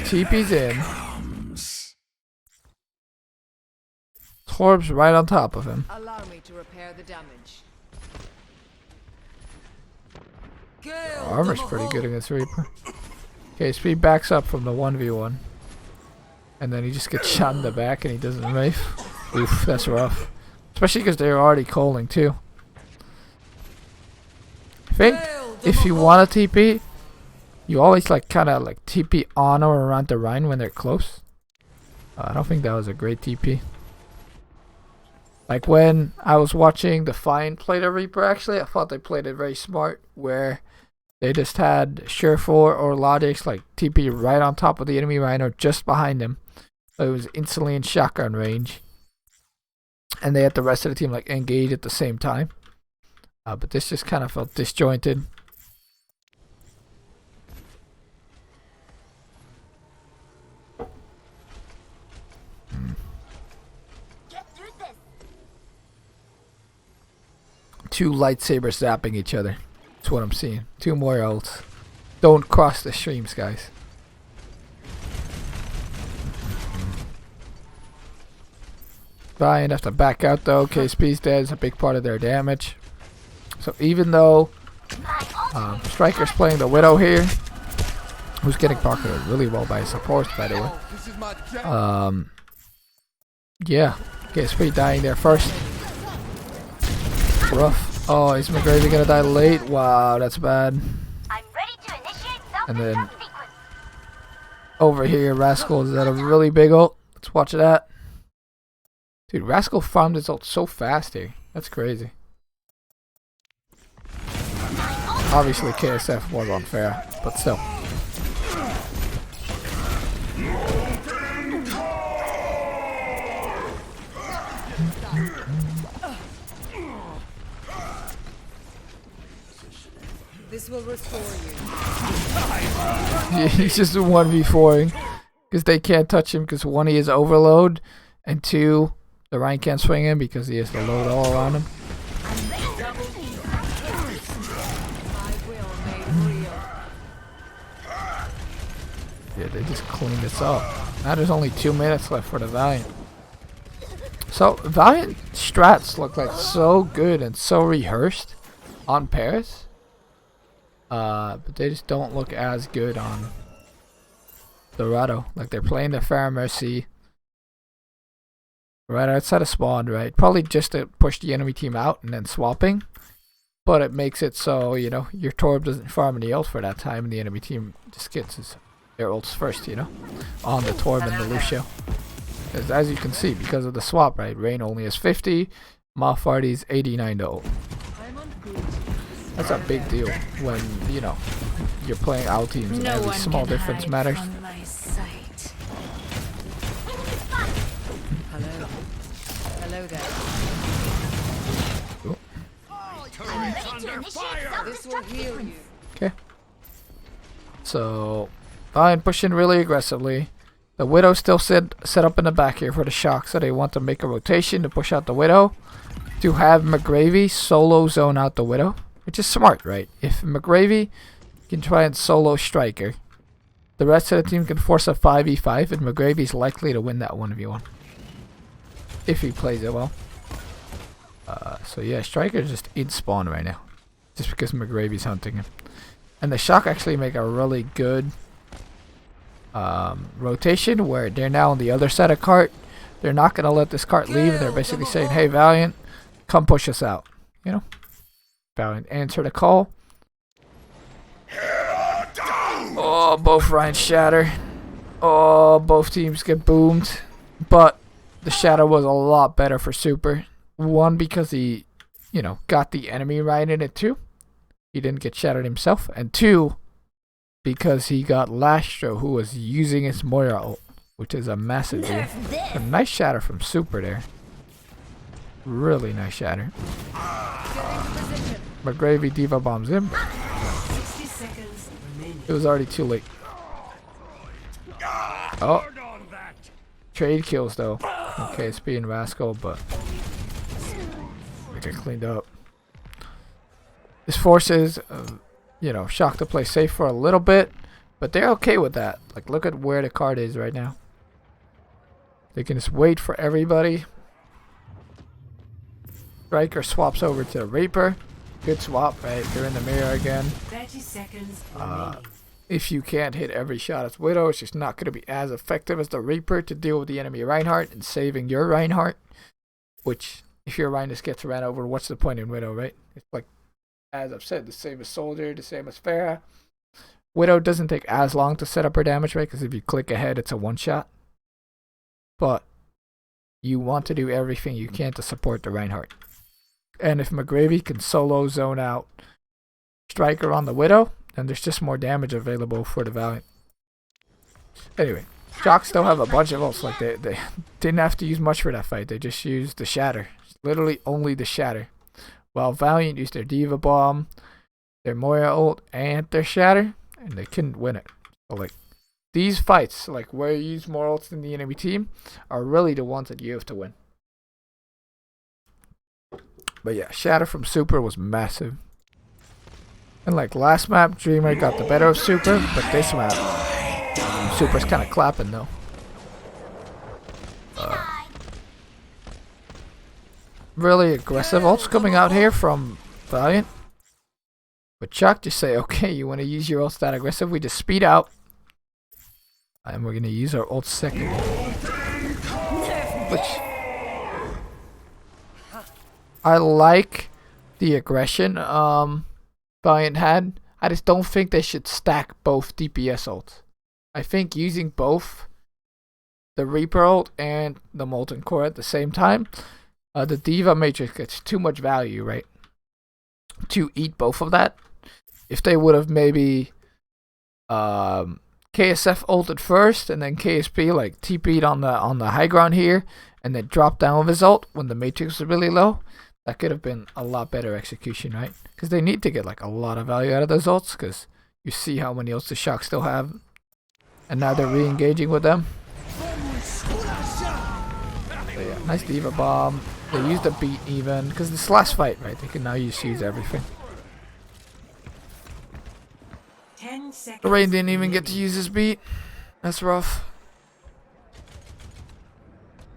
TP's in. Torb's right on top of him. Allow me to repair the damage. Armor's pretty good against Reaper. KSP backs up from the 1v1. And then he just gets shot in the back and he doesn't rafe. Oof, that's rough. Especially because they're already calling too. I think if you want to TP, you always kind of TP on or around the Rhine when they're close. I don't think that was a great TP. Like when I was watching the Fine play the Reaper, actually, I thought they played it very smart where they just had Surefour or Logix TP right on top of the enemy Rhine or just behind him. So it was instantly in shotgun range. And they had the rest of the team engage at the same time. But this just kind of felt disjointed. Get through this. Two lightsabers zapping each other. That's what I'm seeing. Two more ults. Don't cross the streams, guys. Valiant have to back out though. KSP's dead is a big part of their damage. So even though Striker's playing the Widow here, who's getting pocketed really well by his supports, by the way. Yeah, KSP dying there first. Rough. Oh, is McGravy gonna die late? Wow, that's bad. I'm ready to initiate And then self-sequence. over here, Rascal is at a really big ult. Let's watch that. Dude, Rascal farmed his ult so fast here. That's crazy. Obviously, KSF was unfair, but still. This will restore you. Yeah, he's just a 1v4ing because they can't touch him because 1, he is overload, and 2, the Ryan can't swing him because he has to load all around him. Yeah, they just cleaned this up. Now there's only 2 minutes left for the Valiant. So Valiant strats look like so good and so rehearsed on Paris. But they just don't look as good on Dorado. Like they're playing the Pharmacy right outside of spawn, right? Probably just to push the enemy team out and then swapping. But it makes it so, you know, your Torb doesn't farm any ult for that time and the enemy team just gets their ults first, you know, on the Torb and the Lucio. As you can see, because of the swap, right? Rain only has 50, Moff Hardy's 89 to ult. That's a big deal when, you know, you're playing out teams and every small difference matters. Hello. Hello there. Cool. I'm ready to initiate This will self-destruct heal sequence. you. Okay. So, Valiant pushing really aggressively. The Widow still set up in the back here for the Shock, so they want to make a rotation to push out the Widow. To have McGravy solo zone out the Widow. Which is smart, right? If McGravy can try and solo Striker, the rest of the team can force a 5v5, and McGravy's likely to win that 1v1. If he plays it well. So yeah, Striker's just in spawn right now. Just because McGravy's hunting him. And the Shock actually make a really good rotation where they're now on the other side of cart. They're not going to let this cart leave. They're basically saying, hey Valiant, come push us out. You know? Valiant answer the call. Oh, both Ryan shatter. Oh, both teams get boomed. But the shatter was a lot better for Super. 1, because he, you know, got the enemy right in it too. He didn't get shattered himself. And 2, because he got Lastro, who was using his Moira ult, which is a massive deal. A nice shatter from Super there. Really nice shatter. McGravy Diva bombs him. 60 seconds remaining. It was already too late. Oh, trade kills though. Okay, it's being Rascal, but we get cleaned up. This forces, you know, Shock to play safe for a little bit, but they're okay with that. Like, look at where the card is right now. They can just wait for everybody. Striker swaps over to Reaper. Good swap, right? They're in the mirror again. 30 seconds remaining. If you can't hit every shot as Widow, it's just not going to be as effective as the Reaper to deal with the enemy Reinhardt and saving your Reinhardt. Which, if your Reinhardt gets ran over, what's the point in Widow, right? It's like, as I've said, the same as Soldier, the same as Pharah. Widow doesn't take as long to set up her damage, right? Because if you click ahead, it's a one-shot. But you want to do everything you can to support the Reinhardt. And if McGravy can solo zone out Striker on the Widow, then there's just more damage available for the Valiant. Anyway, Shock still have a bunch of ults. Like they didn't have to use much for that fight. They just used the Shatter. Literally only the Shatter. While Valiant used their Diva Bomb, their Moira ult, and their Shatter, and they couldn't win it. So like, these fights, like where you use more ults than the enemy team, are really the ones that you have to win. But yeah, Shatter from Super was massive. And like last map, Dreamer got the better of Super, but this map, Super's kind of clapping though. really aggressive ults coming out here from Valiant. But Shock just say, okay, you want to use your ults that aggressive? We just speed out. And we're going to use our ult second. Which I like the aggression Valiant had. I just don't think they should stack both DPS ults. I think using both the Reaper ult and the Molten Core at the same time, the Diva Matrix gets too much value, right? To eat both of that. If they would have maybe KSF ulted first and then KSP like TP'd on the high ground here and then dropped down with his ult when the Matrix was really low, that could have been a lot better execution, right? Because they need to get like a lot of value out of those ults, because you see how many ults the Shock still have, and now they're re-engaging with them. So yeah, nice Diva Bomb. They used the beat even, because this last fight, right? They can now use everything. 10 seconds. The Rain didn't even get to use his beat. That's rough.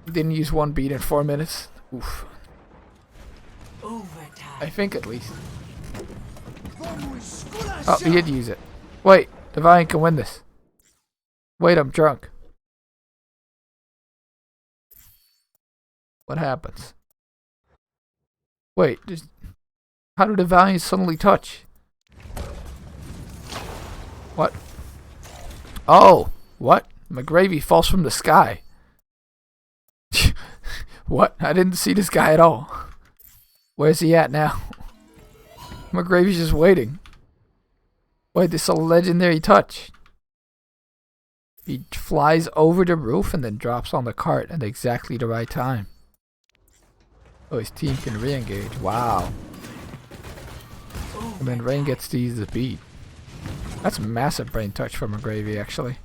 Didn't use one beat in 4 minutes. Oof. Overtime. I think at least. Oh, he did use it. Wait, the Valiant can win this. Wait, I'm drunk. What happens? Wait, just how did the Valiant suddenly touch? What? Oh, what? McGravy falls from the sky. What? I didn't see this guy at all. Where's he at now? McGravy's just waiting. Wait, this is a legendary touch. He flies over the roof and then drops on the cart at exactly the right time. Oh, his team can re-engage. Wow. And then Rain gets to use the beat. That's a massive brain touch from McGravy, actually.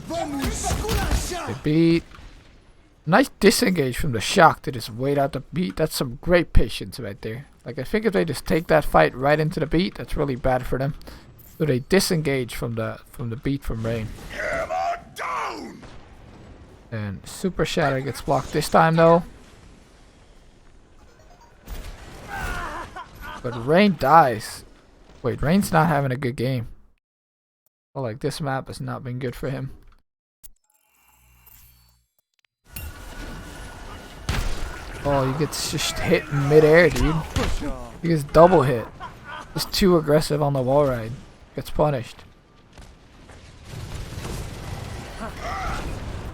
The beat. Nice disengage from the Shock to just wait out the beat. That's some great patience right there. Like, I think if they just take that fight right into the beat, that's really bad for them. So they disengage from the beat from Rain. And Super Shatter gets blocked this time though. But Rain dies. Wait, Rain's not having a good game. Well, like, this map has not been good for him. Oh, he gets just hit in midair, dude. He gets double hit. Just too aggressive on the wall ride. Gets punished.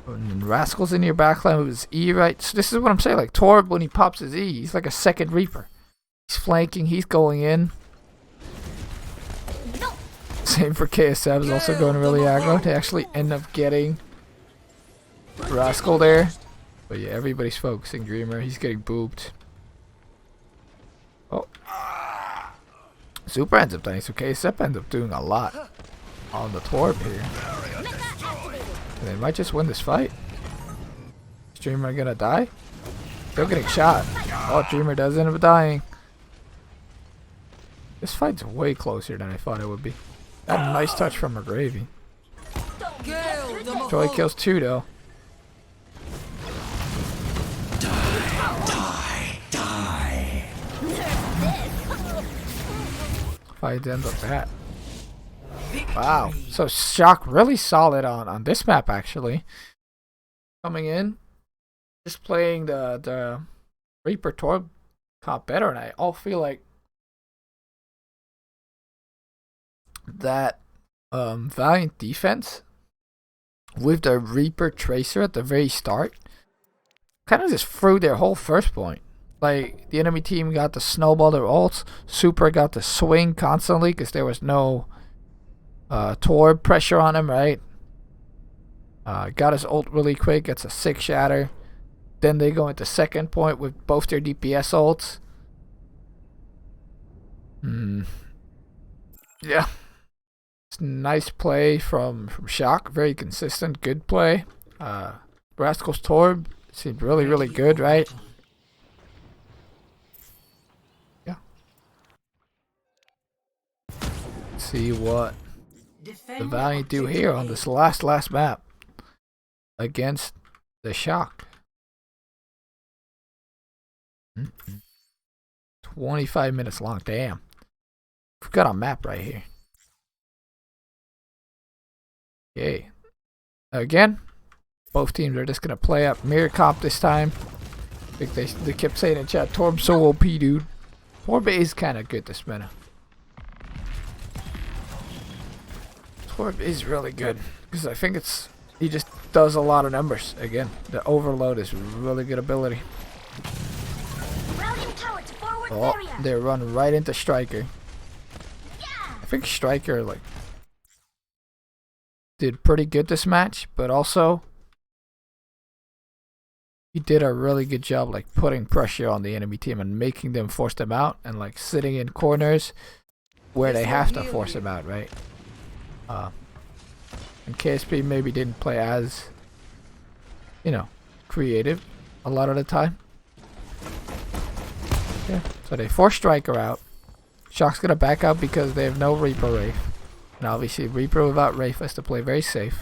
And Rascal's in your backline with his E, right? So this is what I'm saying. Like, Torb, when he pops his E, he's like a second Reaper. He's flanking, he's going in. Same for KSF, is also going really aggro. They actually end up getting Rascal there. But yeah, everybody's focusing Dreamer. He's getting booped. Oh. Super ends up dying, so KSF ends up doing a lot on the Torb here. And they might just win this fight. Is Dreamer gonna die? Still getting shot. Oh, Dreamer does end up dying. This fight's way closer than I thought it would be. That nice touch from McGravy. Joy kills 2 though. Die. Fight ends up that. Wow. So Shock really solid on this map actually. Coming in. Just playing the Reaper Torb comp better, and I all feel like that Valiant defense with the Reaper Tracer at the very start kind of just threw their whole first point. Like, the enemy team got to snowball their ults. Super got to swing constantly because there was no Torb pressure on him, right? Got his ult really quick, gets a 6 shatter. Then they go into second point with both their DPS ults. Yeah. It's nice play from Shock. Very consistent. Good play. Rascal's Torb seemed really, really good, right? Yeah. Let's see what the Valiant do here on this last map against the Shock. 25 minutes long. Damn. We've got a map right here. Okay. Again, both teams are just going to play up mirror comp this time. I think they kept saying in chat, Torb's so OP, dude. Torb is kind of good this meta. Torb is really good. Because I think he just does a lot of numbers. Again, the overload is really good ability. Rallying tower to forward Oh, area. they run right into Striker. Yeah. I think Striker like did pretty good this match, but also he did a really good job like putting pressure on the enemy team and making them force them out and like sitting in corners where they have to force them out, right? And KSP maybe didn't play as, you know, creative a lot of the time. Yeah, so they force Striker out. Shock's gonna back out because they have no Reaper Wraith. And obviously Reaper without Wraith has to play very safe.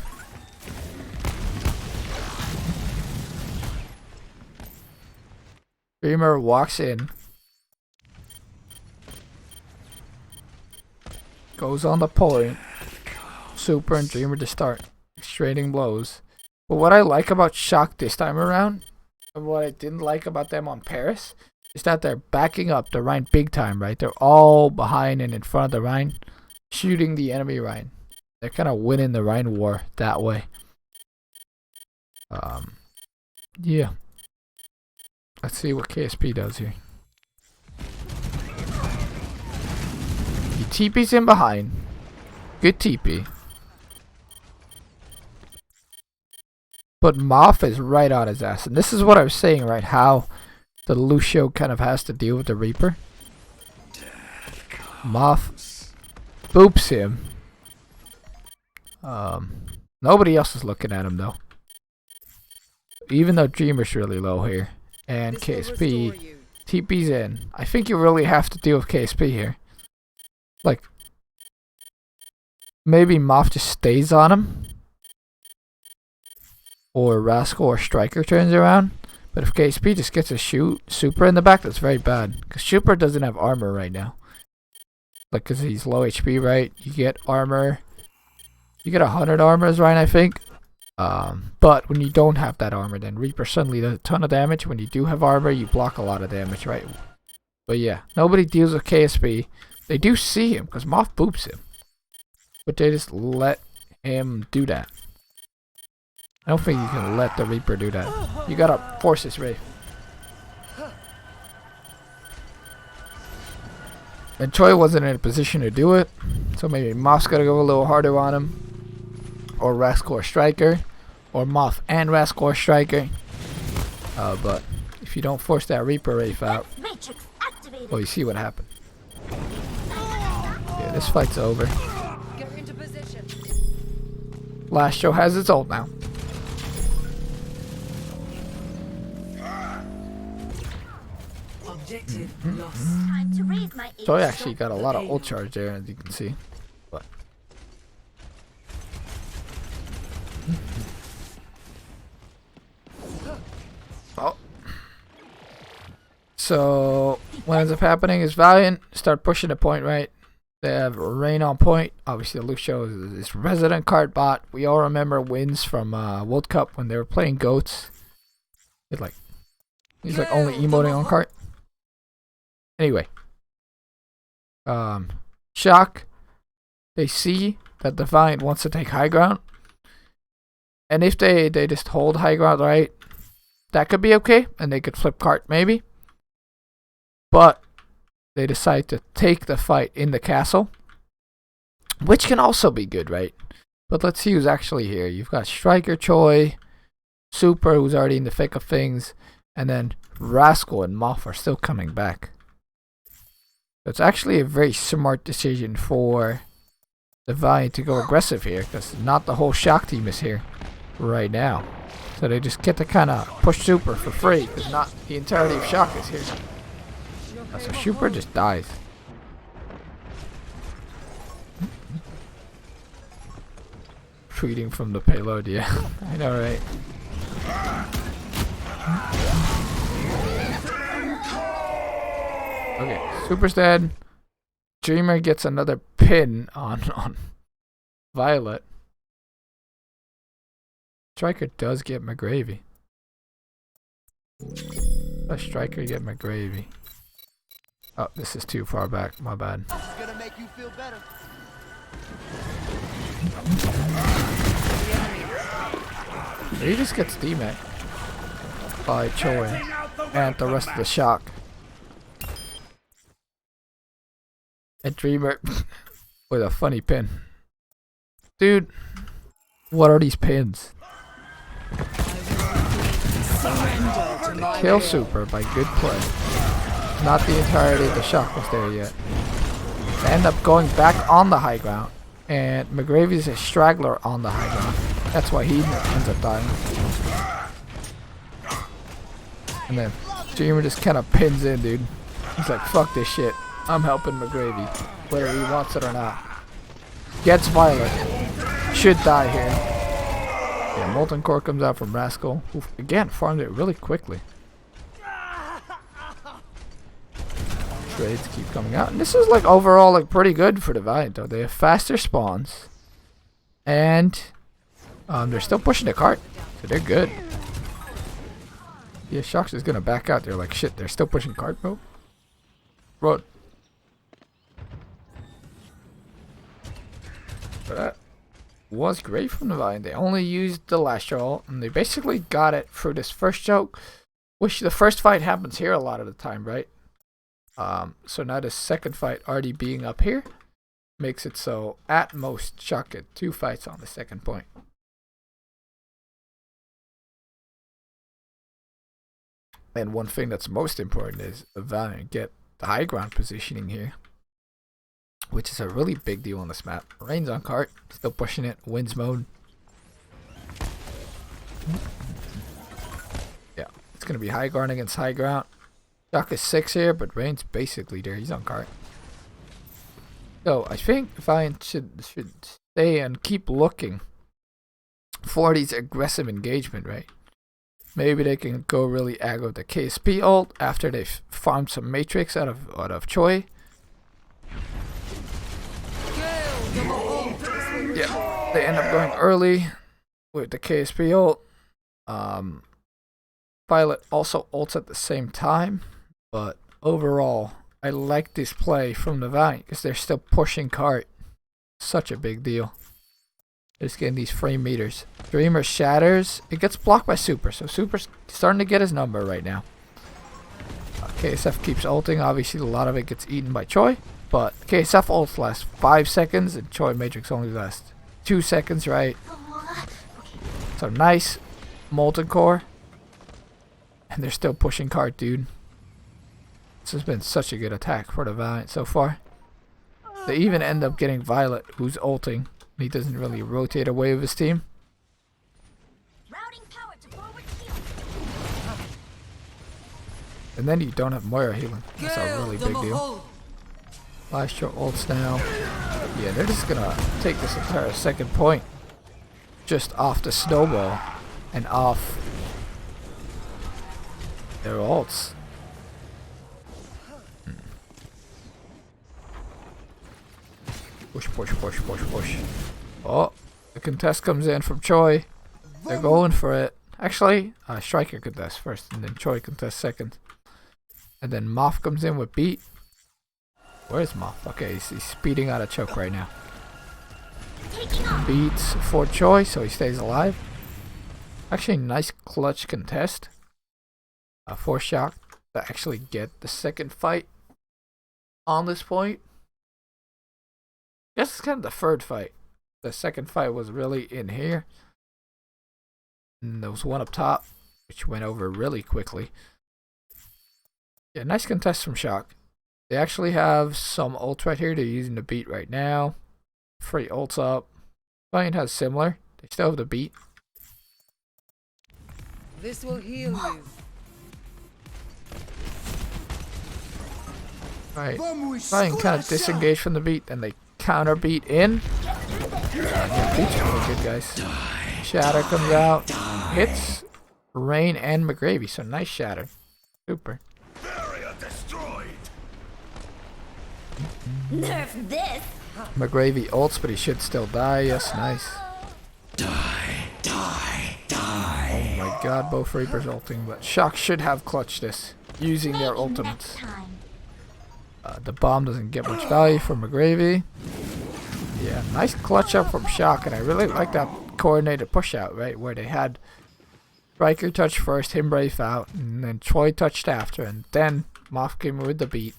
Dreamer walks in. Goes on the point. Super and Dreamer to start extracting blows. But what I like about Shock this time around, and what I didn't like about them on Paris, is that they're backing up the Rhine big time, right? They're all behind and in front of the Rhine, shooting the enemy Rhine. They're kind of winning the Rhine war that way. Yeah. Let's see what KSP does here. He TP's in behind. Good TP. But Moth is right on his ass. And this is what I was saying, right? How the Lucio kind of has to deal with the Reaper. Moth boops him. Nobody else is looking at him though. Even though Dreamer's really low here. And KSP TP's in. I think you really have to deal with KSP here. Like, maybe Moth just stays on him. Or Rascal or Striker turns around. But if KSP just gets a super in the back, that's very bad. Because Super doesn't have armor right now. Like, because he's low HP, right? You get armor. You get 100 armor, right, I think. But when you don't have that armor, then Reaper suddenly does a ton of damage. When you do have armor, you block a lot of damage, right? But yeah, nobody deals with KSP. They do see him, because Moth boops him. But they just let him do that. I don't think you can let the Reaper do that. You gotta force this Wraith. And Choi wasn't in a position to do it. So maybe Moth's gotta go a little harder on him. Or Rascal or Striker. Or Moth and Rascal or Striker. But if you don't force that Reaper Wraith out, Matrix activated. well, you see what happened. Yeah, this fight's over. Get into position. Last show has its ult now. Objective lost. Time to raise my So I HP. actually got a lot of ult charge there, as you can see. But oh. So what ends up happening is Valiant start pushing the point, right? They have Rain on point. Obviously, the Lucio is this resident card bot. We all remember wins from World Cup when they were playing goats. He's like only emoting on cart. Anyway, Shock. They see that the Valiant wants to take high ground, and if they just hold high ground, right, that could be okay, and they could flip cart maybe. But they decide to take the fight in the castle, which can also be good, right? But let's see who's actually here. You've got Striker, Choi, Super, who's already in the thick of things, and then Rascal and Moth are still coming back. So it's actually a very smart decision for the Valiant to go aggressive here, because not the whole Shock team is here right now. So they just get to kind of push Super for free, because not the entirety of Shock is here. So Super just dies. Tweeting from the payload, yeah. I know, right? Okay, Super's dead. Dreamer gets another pin on Violet. Striker does get McGravy. A Striker get McGravy. Oh, this is too far back. My bad. This is gonna make you feel better. He just gets DMAC by Choi and the rest of the Shock. And Dreamer with a funny pin. Dude, what are these pins? Kill Super by good play. Not the entirety of the Shock was there yet. They end up going back on the high ground. And McGravy's a straggler on the high ground. That's why he ends up dying. And then Dreamer just kind of pins in, dude. He's like, fuck this shit. I'm helping McGravy, whether he wants it or not. Gets Violet. Should die here. Yeah, Molten Core comes out from Rascal, who again farmed it really quickly. Trades keep coming out, and this is like overall like pretty good for the Valiant though. They have faster spawns, and they're still pushing the cart, so they're good. Yeah, Shock's is gonna back out. They're like, shit, they're still pushing cart, bro. Road. But that was great from the Valiant. They only used the last roll, and they basically got it through this first choke, which the first fight happens here a lot of the time, right? So now the second fight already being up here makes it so at most Shock get 2 fights on the second point. And one thing that's most important is the Valiant get the high ground positioning here, which is a really big deal on this map. Rain's on cart, still pushing it, wins mode. Yeah, it's going to be high ground against high ground. Shock is 6 here, but Rain's basically there. He's on cart. So I think Valiant should stay and keep looking for these aggressive engagement, right? Maybe they can go really aggro the KSP ult after they've farmed some Matrix out of Choi. Yeah, they end up going early with the KSP ult. Violet also ults at the same time, but overall, I like this play from the Valiant because they're still pushing cart. Such a big deal. They're just getting these frame meters. Dreamer shatters. It gets blocked by Super, so Super's starting to get his number right now. KSF keeps ulting. Obviously, a lot of it gets eaten by Choi, but KSF ults last 5 seconds, and Choi Matrix only lasts 2 seconds, right? So nice Molten Core. And they're still pushing cart, dude. This has been such a good attack for the Valiant so far. They even end up getting Violet, who's ulting. He doesn't really rotate away with his team. Routing power to forward heal. And then you don't have Moira healing. That's a really big deal. Last show ults now. Yeah, they're just gonna take this entire second point just off the snowball and off their ults. Push, push, push, push, push. Oh, the contest comes in from Choi. They're going for it. Actually, Striker contest first, and then Choi contest second. And then Moth comes in with Beat. Where's Moth? Okay, he's speeding out of choke right now. Beats for Choi, so he stays alive. Actually, nice clutch contest. For Shock to actually get the second fight on this point. This is kind of the third fight. The second fight was really in here. And there was one up top, which went over really quickly. Yeah, nice contest from Shock. They actually have some ults right here. They're using the Beat right now. 3 ults up. Valiant has similar. They still have the Beat. This will heal you. Right. Valiant kind of disengage from the Beat, then they counter Beat in. Yeah, Beat's really good, guys. Shatter comes out, hits Rain and McGravy, so nice Shatter. Super. Barrier destroyed. Nerf this. McGravy ults, but he should still die. Yes, nice. Oh my god, both Reapers ulting, but Shock should have clutched this using their Maybe ultimates. next time. The bomb doesn't get much value from McGravy. Yeah, nice clutch up from Shock, and I really like that coordinated push out, right? Where they had Riker touch first, him brave out, and then Troy touched after, and then Moff came with the beat.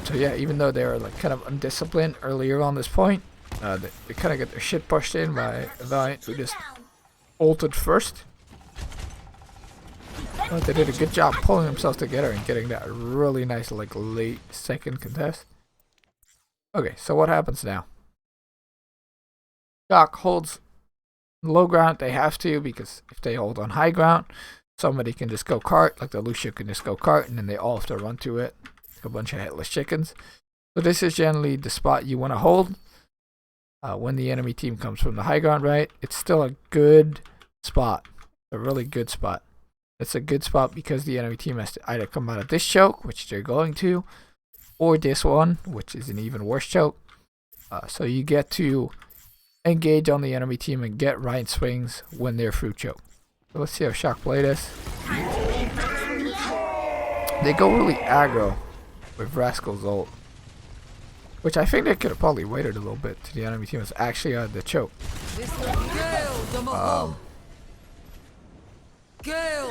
So yeah, even though they were like kind of undisciplined earlier on this point, they kind of get their shit pushed in by Valiant, who just ulted first. But they did a good job pulling themselves together and getting that really nice like late second contest. Okay, so what happens now? Shock holds low ground. They have to, because if they hold on high ground, somebody can just go cart, like the Lucio can just go cart, and then they all have to run to it. A bunch of headless chickens. So this is generally the spot you want to hold when the enemy team comes from the high ground, right? It's still a good spot, a really good spot. It's a good spot because the enemy team has to either come out of this choke, which they're going to, or this one, which is an even worse choke. So you get to engage on the enemy team and get right swings when they're through choke. So let's see how Shock play this. They go really aggro with Rascal's ult, which I think they could have probably waited a little bit till the enemy team was actually out of the choke.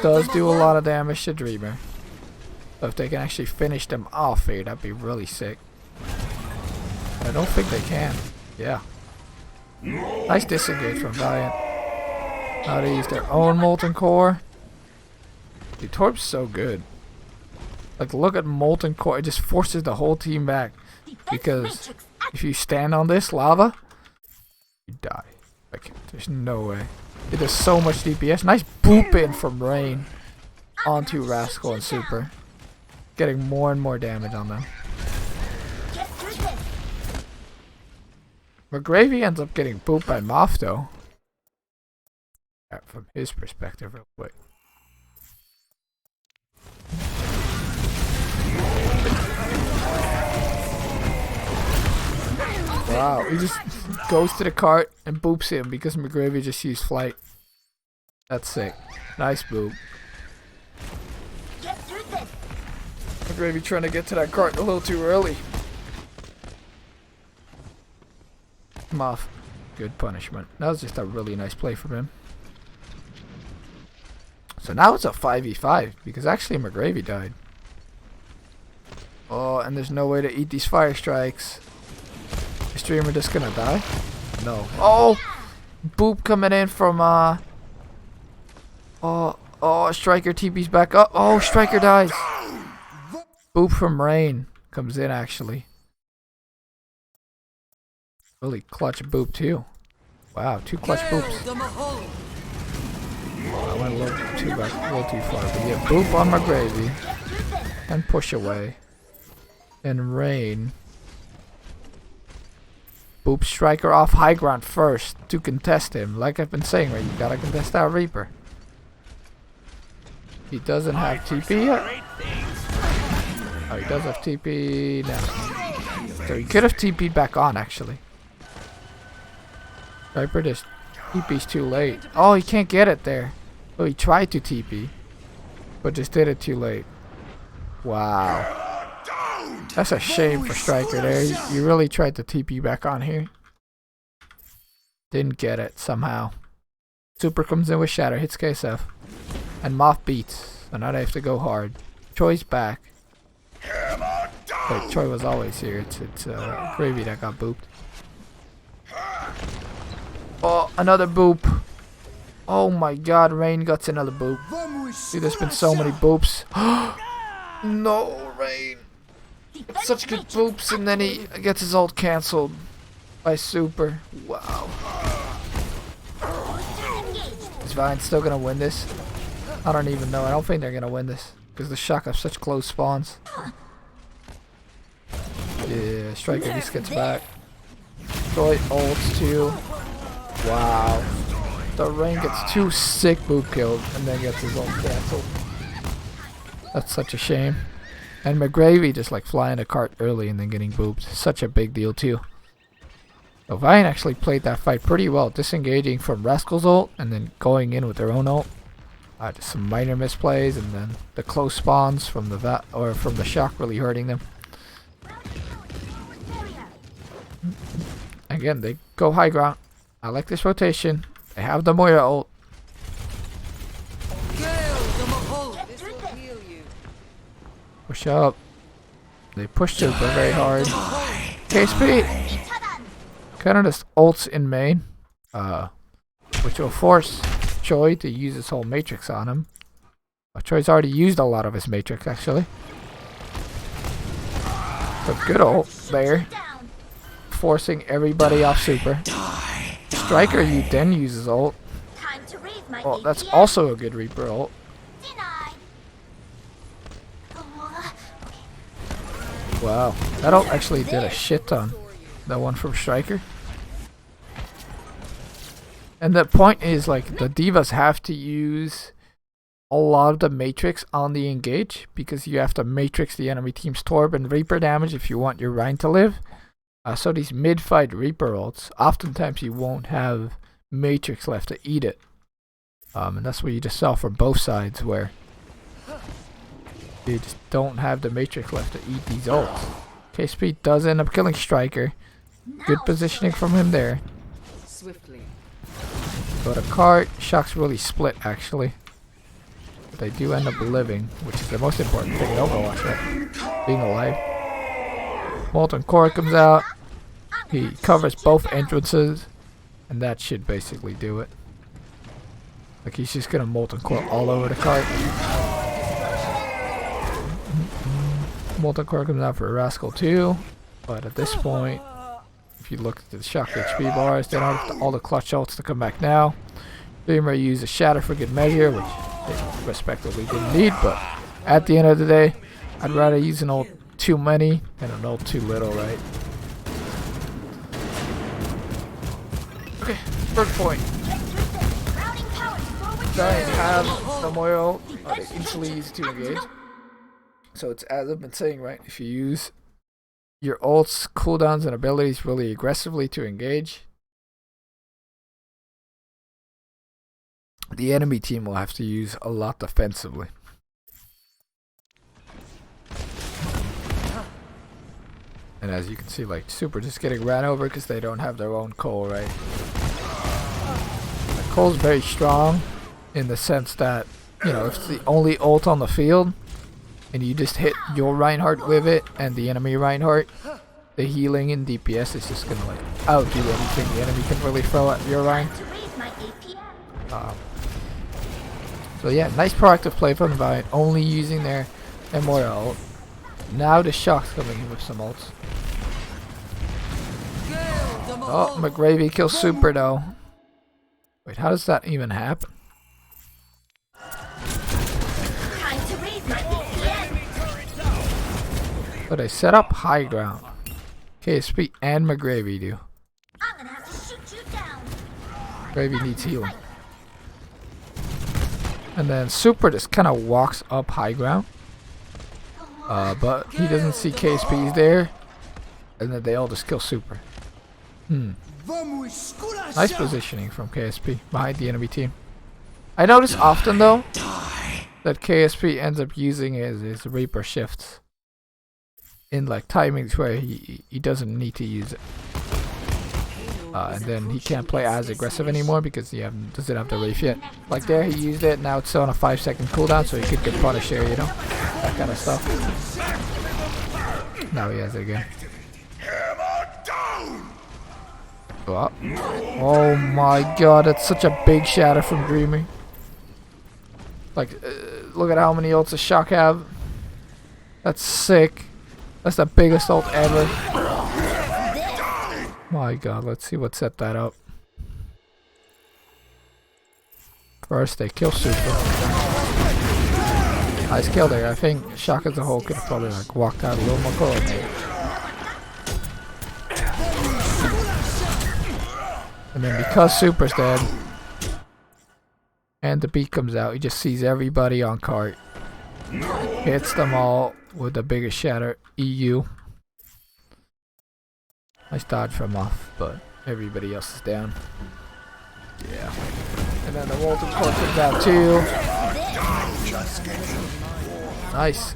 Does do a lot of damage to Dreamer. So if they can actually finish them off here, that'd be really sick. But I don't think they can. Yeah. Nice disengage from Valiant. Now they use their own Molten Core. Dude, Torp's so good. Like, look at Molten Core. It just forces the whole team back. Because if you stand on this lava, you die. Like, there's no way. It does so much DPS. Nice boop in from Rain onto Rascal and Super. Getting more and more damage on them. McGravy ends up getting booped by Moff, though. From his perspective, real quick. Wow, he just goes to the cart and boops him because McGravy just used flight. That's sick. Nice boop. McGravy trying to get to that cart a little too early. Moff, good punishment. That was just a really nice play from him. So now it's a 5v5 because actually McGravy died. Oh, and there's no way to eat these fire strikes. Is Streamer just gonna die? No. Oh! Boop coming in from Oh, Striker TP's back up. Oh, Striker dies. Boop from Rain comes in actually. Really clutch boop too. Wow, 2 clutch boops. I went a little too far, but yeah, boop on McGravy and push away. And Rain. Boop Striker off high ground first to contest him. Like I've been saying, right? You gotta contest that Reaper. He doesn't have TP yet. Oh, he does have TP now. So he could have TP'd back on actually. Reaper just TP's too late. Oh, he can't get it there. Oh, he tried to TP, but just did it too late. Wow. That's a shame for Striker there. You really tried to TP back on here. Didn't get it somehow. Super comes in with Shatter, hits KSF. And Moff beats. So now they have to go hard. Troy's back. Wait, Troy was always here. It's Gravy that got booped. Oh, another boop. Oh my god, Rain gets another boop. Dude, there's been so many boops. No, Rain. Such good boops, and then he gets his ult cancelled by Super. Wow. Is Valiant still gonna win this? I don't even know. I don't think they're gonna win this because the Shock have such close spawns. Yeah, Striker just gets back. Troy ults too. Wow. The Rain gets 2 sick boop kills and then gets his ult cancelled. That's such a shame. And McGravy just like flying a cart early and then getting booped. Such a big deal too. So Valiant actually played that fight pretty well, disengaging from Rascal's ult and then going in with their own ult. Just some minor misplays and then the close spawns from the Shock really hurting them. Again, they go high ground. I like this rotation. They have the Moira ult. Push up. They pushed it very hard. KSP! Kind of just ults in main. Which will force Choi to use his whole matrix on him. Choi's already used a lot of his matrix actually. But good ult there. Forcing everybody off super. Striker you then uses ult. Oh, that's also a good Reaper ult. Wow, that ult actually did a shit ton. That one from Striker. And the point is, like, the divas have to use a lot of the matrix on the engage because you have to matrix the enemy team's Torb and Reaper damage if you want your Rhine to live. So these mid-fight Reaper ults, oftentimes you won't have matrix left to eat it. And that's what you just saw from both sides, where you just don't have the matrix left to eat these ults. KSP does end up killing Striker. Good positioning from him there. Swiftly. Go to cart. Shock's really split actually. But they do end up living, which is the most important thing in Overwatch, right? Being alive. Molten Core comes out. He covers both entrances. And that should basically do it. Like he's just gonna Molten Core all over the cart. Molten Core comes out for Rascal too. But at this point, if you look at the Shock HP bars, they don't have all the clutch ults to come back now. Dreamer used a Shatter for good measure, which they respectively didn't need, but at the end of the day, I'd rather use an ult too many than an ult too little, right? Okay, first point. Giants have the Moira ult, they instantly use to engage. So it's as I've been saying, right? If you use your ults, cooldowns, and abilities really aggressively to engage, the enemy team will have to use a lot defensively. And as you can see, like, Super just getting ran over because they don't have their own Cole, right? The Cole's very strong in the sense that, you know, if it's the only ult on the field, and you just hit your Reinhardt with it and the enemy Reinhardt, the healing in DPS is just gonna like outdo anything the enemy can really throw at your Rein. So yeah, nice proactive play from the Valiant, only using their Moira ult. Now the Shock's coming in with some ults. Oh, McGravy kills Super though. Wait, how does that even happen? But they set up high ground. KSP and McGravy do. I'm gonna have to shoot you down. McGravy needs healing. And then Super just kind of walks up high ground. But he doesn't see KSP's there. And then they all just kill Super. Nice positioning from KSP behind the enemy team. I notice often though that KSP ends up using his Reaper shifts in like timings where he doesn't need to use it. And then he can't play as aggressive anymore because he doesn't have the Wraith yet. Like there, he used it, now it's still on a 5-second cooldown, so he could get punished here, you know? That kind of stuff. Now he has it again. Oh my god, that's such a big shatter from Dreamy. Like, look at how many ults a Shock have. That's sick. That's the biggest ult ever. My god, let's see what set that up. First, they kill Super. Nice kill there. I think Shock as a whole could have probably like walked out a little more coordinated. And then because Super's dead, and the beat comes out, he just sees everybody on cart. Hits them all with the biggest shatter. EU. Nice dodge from off, but everybody else is down. Yeah. And then the Molten Core comes out too. Nice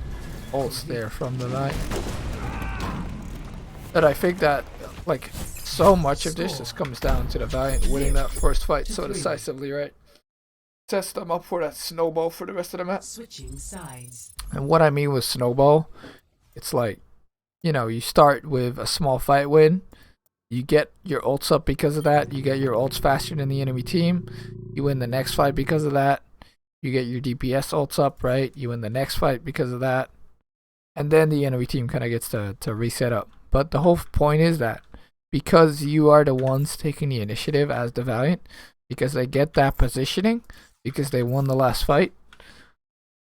ults there from the Valiant. But I think that, like, so much of this just comes down to the Valiant winning that first fight so decisively, right? Test them up for that snowball for the rest of the map. Switching sides. And what I mean with snowball, it's like, you know, you start with a small fight win. You get your ults up because of that. You get your ults faster than the enemy team. You win the next fight because of that. You get your DPS ults up, right? You win the next fight because of that. And then the enemy team kind of gets to reset up. But the whole point is that because you are the ones taking the initiative as the Valiant, because they get that positioning, because they won the last fight,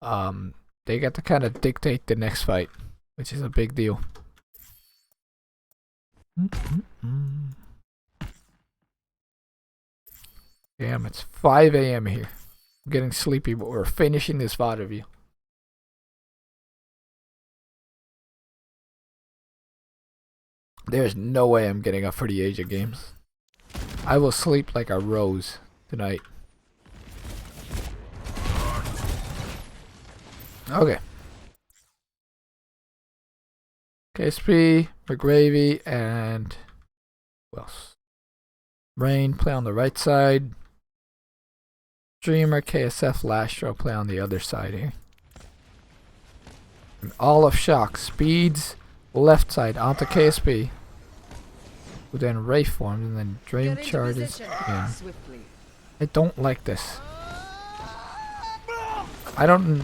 they get to kind of dictate the next fight, which is a big deal. Damn, it's 5 a.m. here. I'm getting sleepy, but we're finishing this VOD review. There's no way I'm getting up for the Asia games. I will sleep like a rose tonight. Okay. KSP, McGravy, and who else? Rain play on the right side. Dreamer, KSF, Lastro play on the other side here. And all of Shock speeds left side onto KSP. Who then Ray forms and then Dream charges in. Swiftly. I don't like this. I don't.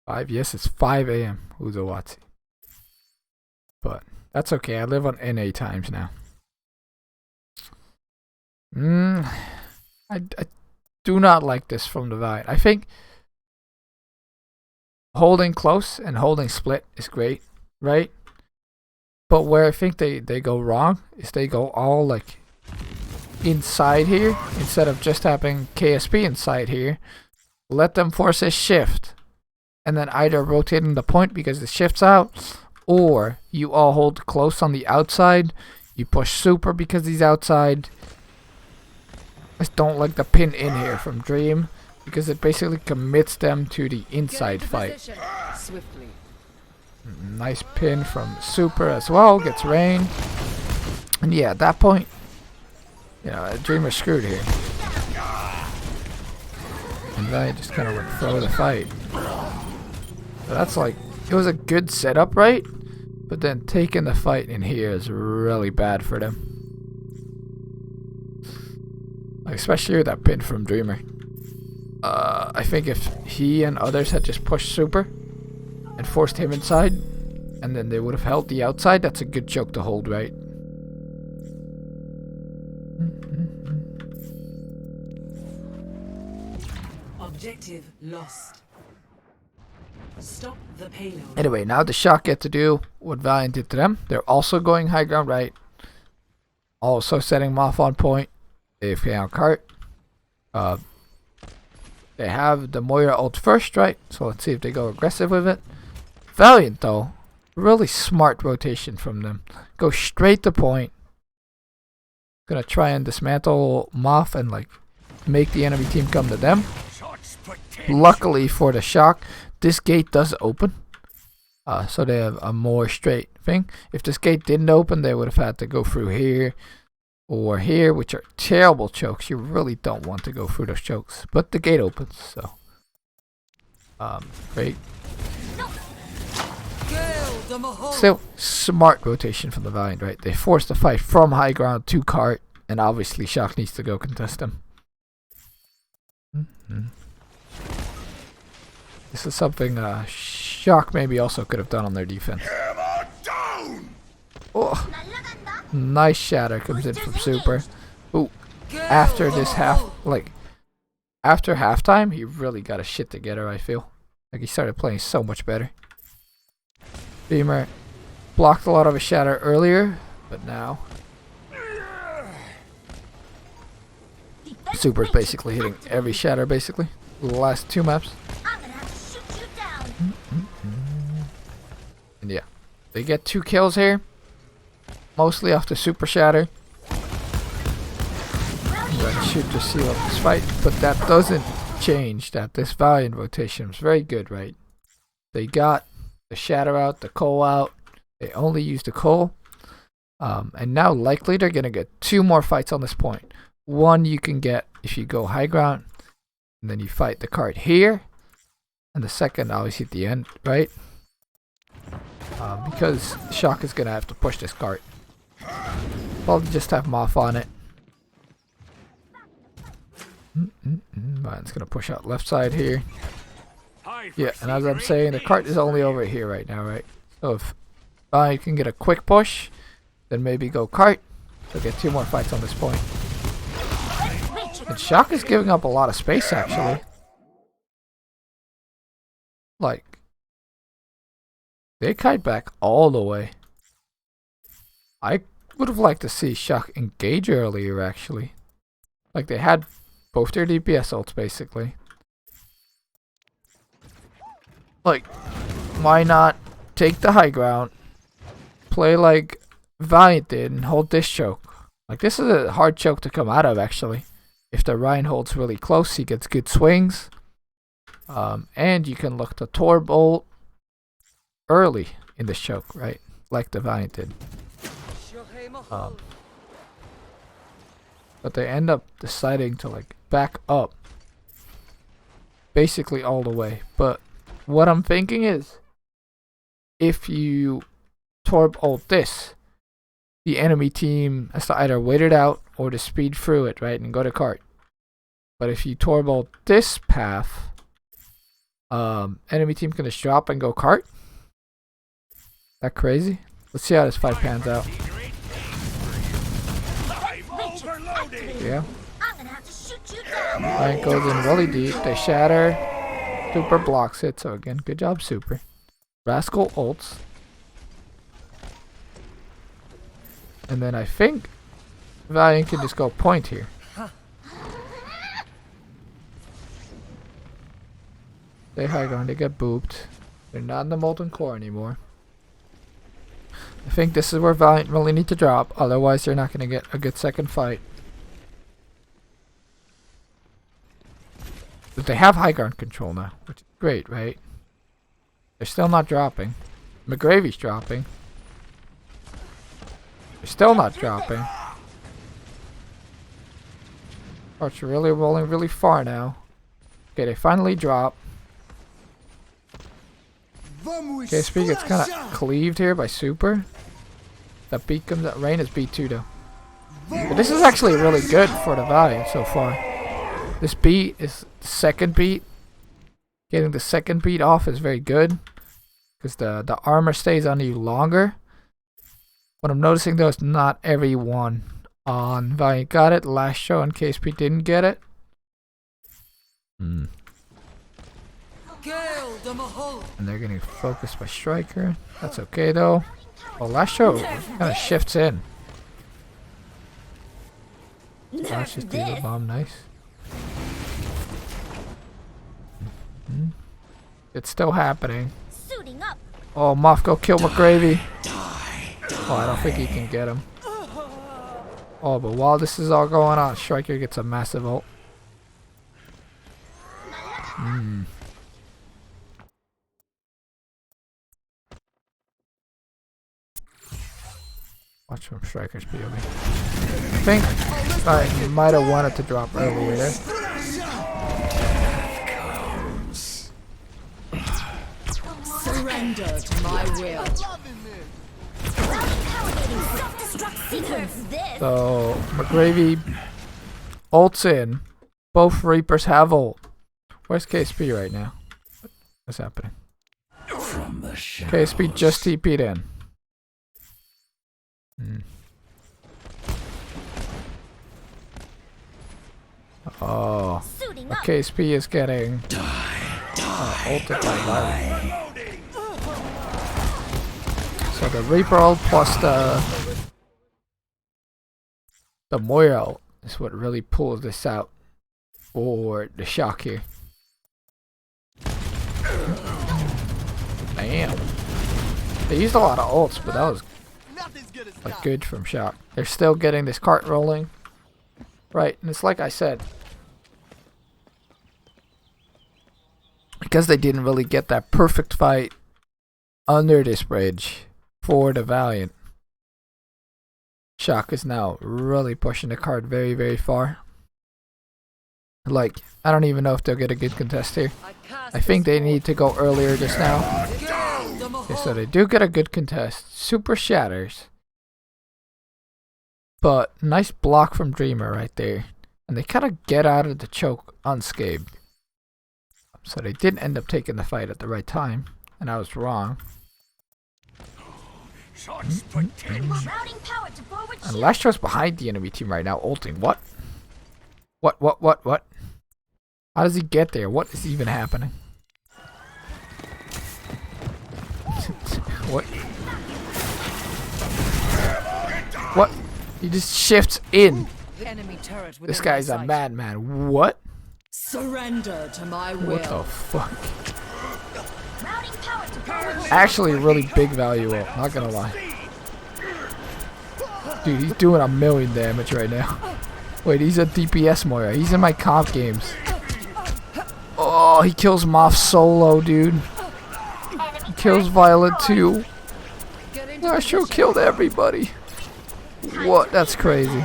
5, yes, it's 5 a.m. Uzawatsi. But that's okay. I live on NA times now. I do not like this from the Valiant. I think holding close and holding split is great, right? But where I think they go wrong is they go all like inside here instead of just having KSP inside here. Let them force a shift and then either rotating the point because the shift's out, or you all hold close on the outside. You push super because he's outside. I just don't like the pin in here from Dream because it basically commits them to the inside fight. Swiftly. Nice pin from Super as well. Gets Rain. And yeah, at that point, you know, Dreamer's screwed here. And then I just kind of went throw the fight. So that's like, it was a good setup, right? But then taking the fight in here is really bad for them. Like, especially with that pin from Dreamer. I think if he and others had just pushed Super and forced him inside, and then they would have held the outside, that's a good choke to hold, right? Objective lost. Stop the payload. Anyway, now the Shock get to do what Valiant did to them. They're also going high ground right. Also setting them off on point. AFK on cart. They have the Moira ult first, right? So let's see if they go aggressive with it. Valiant, though. Really smart rotation from them. Go straight to point. Gonna try and dismantle Moth and like make the enemy team come to them. Luckily for the Shock, this gate does open. So they have a more straight thing. If this gate didn't open, they would have had to go through here or here, which are terrible chokes. You really don't want to go through those chokes. But the gate opens, so great. Still, smart rotation from the Valiant, right? They force the fight from high ground to cart, and obviously Shock needs to go contest them. This is something Shock maybe also could have done on their defense. Oh, nice shatter comes in from Super. Ooh, after this after halftime, he really got his shit together, I feel. Like he started playing so much better. Beamer blocked a lot of his shatter earlier, but now Super's basically hitting every shatter, basically. last 2 maps. I'm gonna have to shoot you down. And yeah, they get 2 kills here, mostly off the super shatter. I'm gonna shoot to seal up this fight, but that doesn't change that this Valiant rotation was very good, right? They got the shatter out, the coal out. They only used the coal. And now likely they're going to get 2 more fights on this point. One you can get if you go high ground, and then you fight the cart here. And the second obviously at the end, right? Because Shock is going to have to push this cart. Probably just have Moth on it. It's going to push out left side here. Yeah, and as I'm saying, the cart is only over here right now, right? So if I can get a quick push, then maybe go cart. So get 2 more fights on this point. And Shock is giving up a lot of space, actually. Like, they kite back all the way. I would have liked to see Shock engage earlier, actually. Like, they had both their DPS ults, basically. Like, why not take the high ground, play like Valiant did, and hold this choke? Like, this is a hard choke to come out of, actually. If the Ryan holds really close, he gets good swings. And you can look to Torb ult early in this choke, right? Like the Valiant did. But they end up deciding to, like, back up basically all the way. But what I'm thinking is, if you Torb ult this, the enemy team has to either wait it out or to speed through it, right, and go to cart. But if you Torb ult this path, enemy team can just drop and go cart. That crazy? Let's see how this fight pans out. Yeah. I'm gonna have to shoot you down. Ryan goes in really deep. They shatter. Super blocks it. So again, good job, Super. Rascal ults. And then I think Valiant can just go point here. They high ground. They get booped. They're not in the molten core anymore. I think this is where Valiant really need to drop. Otherwise, they're not going to get a good second fight. But they have high ground control now, which is great, right? They're still not dropping. McGravy's dropping. They're still not dropping. Archer really rolling really far now. Okay, they finally drop. KSP gets kind of cleaved here by Super. That beat comes out. Rain is beat 2 though. But this is actually really good for the Valiant so far. This beat is the second beat. Getting the second beat off is very good, because the armor stays on you longer. What I'm noticing though is not everyone on Valiant got it. Last show and KSP didn't get it. And they're getting focused by Striker. That's okay though. Well, last show kind of shifts in. That's just the bomb, nice. It's still happening. Suiting up. Oh, Moth, go kill McGravy. Oh, I don't think he can get him. Oh, but while this is all going on, Striker gets a massive ult. Watch from Striker's POV. I think I might have wanted to drop earlier there. Surrender to my will. So, McGravy ults in. Both Reapers have ult. Where's KSP right now? What's happening? KSP just TP'd in. Oh, KSP is getting ulted by Valiant. So the Reaper ult plus the Moira ult is what really pulls this out for the Shock here. Damn. They used a lot of ults, but that was like good from Shock. They're still getting this cart rolling. Right, and it's like I said. Because they didn't really get that perfect fight under this bridge for the Valiant. Shock is now really pushing the card very, very far. Like, I don't even know if they'll get a good contest here. I think they need to go earlier just now. Okay, so they do get a good contest. Super shatters. But nice block from Dreamer right there. And they kind of get out of the choke unscathed. So they didn't end up taking the fight at the right time. And I was wrong. Routing power to forward And shield. Lastro's behind the enemy team right now, ulting. What? What? How does he get there? What is even happening? What? What? He just shifts in. Enemy turret This within guy's my a sight. madman. What? Surrender to my will. What the fuck? Routing power to forward shield. Actually, really big value ult. Not gonna lie. Dude, he's doing a million damage right now. Wait, he's a DPS Moira. He's in my comp games. Oh, he kills Moth solo, dude. He kills Violet too. Get into Lastro killed everybody. What? That's crazy.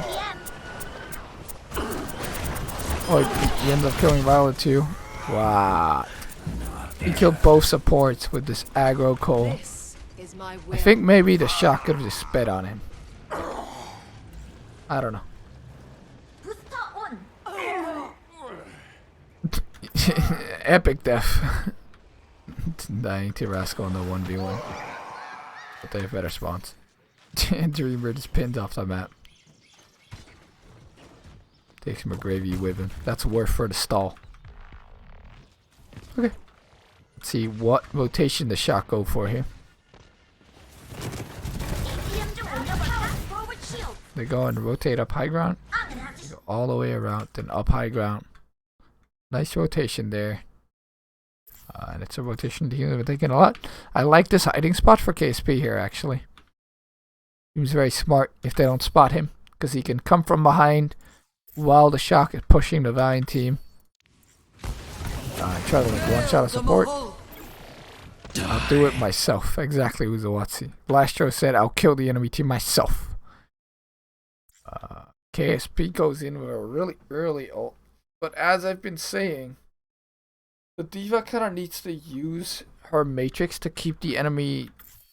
Oh, he ends up killing Violet too. Wow. He killed both supports with this aggro Cole. This is my will. I think maybe the Shock could have just sped on him. I don't know. Booster on. Epic death. Dying to Rascal on the 1v1. But they have better spawns. Dreamer just pinned off the map. Takes him a gravy with him. That's worth for the stall. Okay. Let's see what rotation the Shock go for here. APM to window power to forward shield. They go and rotate up high ground. I'm gonna have to Go all the way around, then up high ground. Nice rotation there. And it's a rotation team we're taking a lot. I like this hiding spot for KSP here, actually. Seems very smart if they don't spot him, because he can come from behind while the Shock is pushing the Valiant team. Try to like one shot of support. I'll do it myself. Exactly, Uzawatsi. Lastro said, I'll kill the enemy team myself. KSP goes in with a really early ult. But as I've been saying, the diva kind of needs to use her matrix to keep the enemy,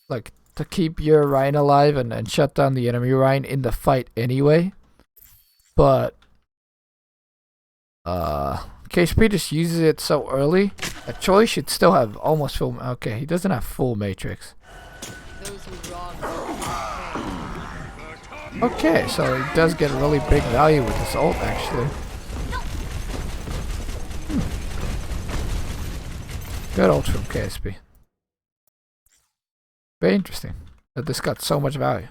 like, to keep your Rhine alive and shut down the enemy Rhine in the fight anyway. But, KSP just uses it so early. A Choi should still have almost full. Okay, he doesn't have full matrix. Those who wrong. Okay, so he does get a really big value with this ult, actually. Good ult from KSP. Very interesting that this got so much value.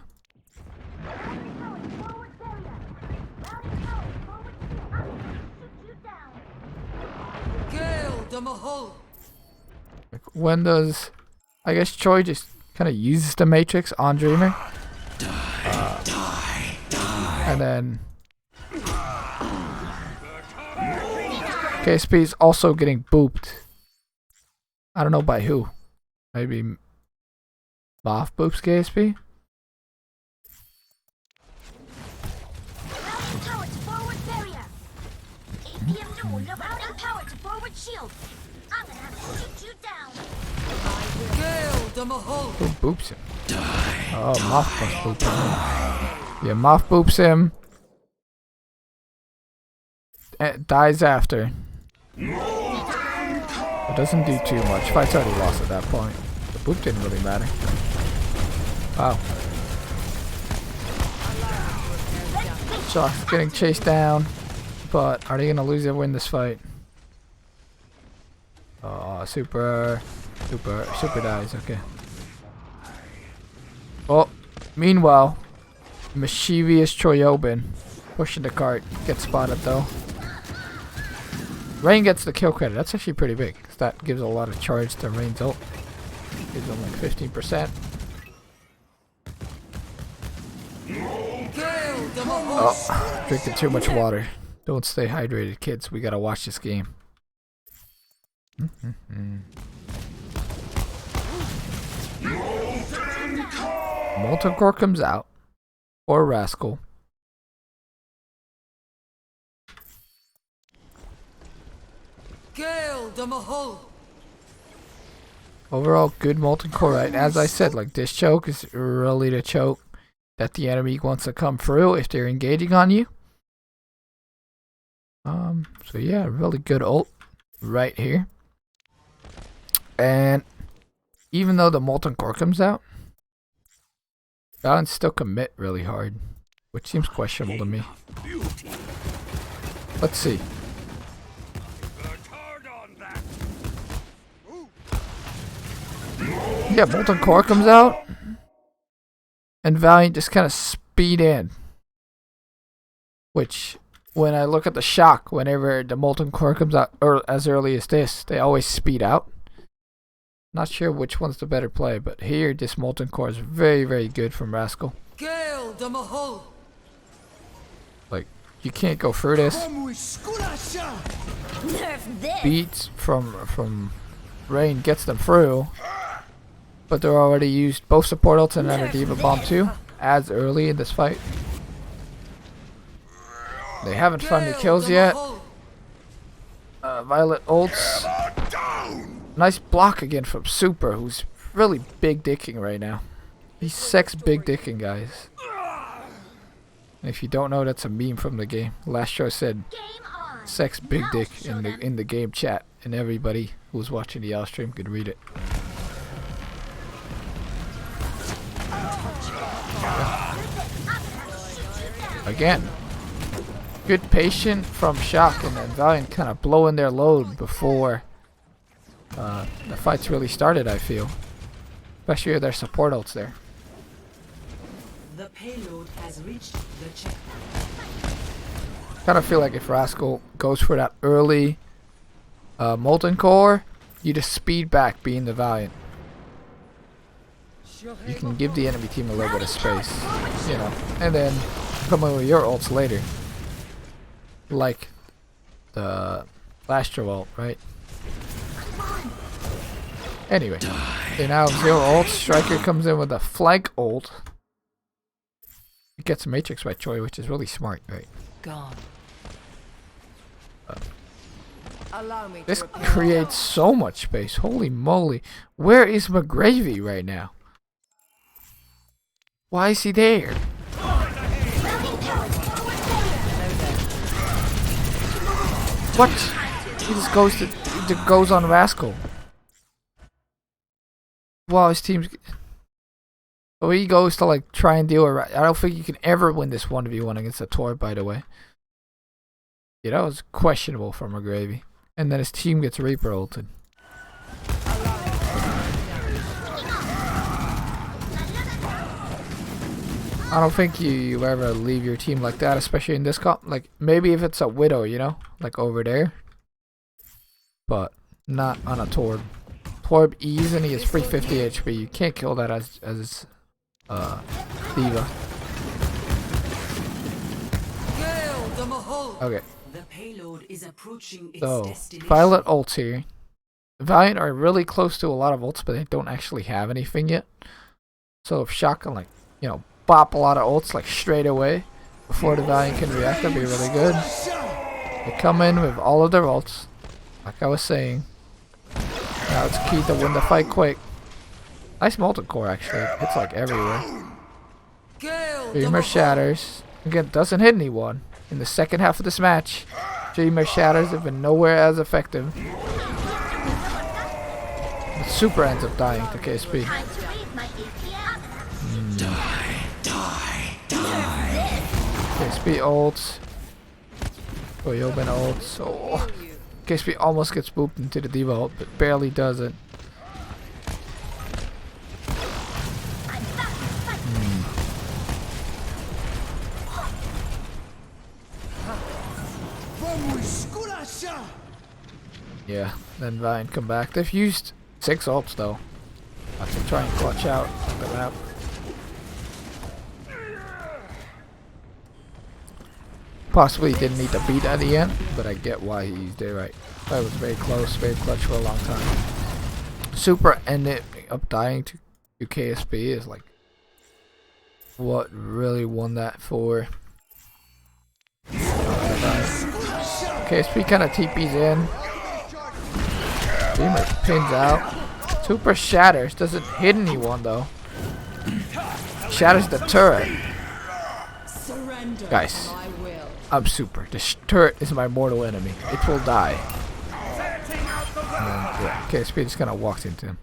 Kill the Mahal. Like, when does... I guess Choi just kind of uses the matrix on Dreamer. And then... KSP is also getting booped. I don't know by who. Maybe Moth boops KSP? routing power to forward barrier. APM to window routing power to forward shield. I'm gonna have to shoot you down. Kill the Mahal. Who boops him? Oh, Moth must boop him. Yeah, Moth boops him. Dies after. It doesn't do too much. Fight's already lost at that point. The boop didn't really matter. Wow. Shock's getting chased down. But are they going to lose or win this fight? Oh, super dies. Okay. Oh, meanwhile, mischievous Choyobin pushing the cart. Gets spotted though. Rain gets the kill credit. That's actually pretty big, 'cause that gives a lot of charge to Rain's ult. Gives them like 15%. Oh, drinking too much water. Don't stay hydrated, kids. We gotta watch this game. Molten Core comes out. Or Rascal. Gale the Mahul. Overall, good Molten Core, right? As I said, like this choke is really the choke that the enemy wants to come through if they're engaging on you. So yeah, really good ult right here. And even though the Molten Core comes out, Valiant still commit really hard, which seems questionable to me. Let's see. Yeah, Molten Core comes out, and Valiant just kind of speed in. Which, when I look at the Shock, whenever the Molten Core comes out as early as this, they always speed out. Not sure which one's the better play, but here this Molten Core is very, very good from Rascal. Gale the Mahul. Like, you can't go through this. Nerf this. Beats from Rain gets them through, but they're already used both support ults and then a Diva Bomb too, as early in this fight. They haven't found the kills yet. Violet ults. Nice block again from Super, who's really big dicking right now. He's sex big dicking, guys. And if you don't know, that's a meme from the game. Last show said sex big dick in the game chat, and everybody who's watching the L stream could read it. Again, good patient from Shock, and then Valiant kind of blowing their load before the fight's really started, I feel. Especially with their support ults there. The payload has reached the checkpoint. Kind of feel like if Rascal goes for that early Molten Core, you just speed back being the Valiant. You can give the enemy team a little bit of space, you know, and then come in with your ults later. Like the Lastro ult, right? Anyway, they now have 0 ults. Striker comes in with a flank ult. It gets Matrix by Choi, which is really smart, right? Gone. Allow me This to creates so much space. Holy moly. Where is McGravy right now? Why is he there? What? He just goes on Rascal. Wow, his team's... Oh, he goes to like try and deal with... I don't think you can ever win this 1v1 against a Tor, by the way. Yeah, that was questionable from McGravy. And then his team gets Reaper ulted. I don't think you ever leave your team like that, especially in this comp. Like, maybe if it's a Widow, you know? Like over there. But not on a Torb. Torb E's and he is 350 HP. You can't kill that as Diva. Gale the Mahul. Okay. The payload is approaching its So, destination. Violet ults here. Valiant are really close to a lot of ults, but they don't actually have anything yet. So if Shock can, like, you know, bop a lot of ults, like, straight away before the Valiant can react, that'd be really good. They come in with all of their ults, like I was saying. Now it's key to win the fight quick. Nice Molten Core, actually. It's, like, everywhere. Gale the Dreamer Mahul. Shatters. Again, doesn't hit anyone. In the second half of this match, Dreamer Shatters have been nowhere as effective. But Super ends up dying to KSP. Time to raise my APM. KSP ults. Koyoben ults. Oh, KSP almost gets booped into the Diva ult, but barely does it. Vamos, Yeah, then Valiant come back. They've used 6 ults though. Watch him try and clutch out on the map. Possibly didn't need to beat at the end, but I get why he's there, right? That was very close, very clutch for a long time. Super ended up dying to KSP is like what really won that for. KSP kind of TP's in. Dreamer pins out. Super shatters, doesn't hit anyone though. Shatters the turret. Guys, I'm Super. This turret is my mortal enemy. It will die. And then, yeah, KSP just kind of walks into him.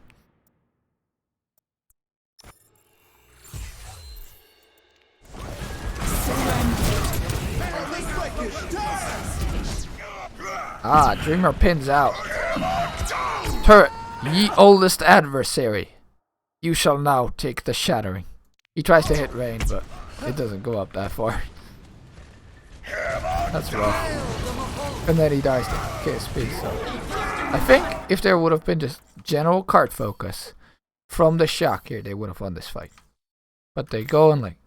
Dreamer pins out. Turret, ye oldest adversary. You shall now take the shattering. He tries to hit range, but it doesn't go up that far. That's rough. And then he dies to KSP, so I think if there would have been just general card focus from the Shock here, they would have won this fight. But they go and, like,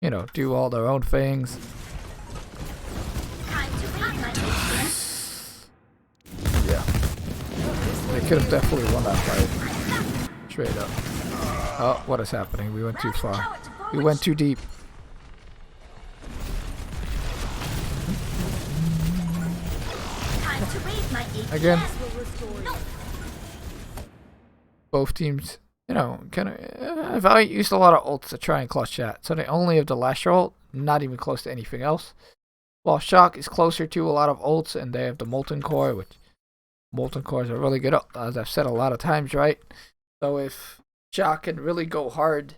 you know, do all their own things. Yeah. They could have definitely won that fight. Straight up. Oh, what is happening? We went too far. We went too deep. Again, both teams, you know, kind of. Valiant used a lot of ults to try and clutch that, so they only have the Lasher ult, not even close to anything else. While Shock is closer to a lot of ults, and they have the Molten Core, which Molten Cores are really good, as I've said a lot of times, right? So if Shock can really go hard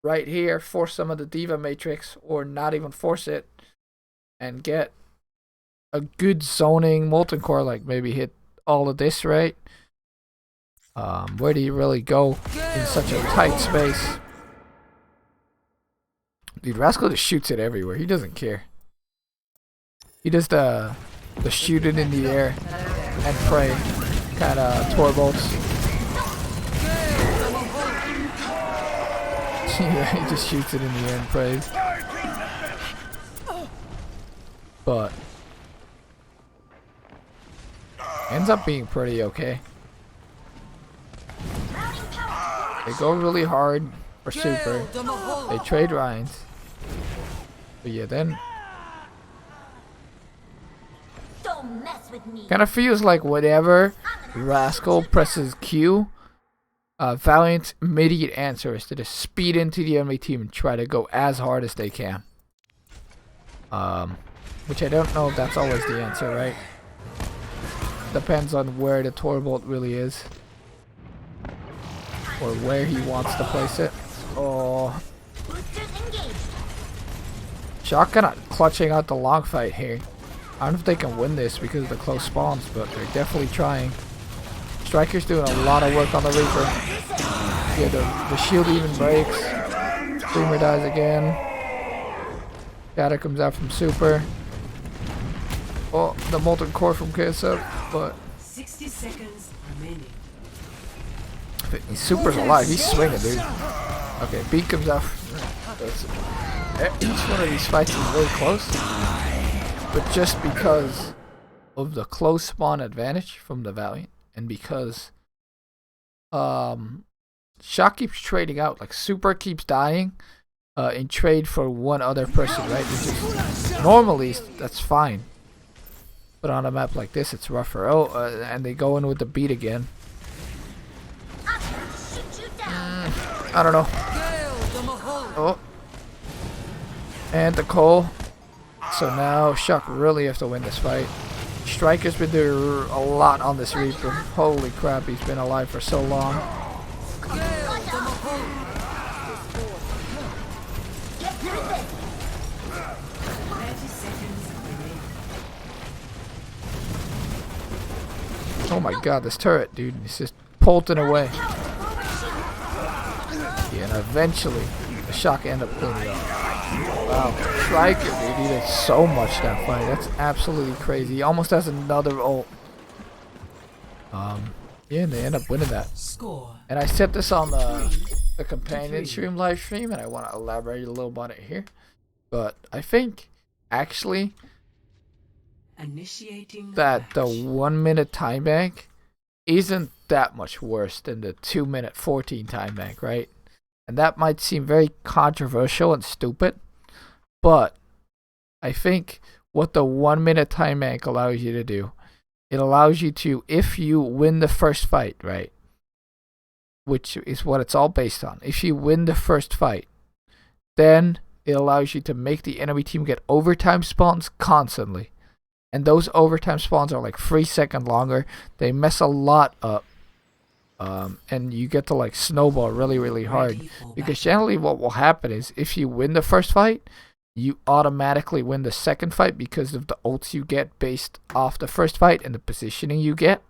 right here, force some of the Diva Matrix, or not even force it, and get a good zoning Molten Core, like maybe hit all of this, right? Where do you really go in such a tight space? Dude, Rascal just shoots it everywhere. He doesn't care. He does the shoot it in the air and pray kind of Tor bolts. Yeah, he just shoots it in the air and prays. But ends up being pretty okay. They go really hard for Super. They trade Ryan's. But yeah, then kind of feels like whatever Rascal presses Q, Valiant's immediate answer is to just speed into the enemy team and try to go as hard as they can. Which I don't know if that's always the answer, right? Depends on where the Tor bolt really is. Or where he wants to place it. Oh. Shock kind of clutching out the long fight here. I don't know if they can win this because of the close spawns, but they're definitely trying. Striker's doing a lot of work on the Reaper. Yeah, the shield even breaks. Dreamer dies again. Shatter comes out from Super. Oh, the Molten Core from KSF, but 60 seconds remaining. Super's alive. He's swinging, dude. Okay, beat comes out. Each one of these fights is really close, but just because of the close spawn advantage from the Valiant, and because Shock keeps trading out, like Super keeps dying in trade for one other person, right? Which is normally that's fine, but on a map like this, it's rougher. Oh, and they go in with the beat again. I don't know. Oh. And the Cole. So now Shock really have to win this fight. Striker's been doing a lot on this Reaper. Holy crap, he's been alive for so long. Oh my god, this turret, dude. It's just polting away. Yeah, and eventually the Shock end up cleaning it up. Wow, Striker, dude, he did so much that fight. That's absolutely crazy. He almost has another ult. Yeah, and they end up winning that. Score. And I said this on the companion stream live stream, and I want to elaborate a little on it here. But I think actually Initiating that the match. 1 minute time bank isn't that much worse than the 2 minute 14 time bank, right? And that might seem very controversial and stupid, but I think what the 1 minute time bank allows you to do, it allows you to, if you win the first fight, right? Which is what it's all based on. If you win the first fight, then it allows you to make the enemy team get overtime spawns constantly. And those overtime spawns are like 3 seconds longer. They mess a lot up. And you get to like snowball really, really hard. Because generally what will happen is if you win the first fight, you automatically win the second fight because of the ults you get based off the first fight and the positioning you get.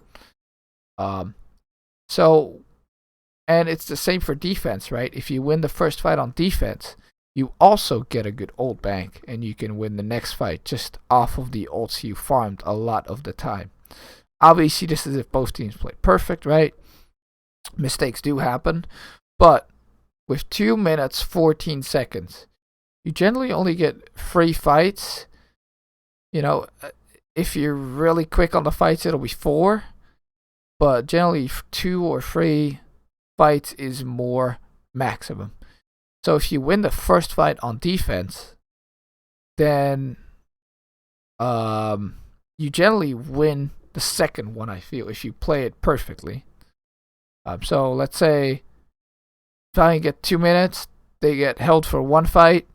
So, and it's the same for defense, right? If you win the first fight on defense, you also get a good ult bank, and you can win the next fight just off of the ults you farmed a lot of the time. Obviously, this is if both teams play perfect, right? Mistakes do happen, but with 2 minutes 14 seconds, you generally only get 3 fights. You know, if you're really quick on the fights, it'll be 4, but generally 2 or 3 fights is more maximum. So if you win the first fight on defense, then you generally win the second one, I feel, if you play it perfectly. So let's say Valiant get 2 minutes, they get held for 1 fight.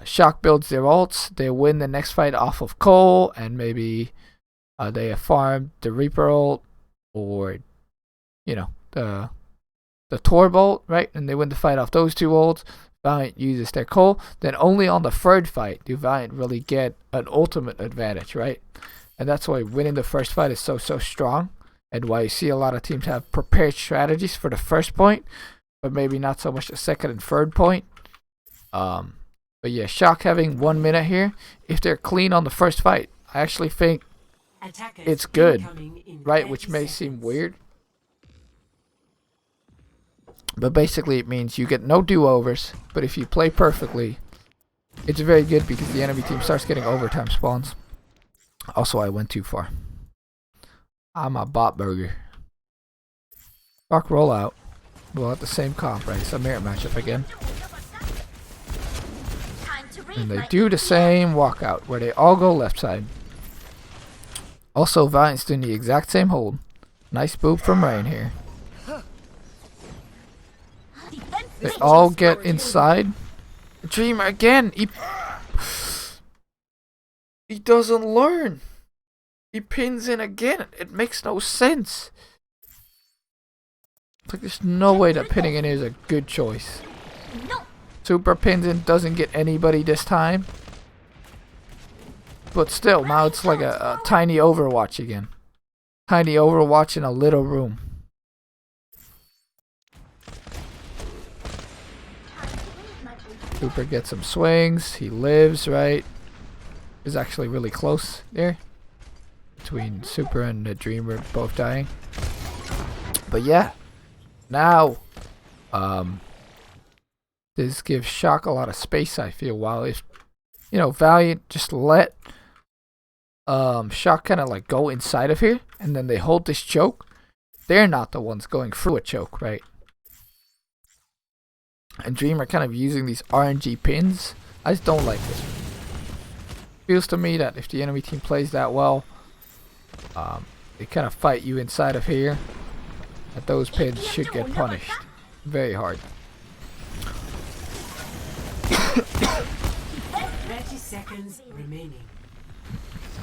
Shock builds their ults, they win the next fight off of Cole, and maybe they have farmed the Reaper ult, or you know, the Torb ult, right? And they win the fight off those 2 ults. Valiant uses their Cole. Then only on the third fight do Valiant really get an ultimate advantage, right? And that's why winning the first fight is so strong, and why you see a lot of teams have prepared strategies for the first point, but maybe not so much the second and third point. But yeah, Shock having 1 minute here, if they're clean on the first fight, I actually think Attackers it's good, incoming in right? 30 Which may seconds. seem weird. But basically it means you get no do-overs, but if you play perfectly, it's very good because the enemy team starts getting overtime spawns. Also, I went too far. I'm a bot burger. Rock rollout. We'll have the same comp, right? It's a mirror matchup again. Time to read And they my do the same walkout, where they all go left side. Also, Valiant's doing the exact same hold. Nice boop from Rain here. defense. They all get inside. Dreamer again. He doesn't learn. He pins in again. It makes no sense. It's like there's no way that pinning in is a good choice. No. Super pins in, doesn't get anybody this time. But still, now it's like a tiny Overwatch again. Tiny Overwatch in a little room. Super gets some swings. He lives, right? Is actually really close there. Between Super and the Dreamer both dying. But yeah. Now, this gives Shock a lot of space, I feel. While if, you know, Valiant just let Shock kind of like go inside of here, and then they hold this choke, they're not the ones going through a choke, right? And Dreamer kind of using these RNG pins. I just don't like this. Feels to me that if the enemy team plays that well, they kind of fight you inside of here, that those pins should get punished very hard. 30 seconds remaining.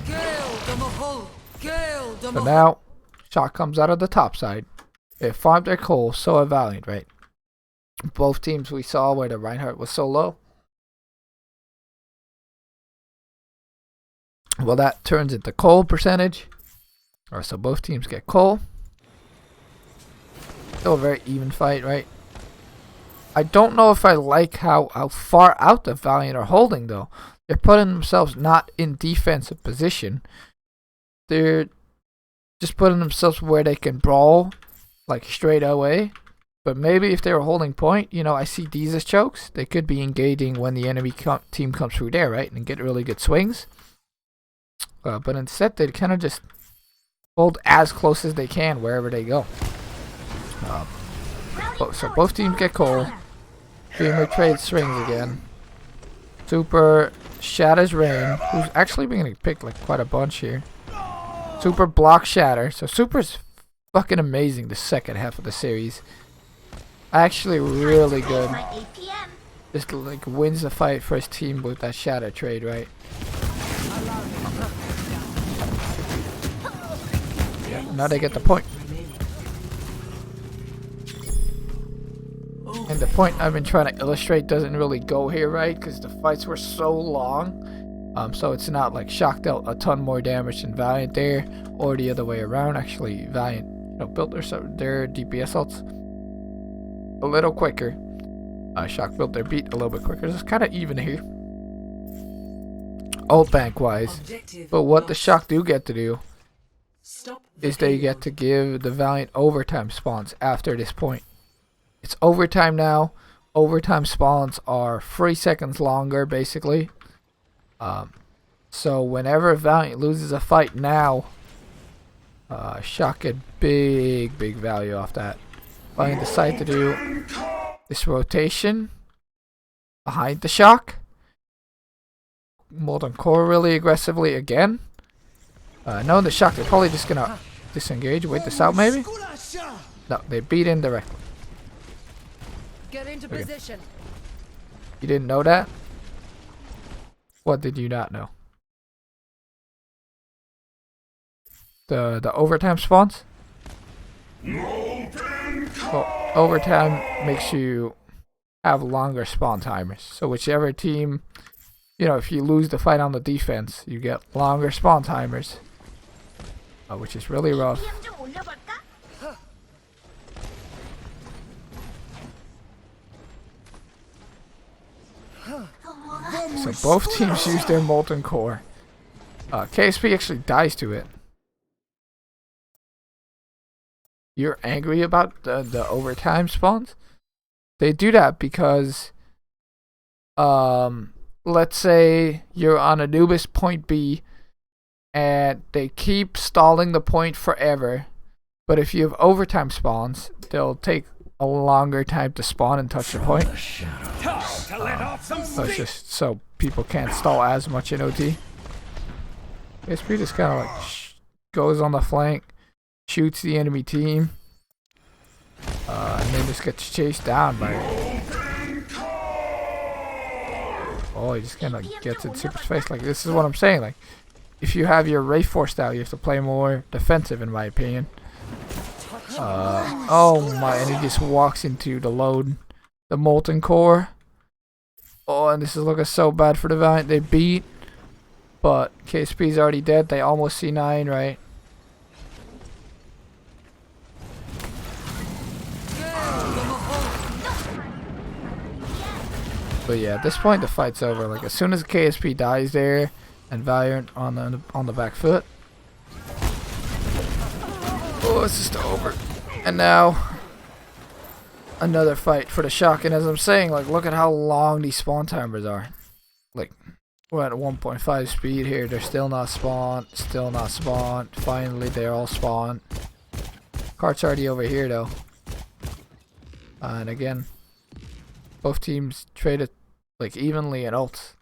Gale the Mahol. Gale the So Mahol. now, Shock comes out of the top side. They farmed their coal, so have Valiant, right? Both teams we saw where the Reinhardt was so low. Well, that turns into coal percentage. Or so both teams get coal. Still a very even fight, right? I don't know if I like how far out the Valiant are holding, though. They're putting themselves not in defensive position. They're just putting themselves where they can brawl, like straight away. But maybe if they were holding point, you know, I see these as chokes. They could be engaging when the enemy team comes through there, right? And get really good swings. But instead, they kind of just hold as close as they can wherever they go. So both teams get cold. Dreamer trades swings again. Super shatters Rain, who's actually been getting picked like quite a bunch here. Super blocks Shatter. So Super's fucking amazing the second half of the series. Actually really good. Just like wins the fight for his team with that Shatter trade, right? Yeah, now they get the point. And the point I've been trying to illustrate doesn't really go here, right? Because the fights were so long. So it's not like Shock dealt a ton more damage than Valiant there, or the other way around. Actually, Valiant, you know, built their DPS ults a little quicker. Shock built their beat a little bit quicker. So it's kind of even here, ult bank wise. But what the Shock do get to do is they get to give the Valiant overtime spawns after this point. It's overtime now. Overtime spawns are 3 seconds longer, basically. So whenever Valiant loses a fight now, Shock get big value off that. Valiant decide to do this rotation behind the Shock. Molten Core really aggressively again. Knowing the Shock, they're probably just gonna disengage, wait this out maybe? No, they beat in directly. Get into position. You didn't know that? What did you not know? The overtime spawns? Well, overtime makes you have longer spawn timers. So whichever team, you know, if you lose the fight on the defense, you get longer spawn timers. Which is really rough. So both teams use their Molten Core. KSP actually dies to it. You're angry about the overtime spawns? They do that because, let's say you're on Anubis point B, and they keep stalling the point forever. But if you have overtime spawns, they'll take a longer time to spawn and touch the point. So it's just so people can't stall as much in OT. KSP just kind of like goes on the flank, shoots the enemy team, and then just gets chased down by it. Oh, he just kind of gets in Super's face. Like, this is what I'm saying. Like, if you have your Wraith Force style, you have to play more defensive, in my opinion. Oh my, and he just walks into the load, the Molten Core. Oh, and this is looking so bad for the Valiant. They beat, but KSP's already dead. They almost C9, right? But yeah, at this point the fight's over. Like, as soon as KSP dies there, and Valiant on the back foot. Oh, it's just over. And now another fight for the Shock. And as I'm saying, like, look at how long these spawn timers are. Like, we're at 1.5 speed here. They're still not spawned. Still not spawned. Finally, they're all spawned. Cart's already over here though. And again, both teams traded like evenly in ults.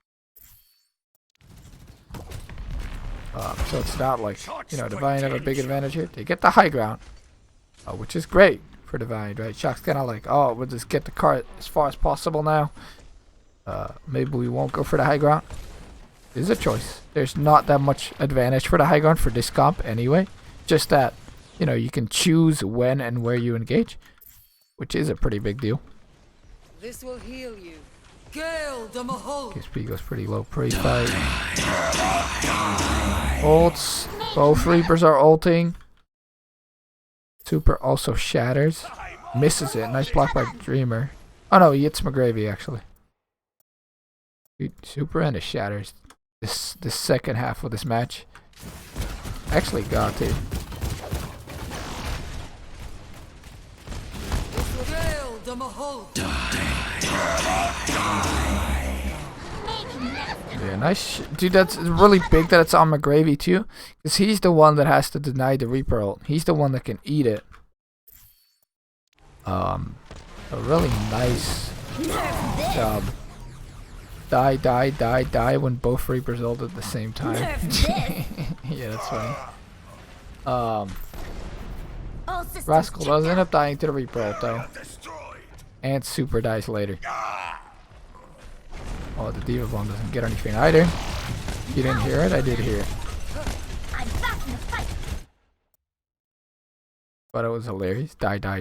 So it's not like, you know, the Valiant have a big advantage here. They get the high ground, which is great for the Valiant, right? Shock's kind of like, oh, we'll just get the cart as far as possible now. Maybe we won't go for the high ground. It's a choice. There's not that much advantage for the high ground for this comp anyway. Just that, you know, you can choose when and where you engage, which is a pretty big deal. This will heal you. Gale the Mahol. KSP goes pretty low pre-fight. Ults. Both Reapers are ulting. Super also shatters. Misses it. Nice block by Dreamer. Oh no, he hits McGravy actually. Super and it shatters. This second half of this match. Actually got to. them a hole. Yeah, nice. Dude, that's really big that it's on McGravy too. Because he's the one that has to deny the Reaper ult. He's the one that can eat it. A really nice job. Die when both Reapers ult at the same time. Yeah, that's funny. All systems Rascal checked does end out. up dying to the Reaper ult though. And super dies later. Oh, the Diva Bomb doesn't get anything either. You didn't hear it? I did hear it. I'm back in the fight. But it was hilarious. Die. They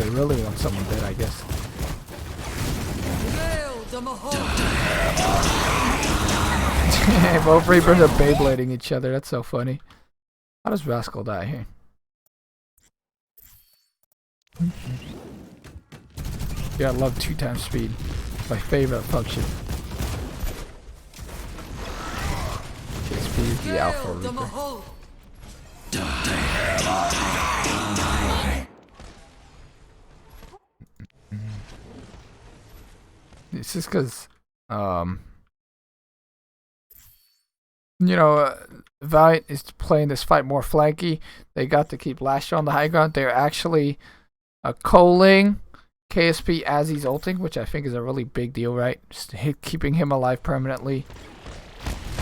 really want someone dead, I guess. Nail them a hole. Both Reapers are Beyblading each other. That's so funny. How does Rascal die here? Yeah, I love 2 times speed. My favorite function. Speed is the Alpha Nail them a Reaper. hole. It's just because, you know, Valiant is playing this fight more flanky. They got to keep Lasher on the high ground. They're actually calling KSP as he's ulting, which I think is a really big deal, right? Just keeping him alive permanently.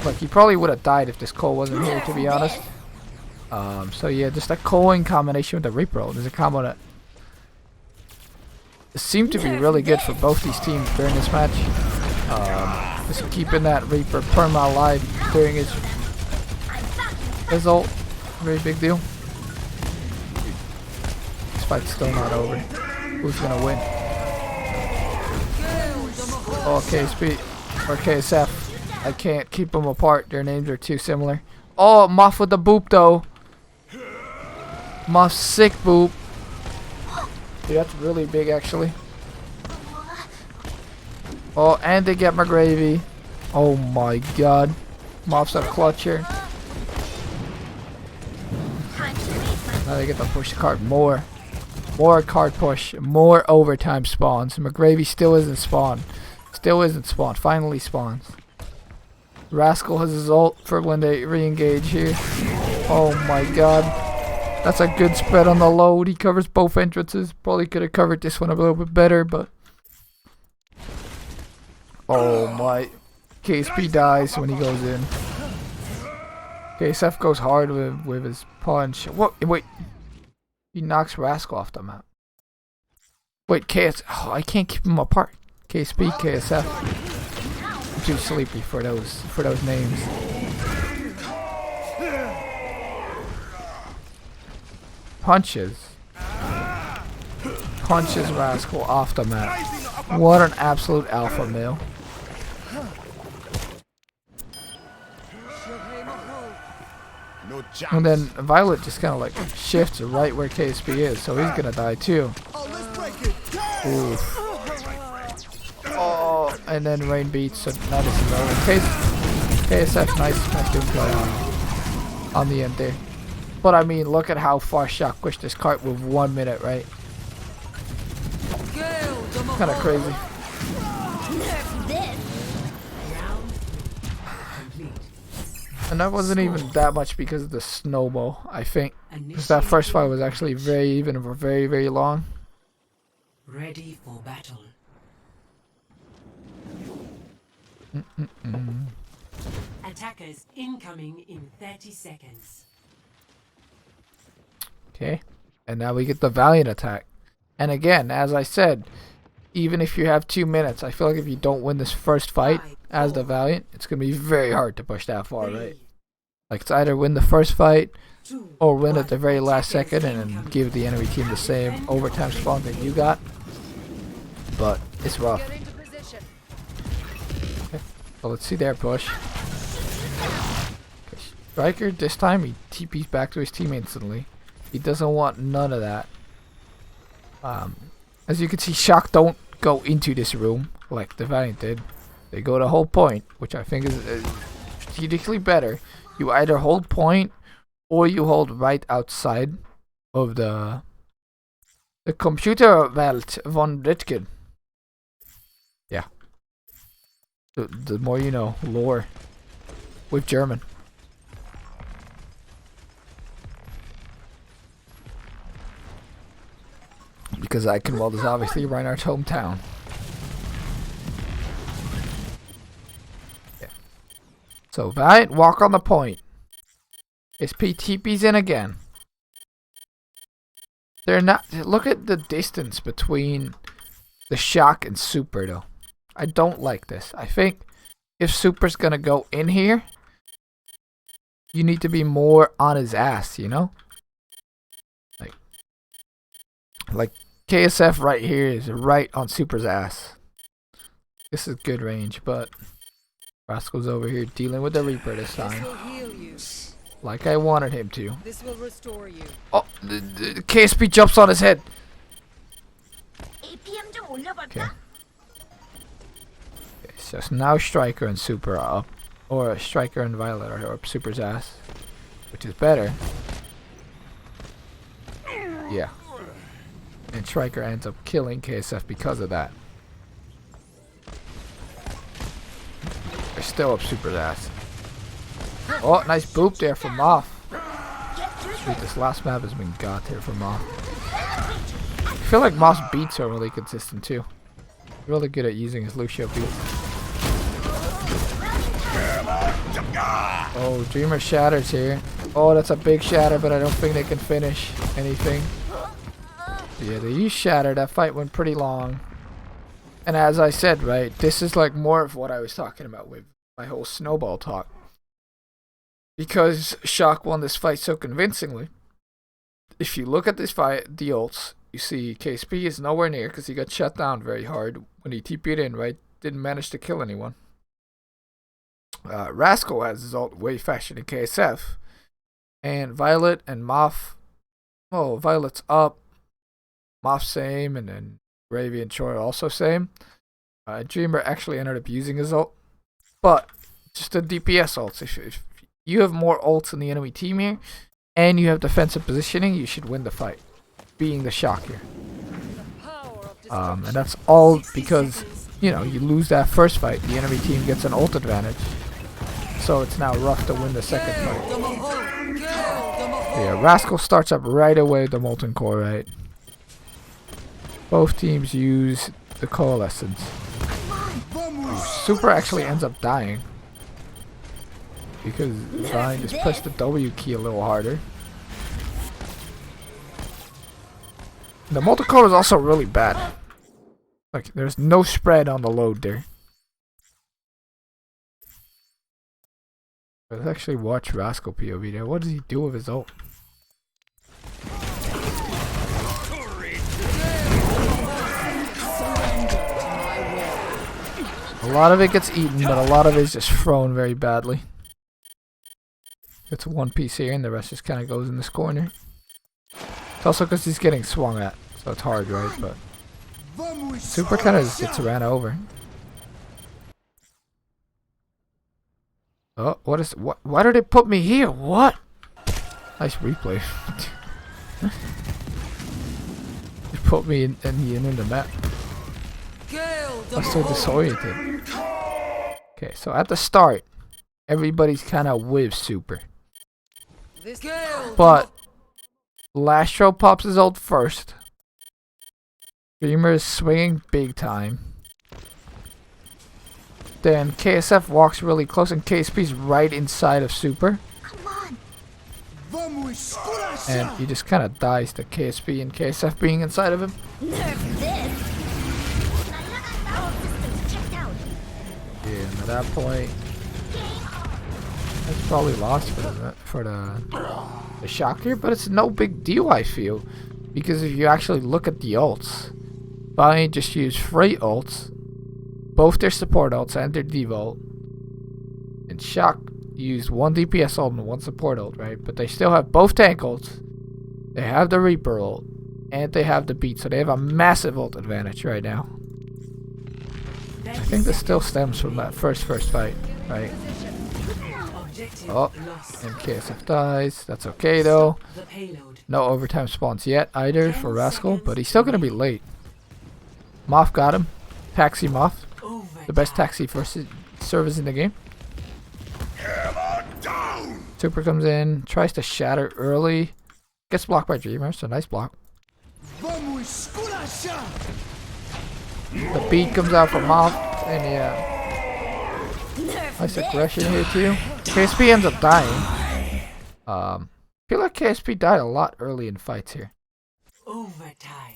Like, he probably would have died if this Cole wasn't here, to be honest. So yeah, just a calling combination with the Reaper ult is a combo that seemed to be really good for both these teams during this match. Just keeping that Reaper perma alive during his ult, very big deal. This fight's still not over. Who's gonna win? Oh, KSP or KSF. I can't keep them apart. Their names are too similar. Oh, Moth with the boop though. Moth sick boop. Dude, that's really big actually. Oh, and they get McGravy. Oh my god. Moth's a clutcher. Now they get to push the card more. More card push. More overtime spawns. McGravy still isn't spawned. Finally spawns. Rascal has his ult for when they re-engage here. Oh my god. That's a good spread on the load. He covers both entrances. Probably could have covered this one a little bit better, but... Oh my. KSP dies when he goes in. KSF goes hard with his punch. What? Wait. He knocks Rascal off the map. Wait, Oh, I can't keep them apart. KSP, KSF. I'm too sleepy for those names. Punches Rascal off the map. What an absolute alpha male. And then Violet just kind of like shifts right where KSP is, so he's gonna die too. Oof. Oh, and then Rain beats, so now this is over. KSF nice doing play on the end there. But I mean, look at how far Shock pushed this cart with 1 minute, right? Kind of crazy. And that wasn't even that much because of the snowball, I think. Because that first fight was actually very even and very, very long. Ready for battle. Attackers incoming in 30 seconds. Okay. And now we get the Valiant attack. And again, as I said, even if you have 2 minutes, I feel like if you don't win this first fight as the Valiant, it's going to be very hard to push that far, right? Like, it's either win the first fight or win at the very last second and then give the enemy team the same overtime spawn that you got. But it's rough. Okay. Well, let's see their push. Okay. Striker, this time he TP's back to his team instantly. He doesn't want none of that. As you can see, Shock don't go into this room like the Valiant did. They go to hold point, which I think is strategically better. You either hold point or you hold right outside of the The computer Welt von Ritgen. Yeah. The more you know, lore. With German. Because Eichenwald is obviously Reinhardt's hometown. Yeah. So Valiant walk on the point. SP TP's in again. They're not. Look at the distance between the Shock and Super though. I don't like this. I think if Super's gonna go in here, you need to be more on his ass, you know? Like KSF right here is right on Super's ass. This is good range, but Rascal's over here dealing with the Reaper this time. This will heal you. Like I wanted him to. This will restore you. Oh, the KSP jumps on his head. APM 좀 올려볼까? Okay. So now Striker and Super are up. Or Striker and Violet are up Super's ass. Which is better. Yeah. And Striker ends up killing KSF because of that. They're still up Super's ass. Oh, nice boop there from Moth. Dude, this last map has been got here from Moth. I feel like Moth's beats are really consistent too. Really good at using his Lucio beats. Oh, Dreamer shatters here. Oh, that's a big shatter, but I don't think they can finish anything. Yeah, they used shatter. That fight went pretty long. And as I said, right, this is like more of what I was talking about with my whole snowball talk. Because Shock won this fight so convincingly. If you look at this fight, the ults, you see KSP is nowhere near because he got shut down very hard when he TP'd in, right? Didn't manage to kill anyone. Rascal has his ult way faster than KSF. And Violet and Moth. Oh, Violet's up. Moth same, and then Gravy and Choi also same. Dreamer actually ended up using his ult. But, just the DPS ults. If you have more ults in the enemy team here, and you have defensive positioning, you should win the fight. Being the Shock here. And that's all because, you know, you lose that first fight, the enemy team gets an ult advantage. So it's now rough to win the second fight. Yeah, Rascal starts up right away with the Molten Core, right? Both teams use the Coalescence. Super actually ends up dying. Because Vine just pressed the W key a little harder. The Molten Core is also really bad. Like, there's no spread on the load there. Let's actually watch Rascal POV there. What does he do with his ult? A lot of it gets eaten, but a lot of it is just thrown very badly. It's one piece here, and the rest just kind of goes in this corner. It's also because he's getting swung at, so it's hard, right? But Super kind of just gets ran over. Oh, what is what? Why did it put me here? What? Nice replay. It put me in the map. I'm so disoriented. Okay, so at the start, everybody's kind of with Super. But Lastro pops his ult first. Dreamer is swinging big time. Then KSF walks really close and KSP's right inside of Super. Come on. And he just kind of dies to KSP and KSF being inside of him. Nerf this. Checked out. Yeah, and at that point, that's probably lost for the Shock here, but it's no big deal, I feel, because if you actually look at the ults, Valiant just used 3 ults, both their support ults and their div ult, and Shock used 1 DPS ult and 1 support ult, right? But they still have both tank ults, they have the Reaper ult, and they have the beat, so they have a massive ult advantage right now. I think this still stems from that first fight. right? Objective Oh, lost. and KSF dies. That's okay though. The payload. No overtime spawns yet either for Rascal, but he's still gonna be late. Moth got him. Taxi Moth, the best taxi service in the game. Super comes in, tries to shatter early, gets blocked by Dreamer, so nice block. The beat comes out from Moth, and yeah, nice aggression here too. KSP ends up dying. I feel like KSP died a lot early in fights here. Overtime.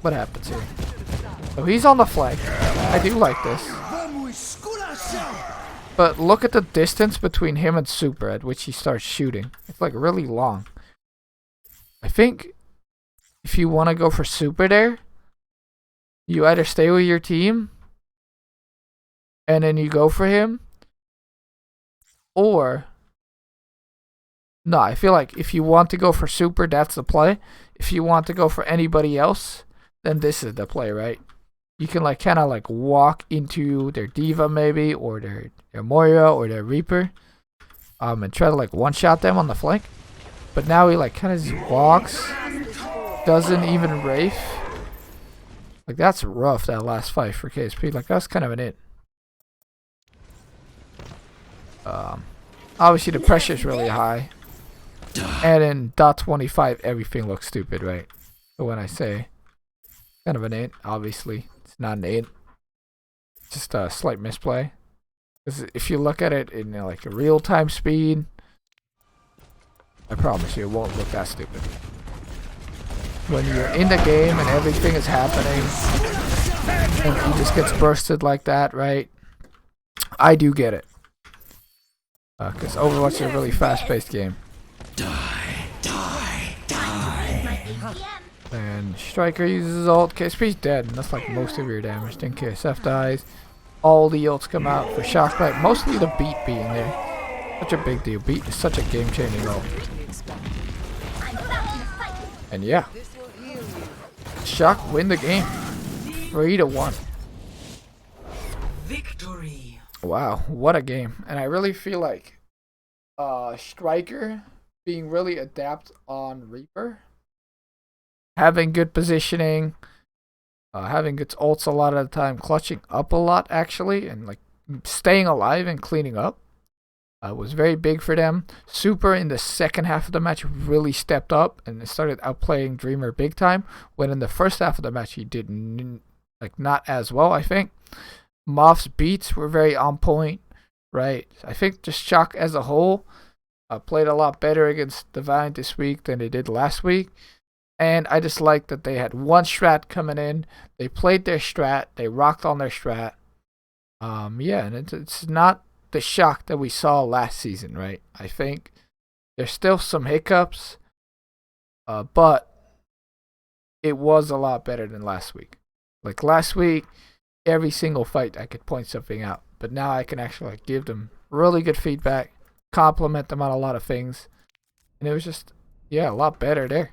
What happens here? So he's on the flank. I do like this. But look at the distance between him and Super at which he starts shooting. It's like really long. I think if you want to go for Super there, you either stay with your team and then you go for him, or no, I feel like if you want to go for Super, that's the play. If you want to go for anybody else, then this is the play, right? You can like kind of like walk into their Diva maybe, or their Moira or their Reaper, and try to like one-shot them on the flank. But now he like kind of just walks, doesn't even Wraith. Like that's rough, that last fight for KSP. Like that's kind of an it. Obviously the pressure is really high, and in .25 everything looks stupid, right? So when I say kind of an it, obviously it's not an it, just a slight misplay. Because if you look at it in like a real-time speed, I promise you it won't look that stupid. When you're in the game and everything is happening and he just gets bursted like that, right? I do get it. Because Overwatch is a really fast-paced game. And Striker uses ult. KSP's dead, and that's like most of your damage. Then KSF dies. All the ults come out for Shock, but mostly the beat being there. Such a big deal. Beat is such a game-changing ult. And yeah, Shock win the game. 3-1. Victory. Wow, what a game. And I really feel like Striker being really adept on Reaper, having good positioning, having good ults a lot of the time, clutching up a lot actually, and like staying alive and cleaning up was very big for them. Super in the second half of the match really stepped up and started outplaying Dreamer big time, when in the first half of the match he did not as well, I think. Moth's beats were very on point, right? I think just Shock as a whole played a lot better against the Valiant this week than they did last week. And I just like that they had one strat coming in. They played their strat. They rocked on their strat. Yeah, and it's not the Shock that we saw last season, right? I think there's still some hiccups, but it was a lot better than last week. Like last week, every single fight I could point something out, but now I can actually like give them really good feedback, compliment them on a lot of things, and it was just, yeah, a lot better there.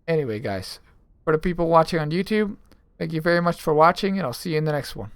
Anyway, guys, for the people watching on YouTube, thank you very much for watching, and I'll see you in the next one.